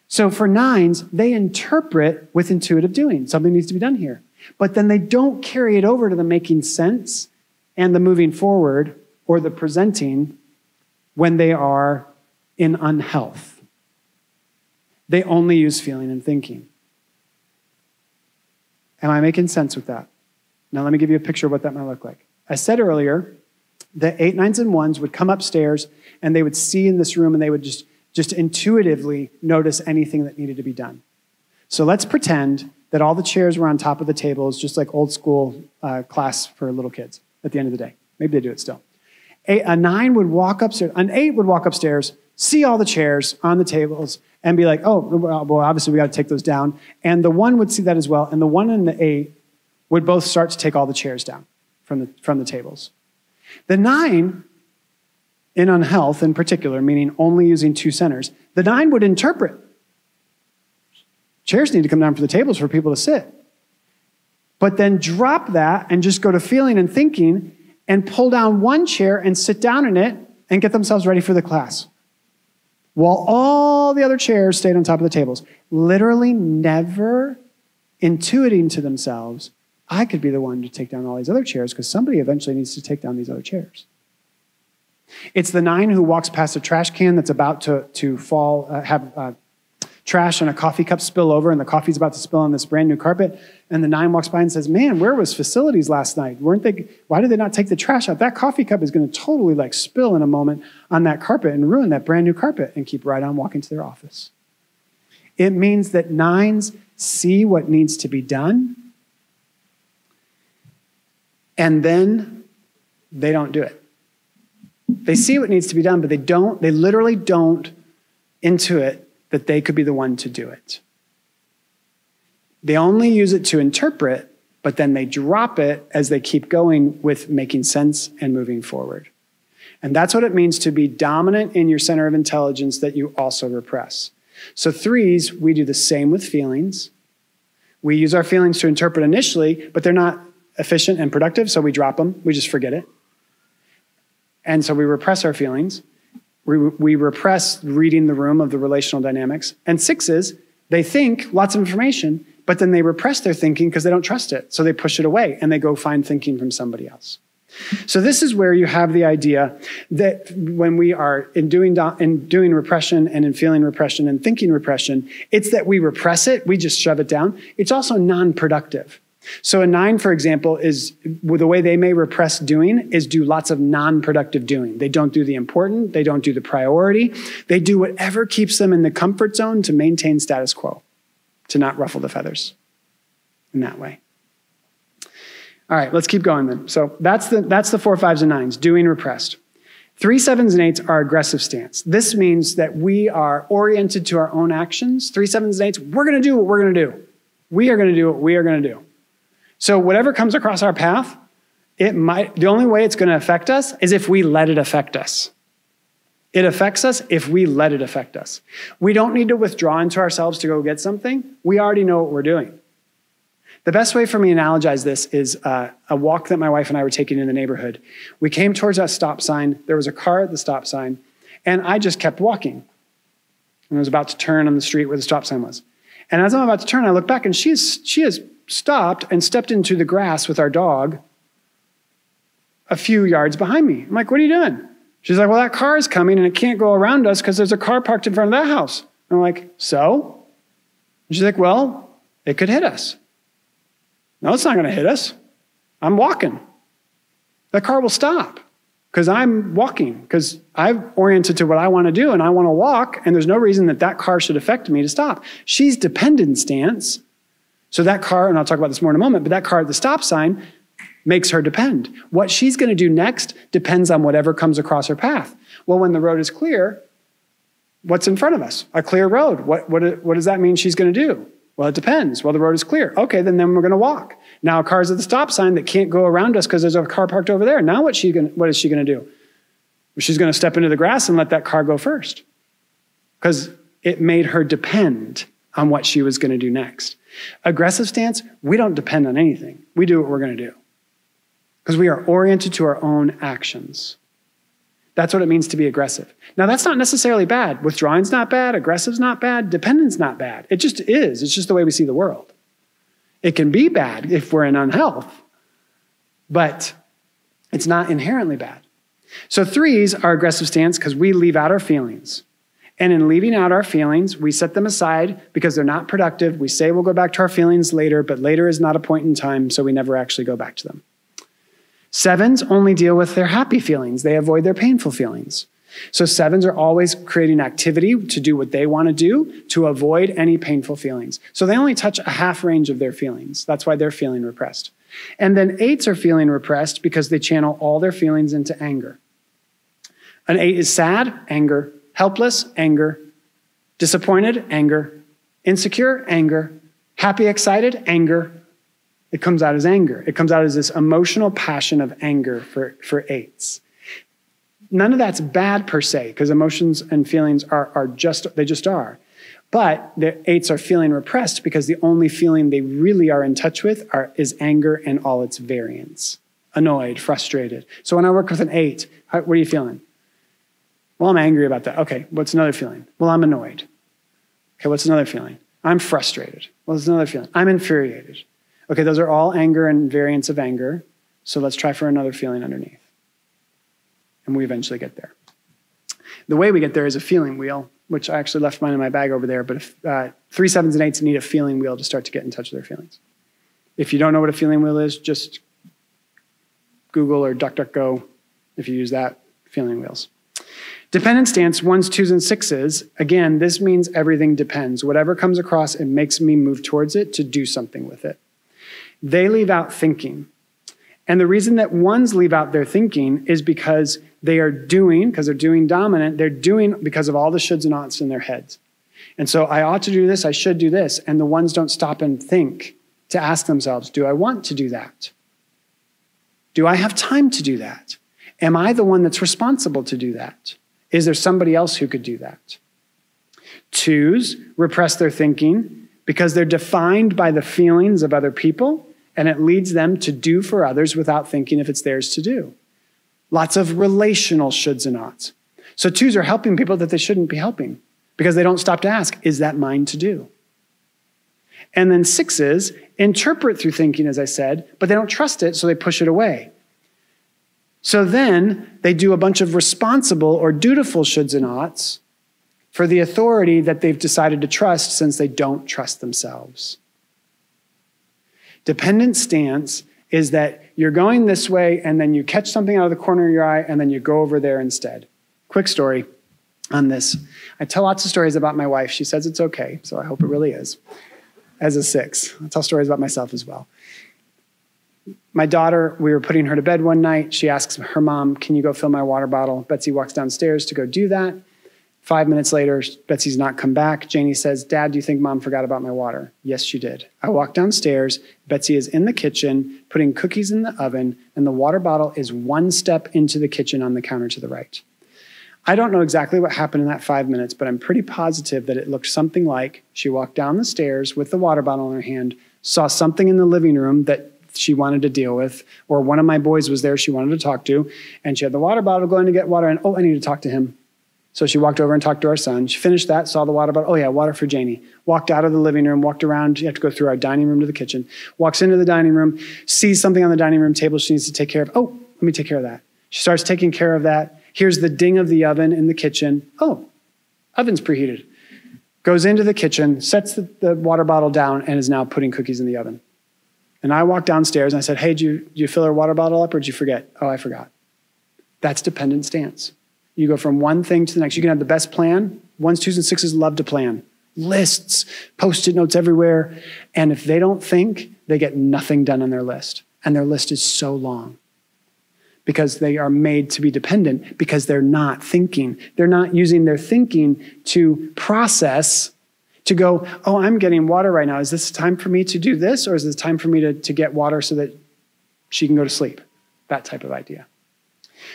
So for 9s, they interpret with intuitive doing. Something needs to be done here. But then they don't carry it over to the making sense and the moving forward or the presenting when they are in unhealth. They only use feeling and thinking. Am I making sense with that? Now let me give you a picture of what that might look like. I said earlier that 8, 9s, and 1s would come upstairs and they would see in this room and they would just intuitively notice anything that needed to be done. So let's pretend that all the chairs were on top of the tables, just like old school class for little kids at the end of the day. Maybe they do it still. A 9 would walk upstairs, an 8 would walk upstairs, see all the chairs on the tables, and be like, oh, well, obviously we got to take those down. And the 1 would see that as well, and the 1 and the 8 would both start to take all the chairs down from the tables. The 9, in unhealth in particular, meaning only using 2 centers, the 9 would interpret. Chairs need to come down from the tables for people to sit. But then drop that and just go to feeling and thinking and pull down 1 chair and sit down in it and get themselves ready for the class. While all the other chairs stayed on top of the tables. Literally never intuiting to themselves, I could be the one to take down all these other chairs because somebody eventually needs to take down these other chairs. It's the 9 who walks past a trash can that's about to fall, have trash and a coffee cup spill over, and the coffee's about to spill on this brand new carpet. And the 9 walks by and says, man, where was facilities last night? Why did they not take the trash out? That coffee cup is going to totally spill in a moment on that carpet and ruin that brand new carpet, and keep right on walking to their office. It means that 9s see what needs to be done, and then they don't do it. They see what needs to be done, but they literally don't intuit that they could be the one to do it. They only use it to interpret, but then they drop it as they keep going with making sense and moving forward. And that's what it means to be dominant in your center of intelligence that you also repress. So 3s, we do the same with feelings. We use our feelings to interpret initially, but they're not efficient and productive, so we drop them. We just forget it. And so we repress our feelings. We repress reading the room of the relational dynamics. And 6s, they think lots of information, but then they repress their thinking because they don't trust it. So they push it away and they go find thinking from somebody else. So this is where you have the idea that when we are in doing repression and in feeling repression and thinking repression, it's that we repress it, we just shove it down. It's also non-productive. So a 9, for example, is the way they may repress doing is do lots of non-productive doing. They don't do the important. They don't do the priority. They do whatever keeps them in the comfort zone to maintain status quo, to not ruffle the feathers in that way. All right, let's keep going then. So that's the 4, 5s, and 9s, doing repressed. 3, 7s, and 8s are aggressive stance. This means that we are oriented to our own actions. 3, 7s, and 8s, we're going to do what we're going to do. We are going to do what we are going to do. So whatever comes across our path, The only way it's going to affect us is if we let it affect us. It affects us if we let it affect us. We don't need to withdraw into ourselves to go get something. We already know what we're doing. The best way for me to analogize this is a walk that my wife and I were taking in the neighborhood. We came towards that stop sign. There was a car at the stop sign, and I just kept walking. And I was about to turn on the street where the stop sign was. And as I'm about to turn, I look back, and she has stopped and stepped into the grass with our dog a few yards behind me. I'm like, what are you doing? She's like, well, that car is coming, and it can't go around us because there's a car parked in front of that house. I'm like, so? And she's like, well, it could hit us. No, it's not going to hit us. I'm walking. That car will stop because I'm walking, because I'm oriented to what I want to do, and I want to walk, and there's no reason that car should affect me to stop. She's dependent stance. So that car, and I'll talk about this more in a moment, but that car at the stop sign makes her depend. What she's going to do next depends on whatever comes across her path. Well, when the road is clear, what's in front of us? A clear road. What does that mean she's going to do? Well, it depends. Well, the road is clear. Okay, then we're going to walk. Now a car's at the stop sign that can't go around us because there's a car parked over there. Now what is she going to do? Well, she's going to step into the grass and let that car go first, because it made her depend on what she was going to do next. Aggressive stance, we don't depend on anything. We do what we're going to do because we are oriented to our own actions. That's what it means to be aggressive. Now, that's not necessarily bad. Withdrawing's not bad. Aggressive's not bad. Dependence not bad. It just is. It's just the way we see the world. It can be bad if we're in unhealth, but it's not inherently bad. So 3s are aggressive stance because we leave out our feelings. And in leaving out our feelings, we set them aside because they're not productive. We say we'll go back to our feelings later, but later is not a point in time, so we never actually go back to them. 7s only deal with their happy feelings. They avoid their painful feelings. So 7s are always creating activity to do what they want to do to avoid any painful feelings. So they only touch a half range of their feelings. That's why they're feeling repressed. And then 8s are feeling repressed because they channel all their feelings into anger. An 8 is sad, anger, helpless, anger, disappointed, anger, insecure, anger, happy, excited, anger. It comes out as anger. It comes out as this emotional passion of anger for 8s. None of that's bad per se, because emotions and feelings are just are. But the 8s are feeling repressed because the only feeling they really are in touch with is anger and all its variants. Annoyed, frustrated. So when I work with an 8, what are you feeling? Well, I'm angry about that. Okay, what's another feeling? Well, I'm annoyed. Okay, what's another feeling? I'm frustrated. Well, there's another feeling. I'm infuriated. Okay, those are all anger and variants of anger. So let's try for another feeling underneath. And we eventually get there. The way we get there is a feeling wheel, which I actually left mine in my bag over there. But 3, 7s, and 8s need a feeling wheel to start to get in touch with their feelings. If you don't know what a feeling wheel is, just Google or DuckDuckGo if you use that, feeling wheels. Dependent stance, 1s, 2s, and 6s. Again, this means everything depends. Whatever comes across, it makes me move towards it to do something with it. They leave out thinking. And the reason that 1s leave out their thinking is because they are doing, because they're doing dominant, they're doing because of all the shoulds and oughts in their heads. And so I ought to do this, I should do this. And the 1s don't stop and think to ask themselves, do I want to do that? Do I have time to do that? Am I the one that's responsible to do that? Is there somebody else who could do that? 2s repress their thinking because they're defined by the feelings of other people, and it leads them to do for others without thinking if it's theirs to do. Lots of relational shoulds and oughts. So 2s are helping people that they shouldn't be helping because they don't stop to ask, is that mine to do? And then 6s interpret through thinking, as I said, but they don't trust it, so they push it away. So then they do a bunch of responsible or dutiful shoulds and oughts for the authority that they've decided to trust since they don't trust themselves. Dependent stance is that you're going this way and then you catch something out of the corner of your eye and then you go over there instead. Quick story on this. I tell lots of stories about my wife. She says it's okay, so I hope it really is. As a 6. I tell stories about myself as well. My daughter, we were putting her to bed one night. She asks her mom, can you go fill my water bottle? Betsy walks downstairs to go do that. 5 minutes later, Betsy's not come back. Janie says, Dad, do you think Mom forgot about my water? Yes, she did. I walk downstairs. Betsy is in the kitchen, putting cookies in the oven, and the water bottle is one step into the kitchen on the counter to the right. I don't know exactly what happened in that 5 minutes, but I'm pretty positive that it looked something like she walked down the stairs with the water bottle in her hand, saw something in the living room that she wanted to deal with, or one of my boys was there she wanted to talk to, and she had the water bottle going to get water, and I need to talk to him. So she walked over and talked to our son. She finished that, saw the water bottle. Oh yeah, water for Janie. Walked out of the living room, walked around. You have to go through our dining room to the kitchen. Walks into the dining room, sees something on the dining room table she needs to take care of. Oh, let me take care of that. She starts taking care of that. Here's the ding of the oven in the kitchen. Oh, oven's preheated. Goes into the kitchen, sets the water bottle down, and is now putting cookies in the oven. And I walked downstairs and I said, hey, did you fill her water bottle up or did you forget? Oh, I forgot. That's dependent stance. You go from one thing to the next. You can have the best plan. 1s, 2s, and 6s love to plan. Lists, Post-it notes everywhere. And if they don't think, they get nothing done on their list. And their list is so long because they are made to be dependent because they're not thinking. They're not using their thinking to process, to go, oh, I'm getting water right now. Is this time for me to do this? Or is this time for me to get water so that she can go to sleep? That type of idea.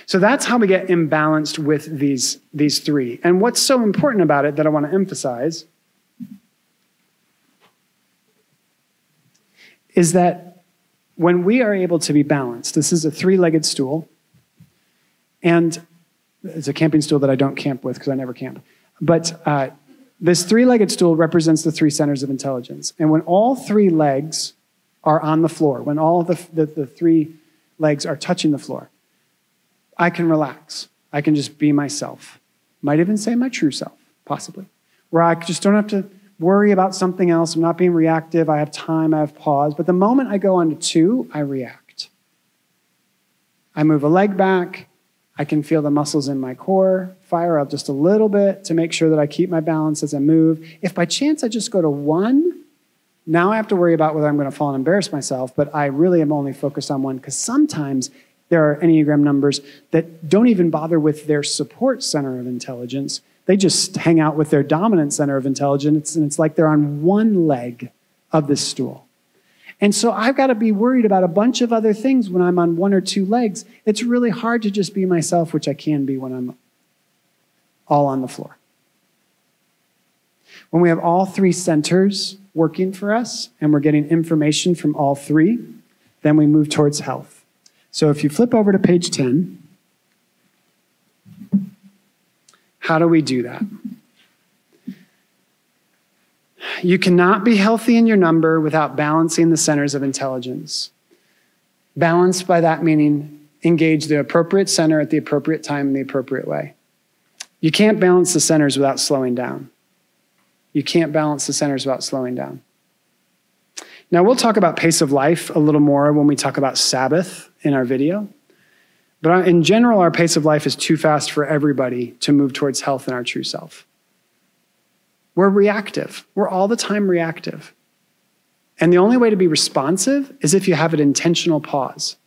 So that's how we get imbalanced with these three. And what's so important about it that I want to emphasize is that when we are able to be balanced, this is a 3-legged stool, and it's a camping stool that I don't camp with because I never camp. But this 3-legged stool represents the 3 centers of intelligence. And when all 3 legs are on the floor, when all the 3 legs are touching the floor, I can relax. I can just be myself. Might even say my true self, possibly. Where I just don't have to worry about something else. I'm not being reactive. I have time. I have pause. But the moment I go on to 2, I react. I move a leg back. I can feel the muscles in my core fire up just a little bit to make sure that I keep my balance as I move. If by chance I just go to 1, now I have to worry about whether I'm going to fall and embarrass myself. But I really am only focused on 1 because sometimes there are Enneagram numbers that don't even bother with their support center of intelligence. They just hang out with their dominant center of intelligence, and it's like they're on 1 leg of this stool. And so I've got to be worried about a bunch of other things when I'm on 1 or 2 legs. It's really hard to just be myself, which I can be when I'm all on the floor. When we have all 3 centers working for us, and we're getting information from all 3, then we move towards health. So if you flip over to page 10, how do we do that? You cannot be healthy in your number without balancing the centers of intelligence. Balanced by that meaning engage the appropriate center at the appropriate time in the appropriate way. You can't balance the centers without slowing down. You can't balance the centers without slowing down. Now, we'll talk about pace of life a little more when we talk about Sabbath in our video. But in general, our pace of life is too fast for everybody to move towards health and our true self. We're reactive. We're all the time reactive. And the only way to be responsive is if you have an intentional pause.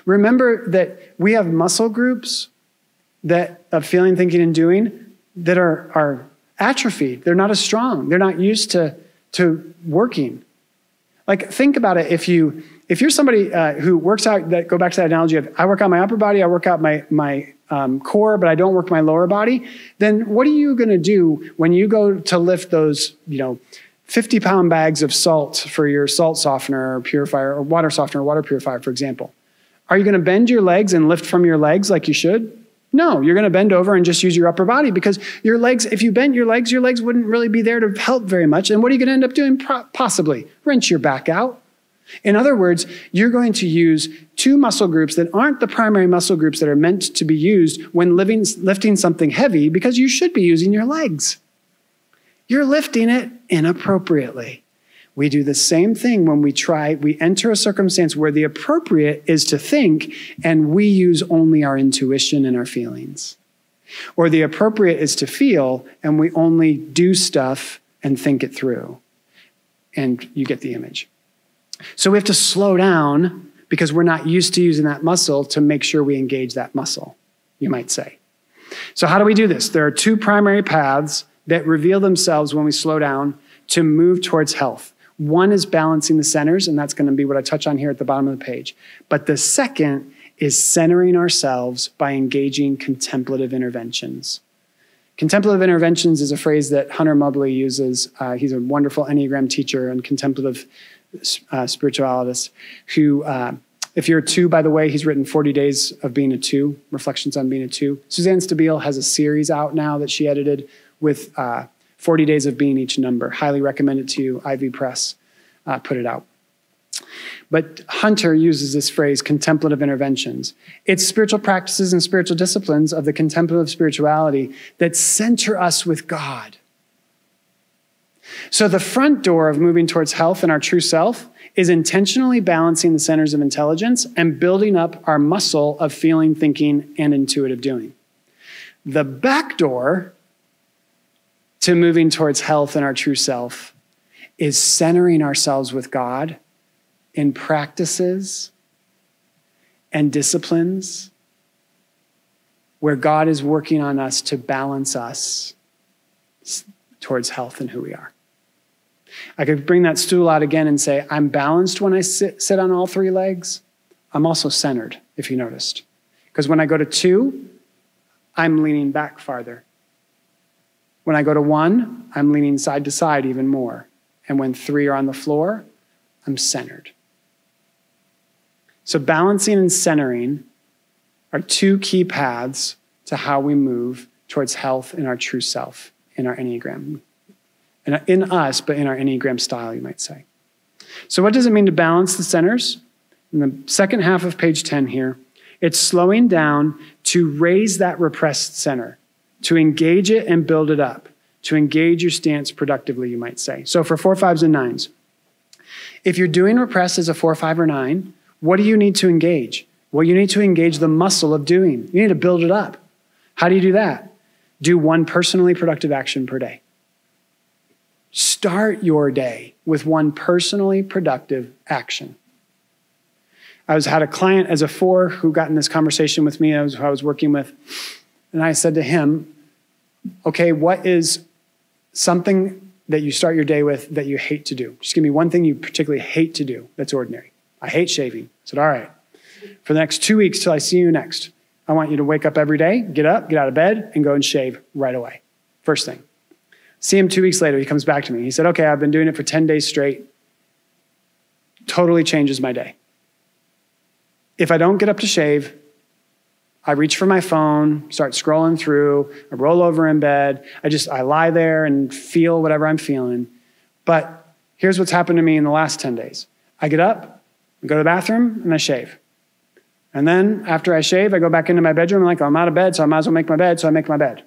Remember that we have muscle groups that of feeling, thinking, and doing that are atrophied. They're not as strong. They're not used to working. Like, think about it. If you're somebody who works out, go back to that analogy of I work out my upper body, I work out my core, but I don't work my lower body, then what are you going to do when you go to lift those, 50-pound bags of salt for your salt softener or purifier or water softener or water purifier, for example? Are you going to bend your legs and lift from your legs like you should? No, you're going to bend over and just use your upper body because your legs, if you bent your legs wouldn't really be there to help very much. And what are you going to end up doing? Possibly wrench your back out. In other words, you're going to use 2 muscle groups that aren't the primary muscle groups that are meant to be used when lifting something heavy because you should be using your legs. You're lifting it inappropriately. We do the same thing when we enter a circumstance where the appropriate is to think and we use only our intuition and our feelings. Or the appropriate is to feel and we only do stuff and think it through. And you get the image. So we have to slow down because we're not used to using that muscle to make sure we engage that muscle, you might say. So how do we do this? There are two primary paths that reveal themselves when we slow down to move towards health. One is balancing the centers, and that's going to be what I touch on here at the bottom of the page. But the second is centering ourselves by engaging contemplative interventions. Contemplative interventions is a phrase that Hunter Mobley uses. He's a wonderful Enneagram teacher and contemplative spiritualist who, if you're a 2, by the way, he's written 40 Days of Being a 2, Reflections on Being a 2. Suzanne Stabile has a series out now that she edited with 40 Days of Being each number. Highly recommend it to you. Ivy Press put it out. But Hunter uses this phrase, contemplative interventions. It's spiritual practices and spiritual disciplines of the contemplative spirituality that center us with God. So the front door of moving towards health and our true self is intentionally balancing the centers of intelligence and building up our muscle of feeling, thinking, and intuitive doing. The back door to moving towards health and our true self is centering ourselves with God in practices and disciplines where God is working on us to balance us towards health and who we are. I could bring that stool out again and say, I'm balanced when I sit on all 3 legs. I'm also centered, if you noticed. Because when I go to 2, I'm leaning back farther. When I go to 1, I'm leaning side to side even more. And when 3 are on the floor, I'm centered. So balancing and centering are 2 key paths to how we move towards health in our true self, in our Enneagram. In us, but in our Enneagram style, you might say. So what does it mean to balance the centers? In the second half of page 10 here, it's slowing down to raise that repressed center, to engage it and build it up, to engage your stance productively, you might say. So for 4, 5s, and 9s, if you're doing repressed as a 4, 5, or 9, what do you need to engage? Well, you need to engage the muscle of doing. You need to build it up. How do you do that? Do 1 personally productive action per day. Start your day with 1 personally productive action. I had a client as a 4 who got in this conversation with me, who I was working with, and I said to him, okay, what is something that you start your day with that you hate to do? Just give me one thing you particularly hate to do that's ordinary. I hate shaving. I said, all right, for the next 2 weeks till I see you next, I want you to wake up every day, get up, get out of bed, and go and shave right away. First thing. See him 2 weeks later, he comes back to me. He said, okay, I've been doing it for 10 days straight. Totally changes my day. If I don't get up to shave, I reach for my phone, start scrolling through, I roll over in bed, I lie there and feel whatever I'm feeling. But here's what's happened to me in the last 10 days. I get up, I go to the bathroom, and I shave. And then after I shave, I go back into my bedroom. I'm like, oh, I'm out of bed, so I might as well make my bed, so I make my bed.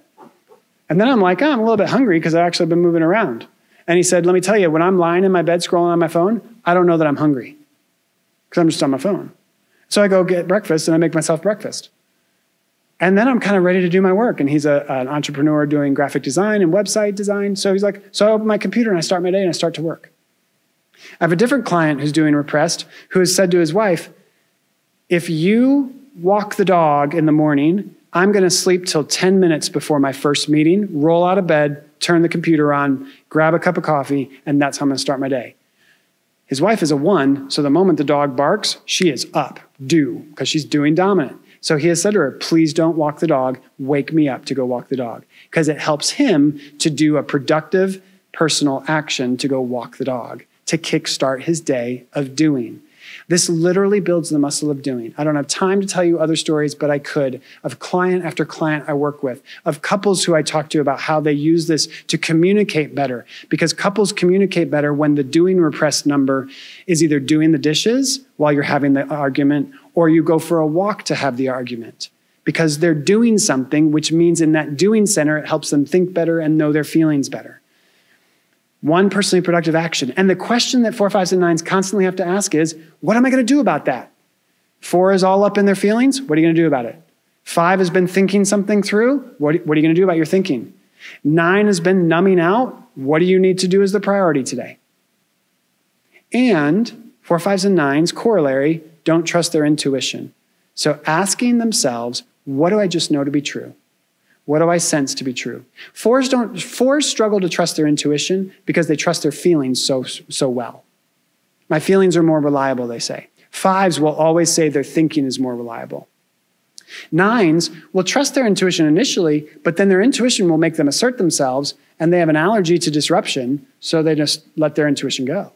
And then I'm like, oh, I'm a little bit hungry because I've actually been moving around. And he said, let me tell you, when I'm lying in my bed scrolling on my phone, I don't know that I'm hungry because I'm just on my phone. So I go get breakfast and I make myself breakfast. And then I'm kind of ready to do my work. And he's an entrepreneur doing graphic design and website design. So he's like, so I open my computer and I start my day and I start to work. I have a different client who's doing repressed who has said to his wife, if you walk the dog in the morning, I'm going to sleep till 10 minutes before my first meeting, roll out of bed, turn the computer on, grab a cup of coffee, and that's how I'm going to start my day. His wife is a 1, so the moment the dog barks, she is up, due, because she's doing dominant. So he has said to her, please don't walk the dog, wake me up to go walk the dog, because it helps him to do a productive personal action to go walk the dog, to kickstart his day of doing. This literally builds the muscle of doing. I don't have time to tell you other stories, but I could, of client after client I work with, of couples who I talk to about how they use this to communicate better. Because couples communicate better when the doing repressed number is either doing the dishes while you're having the argument, or you go for a walk to have the argument. Because they're doing something, which means in that doing center, it helps them think better and know their feelings better. 1 personally productive action. And the question that 4, 5s, and 9s constantly have to ask is, what am I going to do about that? 4 is all up in their feelings. What are you going to do about it? 5 has been thinking something through. What are you going to do about your thinking? 9 has been numbing out. What do you need to do as the priority today? And 4, 5s, and 9s, corollary, don't trust their intuition. So asking themselves, what do I just know to be true? What do I sense to be true? Fours struggle to trust their intuition because they trust their feelings so well. My feelings are more reliable, they say. Fives will always say their thinking is more reliable. Nines will trust their intuition initially, but then their intuition will make them assert themselves, and they have an allergy to disruption, so they just let their intuition go.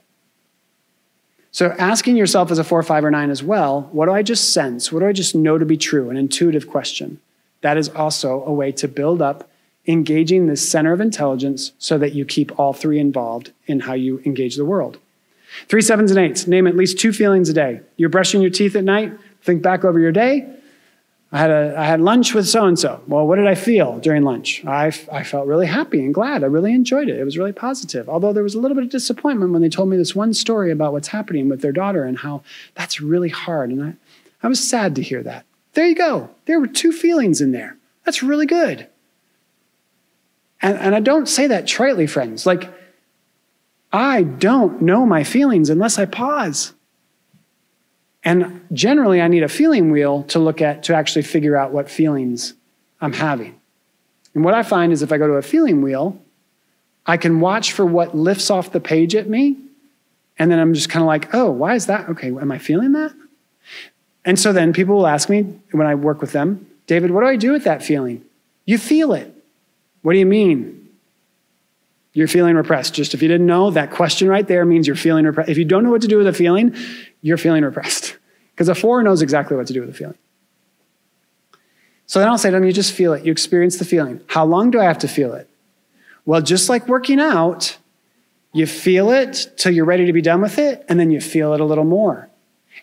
So asking yourself as a 4, 5, or 9 as well, what do I just sense? What do I just know to be true? An intuitive question. That is also a way to build up engaging this center of intelligence so that you keep all three involved in how you engage the world. 3, 7s, and 8s. Name at least 2 feelings a day. You're brushing your teeth at night. Think back over your day. I had lunch with so-and-so. Well, what did I feel during lunch? I felt really happy and glad. I really enjoyed it. It was really positive. Although there was a little bit of disappointment when they told me this one story about what's happening with their daughter and how that's really hard. And I was sad to hear that. There you go. There were 2 feelings in there. That's really good. And I don't say that tritely, friends. Like, I don't know my feelings unless I pause. And generally, I need a feeling wheel to look at to actually figure out what feelings I'm having. And what I find is if I go to a feeling wheel, I can watch for what lifts off the page at me. And then I'm just kind of like, oh, why is that? Okay, am I feeling that? And so then people will ask me when I work with them, David, what do I do with that feeling? You feel it. What do you mean? You're feeling repressed. Just if you didn't know, that question right there means you're feeling repressed. If you don't know what to do with a feeling, you're feeling repressed. Because a 4 knows exactly what to do with a feeling. So then I'll say to them, you just feel it. You experience the feeling. How long do I have to feel it? Well, just like working out, you feel it till you're ready to be done with it, and then you feel it a little more.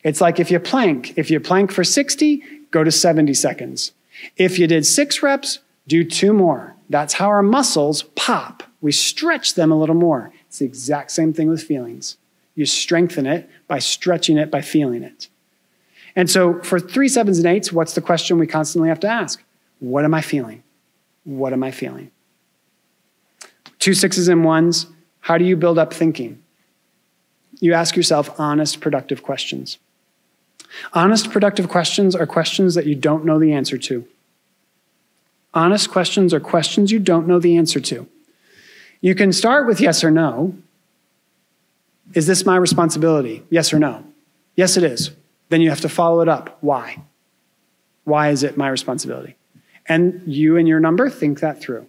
It's like if you plank. If you plank for 60, go to 70 seconds. If you did 6 reps, do 2 more. That's how our muscles pop. We stretch them a little more. It's the exact same thing with feelings. You strengthen it by stretching it, by feeling it. And so for 3, 7s, and 8s, what's the question we constantly have to ask? What am I feeling? What am I feeling? 2, 6s, and 1s, how do you build up thinking? You ask yourself honest, productive questions. Honest, productive questions are questions that you don't know the answer to. Honest questions are questions you don't know the answer to. You can start with yes or no. Is this my responsibility? Yes or no? Yes, it is. Then you have to follow it up. Why? Why is it my responsibility? And you and your number think that through.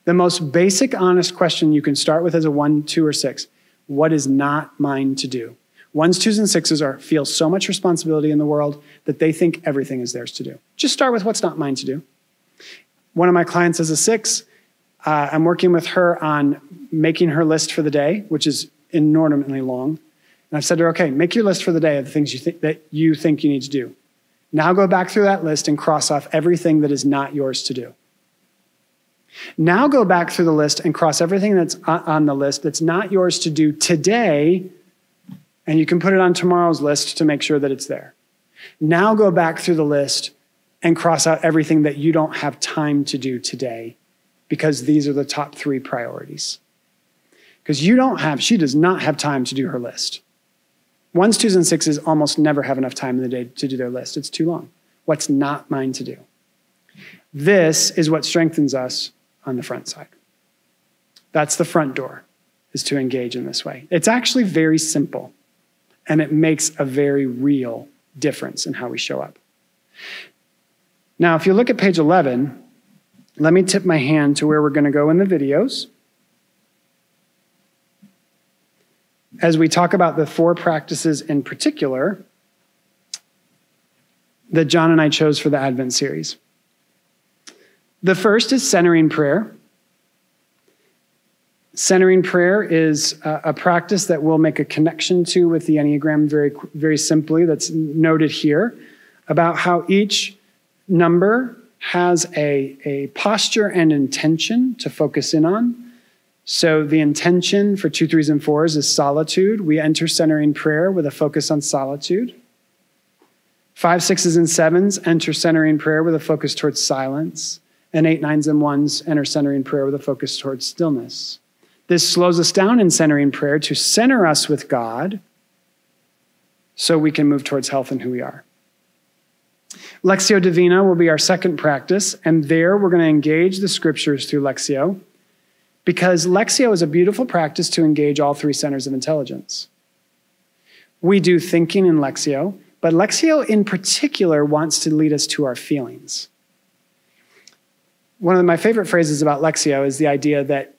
The most basic, honest question you can start with as a 1, 2, or 6. What is not mine to do? 1s, 2s, and 6s feel so much responsibility in the world that they think everything is theirs to do. Just start with what's not mine to do. One of my clients is a 6. I'm working with her on making her list for the day, which is inordinately long. And I've said to her, okay, make your list for the day of the things that you think you need to do. Now go back through that list and cross off everything that is not yours to do. Now go back through the list and cross everything that's on the list that's not yours to do today, and you can put it on tomorrow's list to make sure that it's there. Now go back through the list and cross out everything that you don't have time to do today, because these are the top 3 priorities. Because she does not have time to do her list. 1s, 2s, and 6s almost never have enough time in the day to do their list. It's too long. What's not mine to do? This is what strengthens us on the front side. That's the front door, is to engage in this way. It's actually very simple, and it makes a very real difference in how we show up. Now, if you look at page 11, let me tip my hand to where we're going to go in the videos. As we talk about the 4 practices in particular that John and I chose for the Advent series. The first is centering prayer. Centering prayer is a practice that we'll make a connection to with the Enneagram very, very simply, that's noted here, about how each number has a posture and intention to focus in on. So the intention for 2, 3s, and 4s is solitude. We enter centering prayer with a focus on solitude. 5, 6s, and 7s enter centering prayer with a focus towards silence. And 8, 9s, and 1s enter centering prayer with a focus towards stillness. This slows us down in centering prayer to center us with God so we can move towards health and who we are. Lectio Divina will be our second practice, and there we're going to engage the scriptures through Lectio, because Lectio is a beautiful practice to engage all three centers of intelligence. We do thinking in Lectio, but Lectio in particular wants to lead us to our feelings. One of my favorite phrases about Lectio is the idea that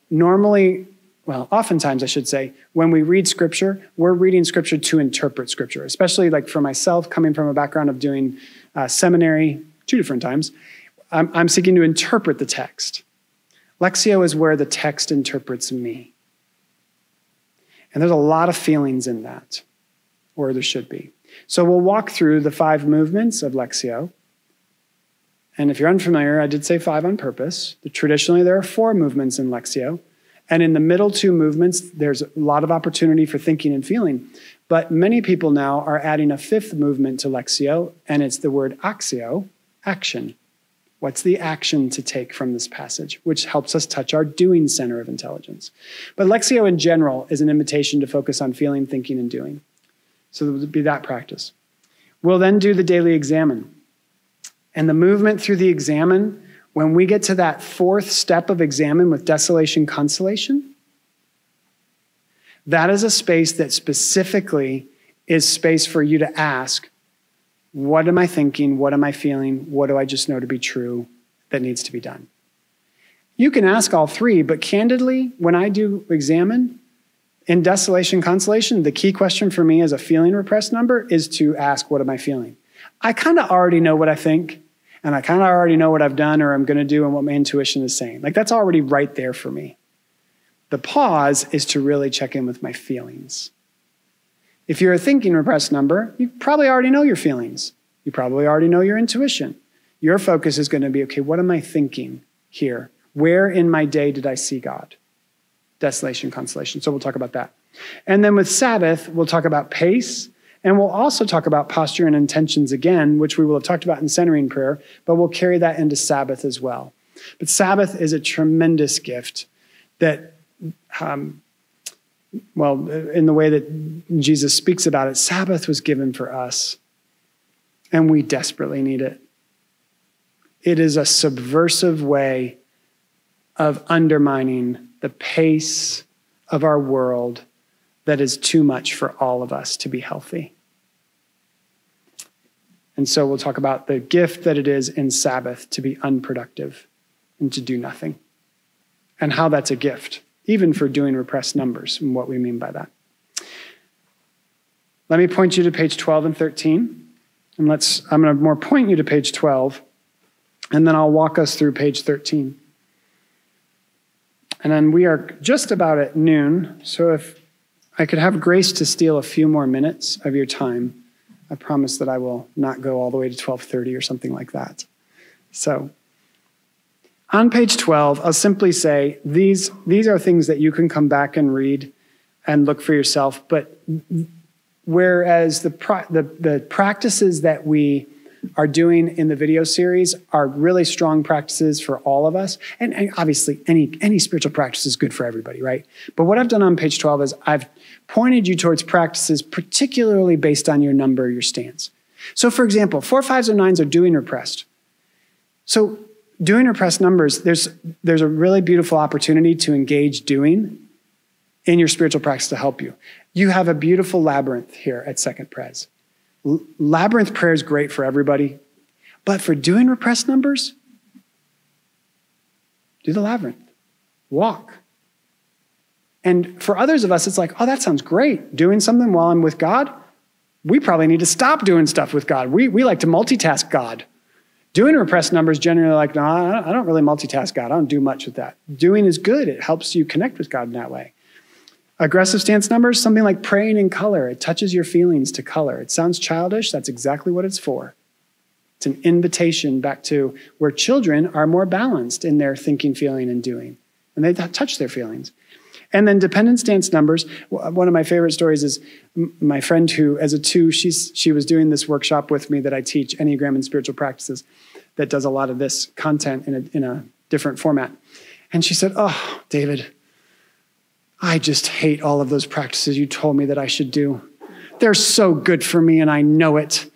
oftentimes I should say, when we read scripture, we're reading scripture to interpret scripture, especially like for myself, coming from a background of doing seminary 2 different times, I'm seeking to interpret the text. Lectio is where the text interprets me. And there's a lot of feelings in that, or there should be. So we'll walk through the 5 movements of Lectio. And if you're unfamiliar, I did say 5 on purpose. Traditionally, there are 4 movements in Lectio. And in the middle 2 movements, there's a lot of opportunity for thinking and feeling. But many people now are adding a 5th movement to Lectio, and it's the word axio, action. What's the action to take from this passage, which helps us touch our doing center of intelligence. But Lectio in general is an invitation to focus on feeling, thinking, and doing. So there would be that practice. We'll then do the daily examine. And the movement through the examine, when we get to that 4th step of examine with desolation, consolation, that is a space that specifically is space for you to ask, what am I thinking? What am I feeling? What do I just know to be true that needs to be done? You can ask all 3, but candidly, when I do examine, in desolation, consolation, the key question for me as a feeling repressed number is to ask, what am I feeling? I kind of already know what I think, and I kind of already know what I've done or I'm going to do and what my intuition is saying. Like, that's already right there for me. The pause is to really check in with my feelings. If you're a thinking repressed number, you probably already know your feelings. You probably already know your intuition. Your focus is going to be, okay, what am I thinking here? Where in my day did I see God? Desolation, consolation. So we'll talk about that. And then with Sabbath, we'll talk about pace, and we'll also talk about posture and intentions again, which we will have talked about in centering prayer, but we'll carry that into Sabbath as well. But Sabbath is a tremendous gift that, in the way that Jesus speaks about it, Sabbath was given for us, and we desperately need it. It is a subversive way of undermining the pace of our world that is too much for all of us to be healthy. And so we'll talk about the gift that it is in Sabbath to be unproductive and to do nothing, and how that's a gift, even for doing repressed numbers, and what we mean by that. Let me point you to page 12 and 13. And I'm going to more point you to page 12, and then I'll walk us through page 13. And then we are just about at noon, so if I could have grace to steal a few more minutes of your time, I promise that I will not go all the way to 12:30 or something like that. So on page 12, I'll simply say these are things that you can come back and read and look for yourself. But whereas the practices that we are doing in the video series are really strong practices for all of us. And obviously, any spiritual practice is good for everybody, right? But what I've done on page 12 is I've pointed you towards practices particularly based on your number, your stance. So for example, 4, 5s, or 9s are doing repressed. So doing repressed numbers, there's a really beautiful opportunity to engage doing in your spiritual practice to help you. You have a beautiful labyrinth here at Second Pres. Labyrinth prayer is great for everybody, but for doing repressed numbers, do the labyrinth. Walk. And for others of us, it's like, oh, that sounds great. Doing something while I'm with God, we probably need to stop doing stuff with God. We like to multitask God. Doing repressed numbers generally like, no, I don't really multitask God. I don't do much with that. Doing is good. It helps you connect with God in that way. Aggressive stance numbers, something like praying in color. It touches your feelings to color. It sounds childish. That's exactly what it's for. It's an invitation back to where children are more balanced in their thinking, feeling, and doing. And they touch their feelings. And then dependent stance numbers. One of my favorite stories is my friend who, as a 2, she was doing this workshop with me that I teach, Enneagram and Spiritual Practices, that does a lot of this content in a different format. And she said, oh, David, I just hate all of those practices you told me that I should do. They're so good for me and I know it,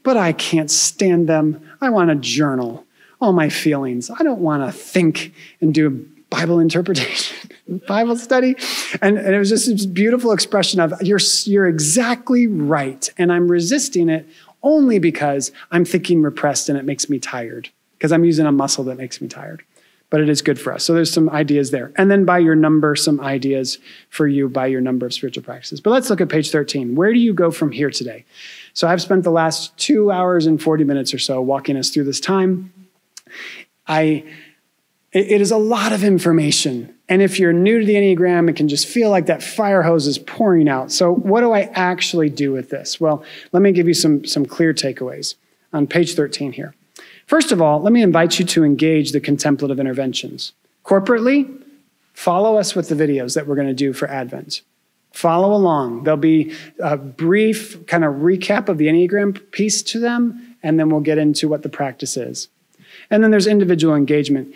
but I can't stand them. I want to journal all my feelings. I don't want to think and do Bible interpretation, Bible study. And it was just this beautiful expression of, you're exactly right. And I'm resisting it only because I'm thinking repressed and it makes me tired, because I'm using a muscle that makes me tired. But it is good for us. So there's some ideas there. And then by your number, some ideas for you by your number of spiritual practices. But let's look at page 13. Where do you go from here today? So I've spent the last 2 hours and 40 minutes or so walking us through this time. It is a lot of information. And if you're new to the Enneagram, it can just feel like that fire hose is pouring out. So what do I actually do with this? Well, let me give you some clear takeaways on page 13 here. First of all, let me invite you to engage the contemplative interventions. Corporately, follow us with the videos that we're going to do for Advent. Follow along. There'll be a brief kind of recap of the Enneagram piece to them, and then we'll get into what the practice is. And then there's individual engagement.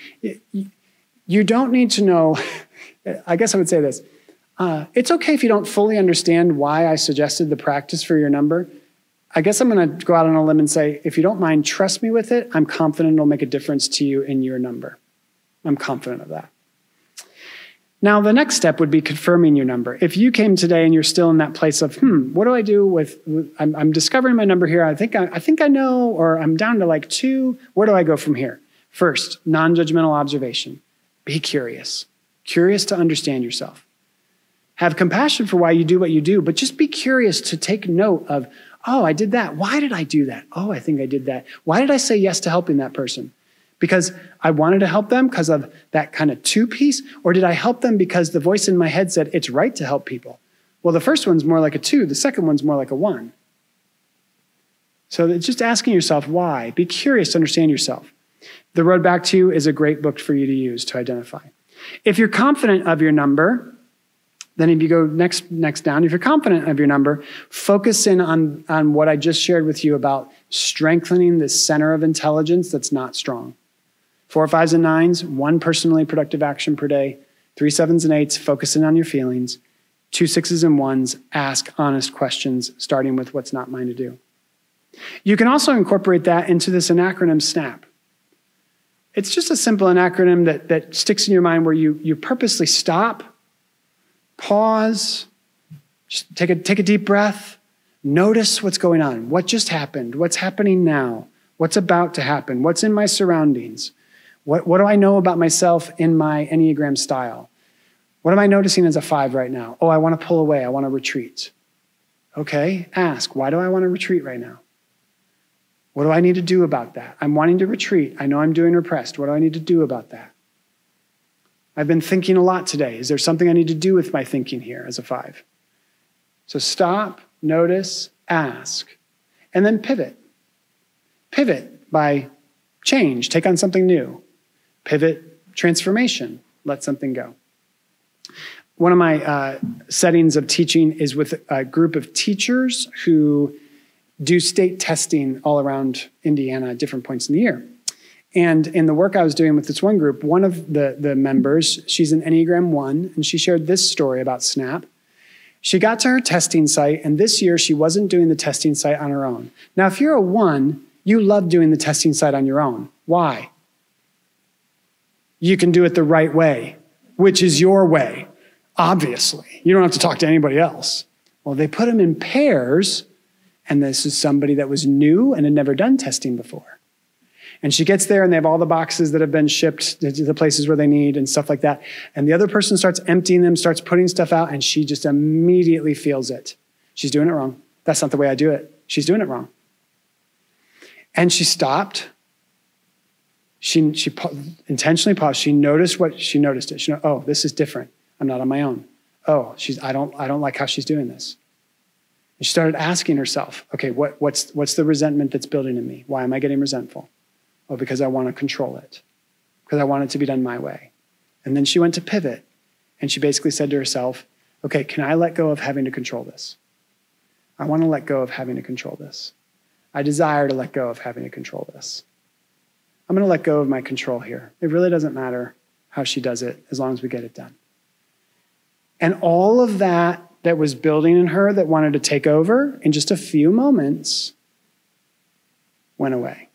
You don't need to know, I guess I would say this. It's okay if you don't fully understand why I suggested the practice for your number. I guess I'm going to go out on a limb and say, if you don't mind, trust me with it. I'm confident it'll make a difference to you in your number. I'm confident of that. Now, the next step would be confirming your number. If you came today and you're still in that place of, what do I do with I'm discovering my number here. I think I know, or I'm down to like 2. Where do I go from here? First, non-judgmental observation. Be curious. Curious to understand yourself. Have compassion for why you do what you do, but just be curious to take note of, oh, I did that. Why did I do that? Oh, I think I did that. Why did I say yes to helping that person? Because I wanted to help them because of that kind of 2 piece? Or did I help them because the voice in my head said it's right to help people? Well, the first one's more like a 2. The second one's more like a 1. So it's just asking yourself why. Be curious to understand yourself. The Road Back to You is a great book for you to use to identify. If you're confident of your number, then if you go next down, if you're confident of your number, focus in on what I just shared with you about strengthening the center of intelligence that's not strong. 4, 5s, and 9s, 1 personally productive action per day. 3, 7s, and 8s, focusing on your feelings. 2, 6s, and 1s, ask honest questions, starting with what's not mine to do. You can also incorporate that into this acronym SNAP. It's just a simple acronym that sticks in your mind where you purposely stop, pause, just take a deep breath, notice what's going on. What just happened? What's happening now? What's about to happen? What's in my surroundings? What do I know about myself in my Enneagram style? What am I noticing as a 5 right now? Oh, I want to pull away. I want to retreat. Okay, ask, why do I want to retreat right now? What do I need to do about that? I'm wanting to retreat. I know I'm doing repressed. What do I need to do about that? I've been thinking a lot today. Is there something I need to do with my thinking here as a 5? So stop, notice, ask, and then pivot. Pivot by change, take on something new. Pivot, transformation, let something go. One of my settings of teaching is with a group of teachers who do state testing all around Indiana at different points in the year. And in the work I was doing with this one group, one of the members, she's an Enneagram 1, and she shared this story about SNAP. She got to her testing site, and this year she wasn't doing the testing site on her own. Now, if you're a 1, you love doing the testing site on your own. Why? You can do it the right way, which is your way, obviously. You don't have to talk to anybody else. Well, they put them in pairs, and this is somebody that was new and had never done testing before. And she gets there, and they have all the boxes that have been shipped to the places where they need and stuff like that. And the other person starts emptying them, starts putting stuff out, and she just immediately feels it. She's doing it wrong. That's not the way I do it. She's doing it wrong. And she stopped. She intentionally paused. She noticed what she noticed it. She know, oh, this is different. I'm not on my own. Oh, I don't like how she's doing this. And she started asking herself, okay, what's the resentment that's building in me? Why am I getting resentful? Oh, because I want to control it. Because I want it to be done my way. And then she went to pivot. And she basically said to herself, okay, can I let go of having to control this? I want to let go of having to control this. I desire to let go of having to control this. I'm going to let go of my control here. It really doesn't matter how she does it as long as we get it done. And all of that was building in her that wanted to take over in just a few moments went away.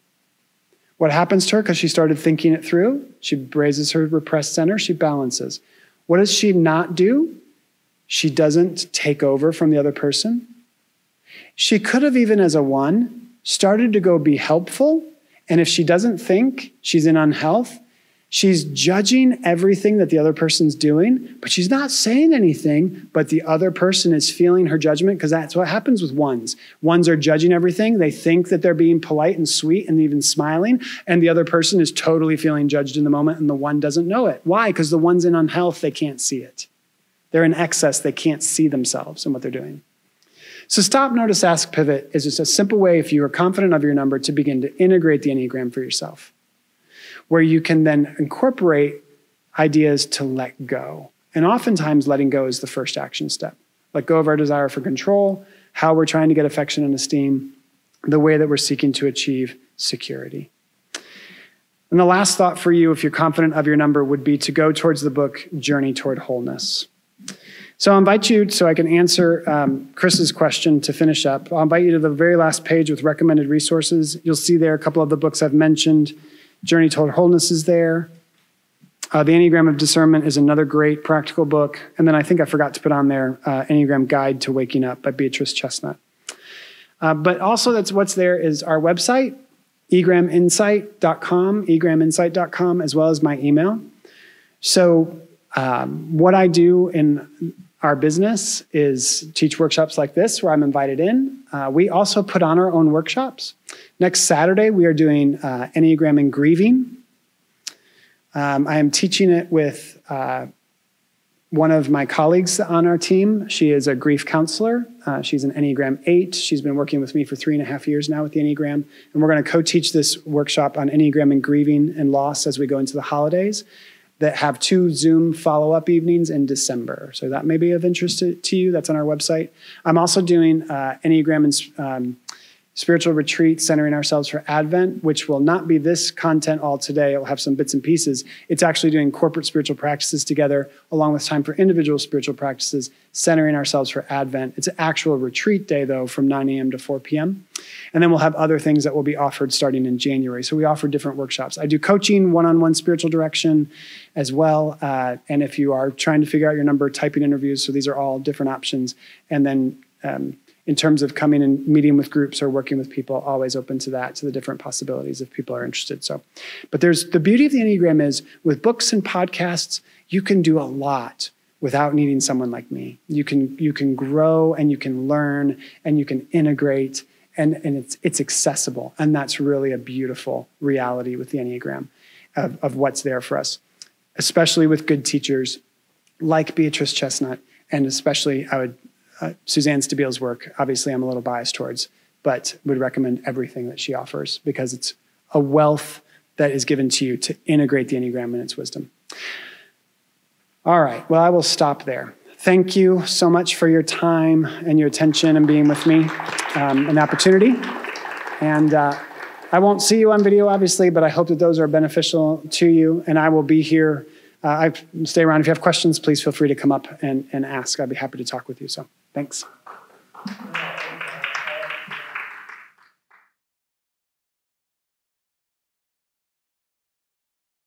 What happens to her? Because she started thinking it through, she raises her repressed center, she balances. What does she not do? She doesn't take over from the other person. She could have, even as a 1, started to go be helpful. And if she doesn't think she's in unhealth, she's judging everything that the other person's doing, but she's not saying anything, but the other person is feeling her judgment, because that's what happens with 1s. 1s are judging everything. They think that they're being polite and sweet and even smiling, and the other person is totally feeling judged in the moment, and the 1 doesn't know it. Why? Because the 1's in unhealth, they can't see it. They're in excess, they can't see themselves and what they're doing. So stop, notice, ask, pivot is just a simple way, if you are confident of your number, to begin to integrate the Enneagram for yourself, where you can then incorporate ideas to let go. And oftentimes letting go is the first action step. Let go of our desire for control, how we're trying to get affection and esteem, the way that we're seeking to achieve security. And the last thought for you, if you're confident of your number, would be to go towards the book Journey Toward Wholeness. So I'll invite you, so I can answer Chris's question to finish up. I'll invite you to the very last page with recommended resources. You'll see there a couple of the books I've mentioned. Journey Toward Wholeness is there. The Enneagram of Discernment is another great practical book. And then I think I forgot to put on there Enneagram Guide to Waking Up by Beatrice Chestnut. But also what's there is our website, egraminsight.com, as well as my email. So what I do in our business is teach workshops like this, where I'm invited in. We also put on our own workshops. Next Saturday, we are doing Enneagram and Grieving. I am teaching it with one of my colleagues on our team. She is a grief counselor. She's an Enneagram 8. She's been working with me for 3.5 years now with the Enneagram. And we're going to co-teach this workshop on Enneagram and Grieving and Loss as we go into the holidays, that have 2 Zoom follow-up evenings in December. So that may be of interest to you. That's on our website. I'm also doing Enneagram and spiritual retreat, centering ourselves for Advent, which will not be this content all today. It'll have some bits and pieces. It's actually doing corporate spiritual practices together, along with time for individual spiritual practices, centering ourselves for Advent. It's an actual retreat day, though, from 9 a.m. to 4 p.m. And then we'll have other things that will be offered starting in January. So we offer different workshops. I do coaching, one-on-one spiritual direction as well. And if you are trying to figure out your number, typing interviews. So these are all different options. And then in terms of coming and meeting with groups or working with people, always open to that, to the different possibilities if people are interested. So, but there's the beauty of the Enneagram is with books and podcasts, you can do a lot without needing someone like me. You can grow and you can learn and you can integrate, and it's accessible. And that's really a beautiful reality with the Enneagram of what's there for us, especially with good teachers like Beatrice Chestnut, and especially Suzanne Stabile's work. Obviously, I'm a little biased towards, but would recommend everything that she offers because it's a wealth that is given to you to integrate the Enneagram and its wisdom. All right, well, I will stop there. Thank you so much for your time and your attention and being with me, an opportunity. And I won't see you on video, obviously, but I hope that those are beneficial to you. And I will be here. I stay around. If you have questions, please feel free to come up and ask. I'd be happy to talk with you. So thanks.